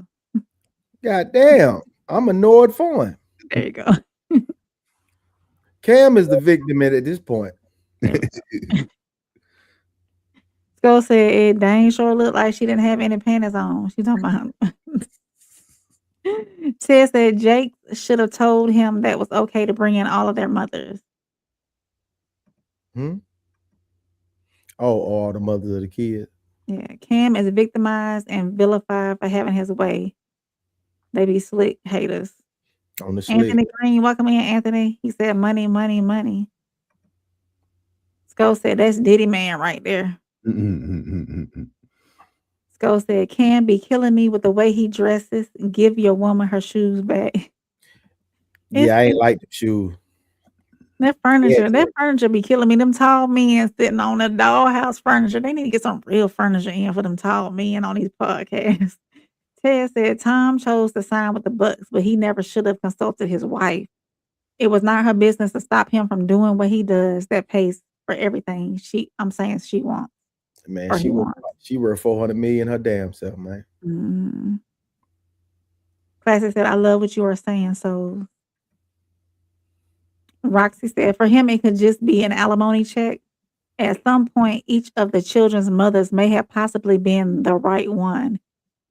God damn, I'm annoyed for him. There you go. Cam is the victim at this point. Go said it dang sure looked like she didn't have any panties on. She talking about Ted said Jake should have told him that was okay to bring in all of their mothers. Oh, all the mothers of the kids. Yeah, Cam is victimized and vilified for having his way. They be slick haters. On the slick. Anthony Green, welcome in, Anthony. He said money, money, money. Sko said that's Diddy man right there. Sko said, Cam be killing me with the way he dresses. Give your woman her shoes back. Yeah, I ain't like the shoes. That furniture be killing me. Them tall men sitting on the dollhouse furniture. They need to get some real furniture in for them tall men on these podcasts. Ted said Tom chose to sign with the Bucks, but he never should have consulted his wife. It was not her business to stop him from doing what he does that pays for everything she wants. Man, or he wants. she worth 400 million her damn self, man. Mm. Classy said, I love what you are saying. So Roxy said, for him, it could just be an alimony check. At some point, each of the children's mothers may have possibly been the right one.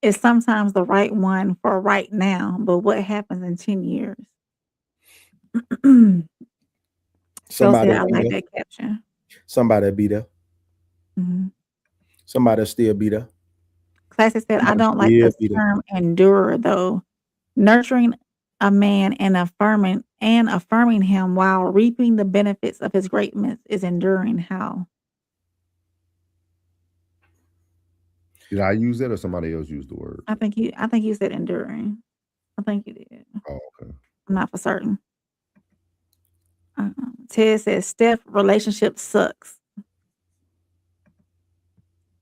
It's sometimes the right one for right now, but what happens in 10 years? Somebody said, I like that caption. Somebody be there. Mm-hmm. Somebody still be there. Classy said, I don't like the term endure, though. Nurturing a man and affirming him while reaping the benefits of his greatness is enduring. How? Did I use that or somebody else used the word? I think you said enduring. I think you did. Oh, okay. I'm not for certain. Ted says, Steph, relationship sucks.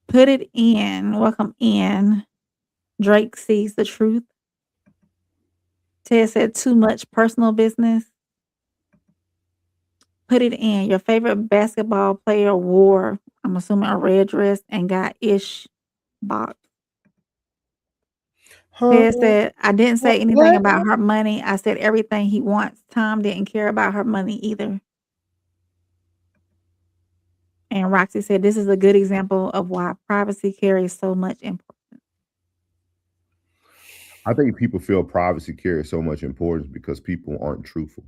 Put it in. Welcome in. Drake sees the truth. Ted said, too much personal business. Put it in. Your favorite basketball player wore, I'm assuming, a red dress and got ish box. Ted said, I didn't say anything about her money. I said everything he wants. Tom didn't care about her money either. And Roxy said, this is a good example of why privacy carries so much importance. I think people feel privacy carries so much importance because people aren't truthful.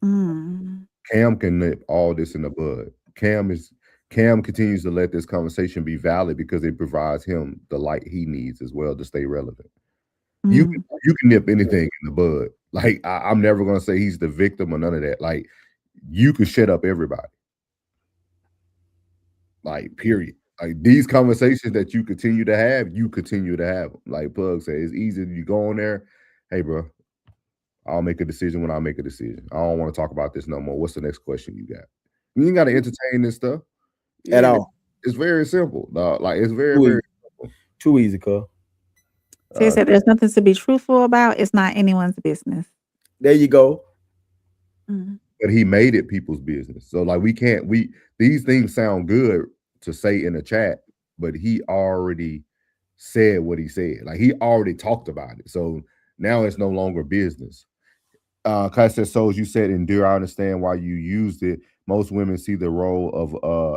Mm. Cam can nip all this in the bud. Cam continues to let this conversation be valid because it provides him the light he needs as well to stay relevant. Mm. You can nip anything in the bud. Like I'm never gonna say he's the victim or none of that. Like you can shut up everybody. Like period. Like these conversations that you continue to have them. Like Pug said, it's easy. You go on there, hey bro, I'll make a decision when I make a decision. I don't want to talk about this no more. What's the next question you got? You ain't got to entertain this stuff at all. It's very simple. Like it's very, very simple. Too easy, cuz. He said there's nothing to be truthful about. It's not anyone's business. There you go. Mm. But he made it people's business. So like these things sound good to say in the chat, but he already said what he said. Like he already talked about it. So now it's no longer business. Class said, so as you said, endure. I understand why you used it. Most women see the role of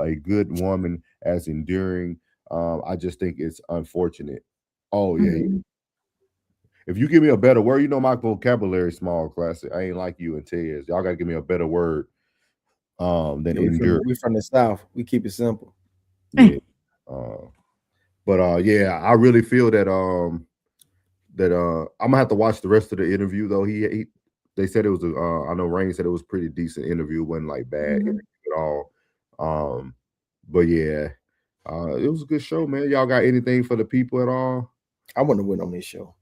a good woman as enduring. I just think it's unfortunate. Oh yeah. Mm-hmm. If you give me a better word, you know my vocabulary is small, Classic. I ain't like you and Tez. Y'all gotta give me a better word than endure. We from the South. We keep it simple. Yeah. Yeah, I really feel that I'm gonna have to watch the rest of the interview though. They said it was I know Rain said it was a pretty decent interview, wasn't like bad interview at all. But yeah, it was a good show, man. Y'all got anything for the people at all? I want to win on this show.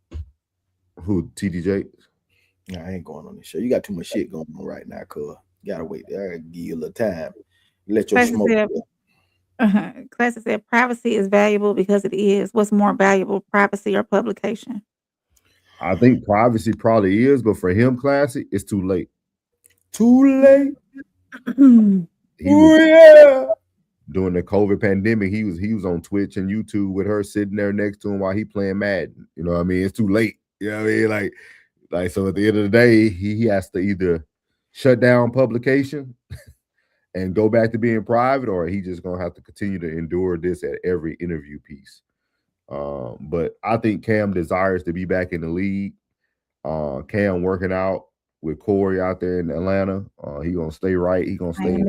Who, TDJ? Nah, I ain't going on this show. You got too much shit going on right now, cuz. You gotta wait. I gotta give you a little time. Let your smoke. Classic said privacy is valuable because it is. What's more valuable, privacy or publication? I think privacy probably is, but for him, Classic, it's too late. Too late. During the COVID pandemic, he was on Twitch and YouTube with her sitting there next to him while he playing Madden. You know what I mean? It's too late. You know what I mean? Like so at the end of the day, he has to either shut down publication and go back to being private, or he just gonna have to continue to endure this at every interview piece. But I think Cam desires to be back in the league. Cam working out with Corey out there in Atlanta. He gonna stay right. He gonna stay.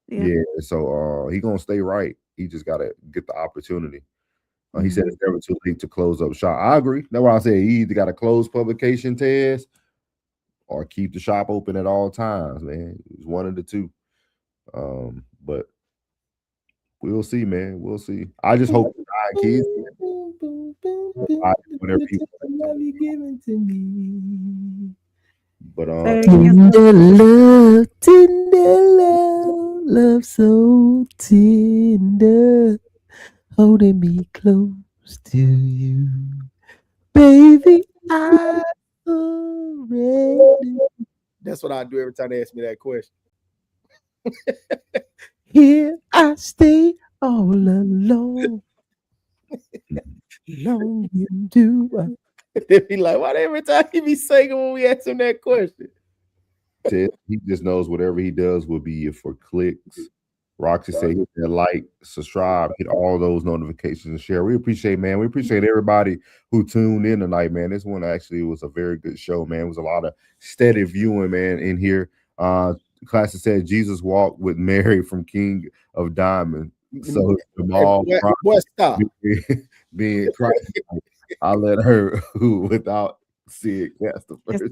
Yeah. So he gonna stay right. He just gotta get the opportunity. He said it's never too late to close up shop. I agree. That's why I say he either got to close publication test or keep the shop open at all times, man. It's one of the two. But we'll see, man. We'll see. I just hope kids. Whatever people love you giving to me. But tender love so tender. Holding me close to you, baby. I surrender. That's what I do every time they ask me that question. Here I stay all alone. Long you do. They be like, why every time he be singing when we ask him that question? He just knows whatever he does will be for clicks. Roxy said hit that like, subscribe, hit all those notifications and share. We appreciate, man. We appreciate everybody who tuned in tonight, man. This one actually was a very good show, man. It was a lot of steady viewing, man, in here. Claressa said Jesus walked with Mary from King of Diamond. So Jamal stop. being Christ, I let her who without seeing cast the first.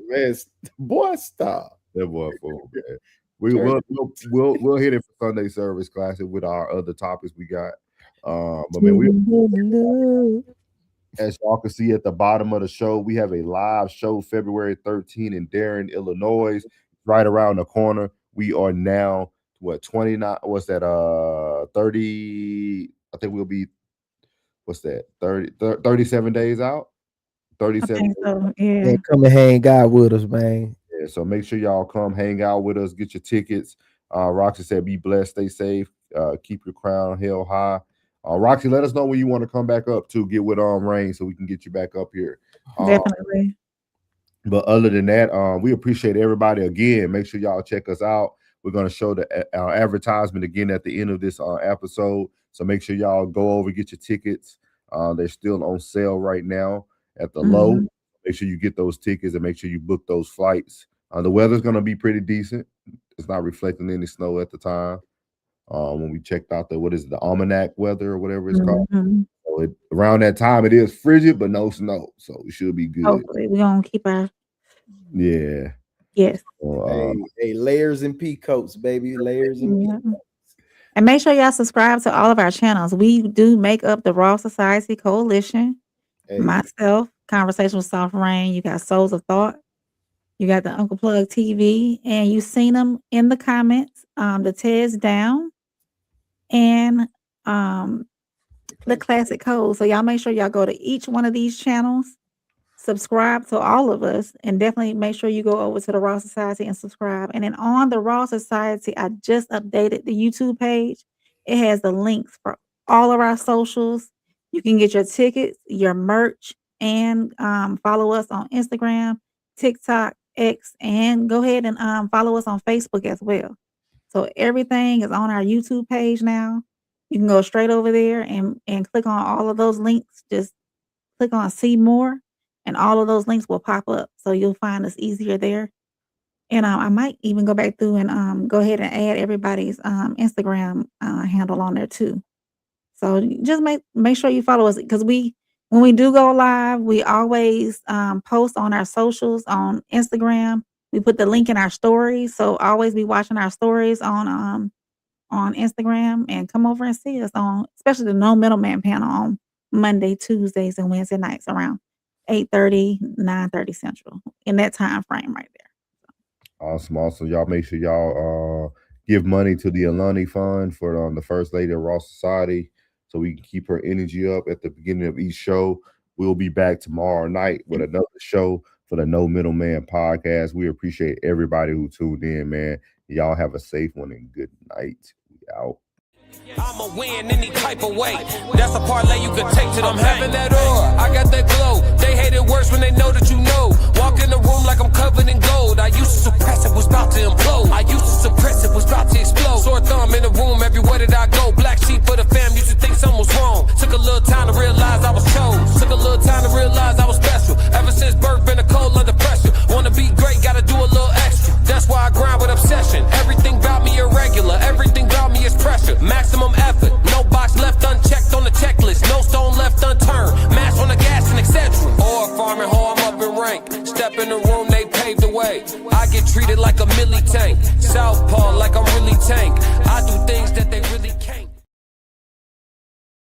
Man, boy, stop. That boy fool, man. We'll hit it for Sunday service classic with our other topics we got. But man, as y'all can see at the bottom of the show, we have a live show February 13th in Darien, Illinois, right around the corner. We are now 29? What's that? 30. I think we'll be. What's that? 37 days out. 37. So, yeah. Man, come and hang out with us, man. Yeah, so make sure y'all come hang out with us, get your tickets. Roxy said, be blessed, stay safe, keep your crown held high. Roxy, let us know when you want to come back up to get with Rain so we can get you back up here. Definitely. But other than that, we appreciate everybody again. Make sure y'all check us out. We're going to show our advertisement again at the end of this episode. So make sure y'all go over, get your tickets. They're still on sale right now at the low. Make sure you get those tickets and make sure you book those flights. The weather's going to be pretty decent. It's not reflecting any snow at the time. When we checked out the almanac weather or whatever it's called. So around that time, it is frigid, but no snow. So we should be good. Hopefully, we're going to keep our. Yeah. Yes. Hey, layers and peacoats, baby. Layers and peacoats. And make sure y'all subscribe to all of our channels. We do make up the Raw Society Coalition. Hey. Myself, Conversation with Soft Rain. You got Souls of Thought. You got the Uncle Plug TV. And you seen them in the comments. The Ted's Down. And the Classic Code. So y'all make sure y'all go to each one of these channels. Subscribe to all of us, and definitely make sure you go over to the Raw Society and subscribe. And then on the Raw Society, I just updated the YouTube page. It has the links for all of our socials. You can get your tickets, your merch, and follow us on Instagram, TikTok, X, and go ahead and follow us on Facebook as well. So everything is on our YouTube page now. You can go straight over there and click on all of those links. Just click on See More. And all of those links will pop up. So you'll find us easier there. And I might even go back through and go ahead and add everybody's Instagram handle on there too. So just make sure you follow us, because when we do go live, we always post on our socials on Instagram. We put the link in our stories. So always be watching our stories on Instagram, and come over and see us on, especially the No Middleman panel on Monday, Tuesdays, and Wednesday nights around 8:30, 9:30 Central, in that time frame right there. Awesome. Also, y'all make sure y'all give money to the Alani Fund for the First Lady of Raw Society, so we can keep her energy up at the beginning of each show. We'll be back tomorrow night with another show for the No Middleman podcast. We appreciate everybody who tuned in, man. Y'all have a safe one and good night. We out. I'ma win any type of way. That's a parlay you could take to them. I'm having that aura, I got that glow. They hate it worse when they know that you know. Walk in the room like I'm covered in gold. I used to suppress it, was about to implode. I used to suppress it, was about to explode. Sore thumb in the room, everywhere that I go. Black sheep for the fam, used to think something was wrong. Took a little time to realize I was chose. Took a little time to realize I was special. Ever since birth, been a cold under pressure. Wanna be great, gotta do a little extra. That's why I grind with obsession. Everything about me irregular, everything about me is pressure. Maximum effort, no box left unchecked on the checklist, no stone left unturned, mash on the gas and etc. Or farming hoe, I'm up in rank. Step in the room, they paved the way. I get treated like a milli tank, southpaw like I'm really tank. I do things that they really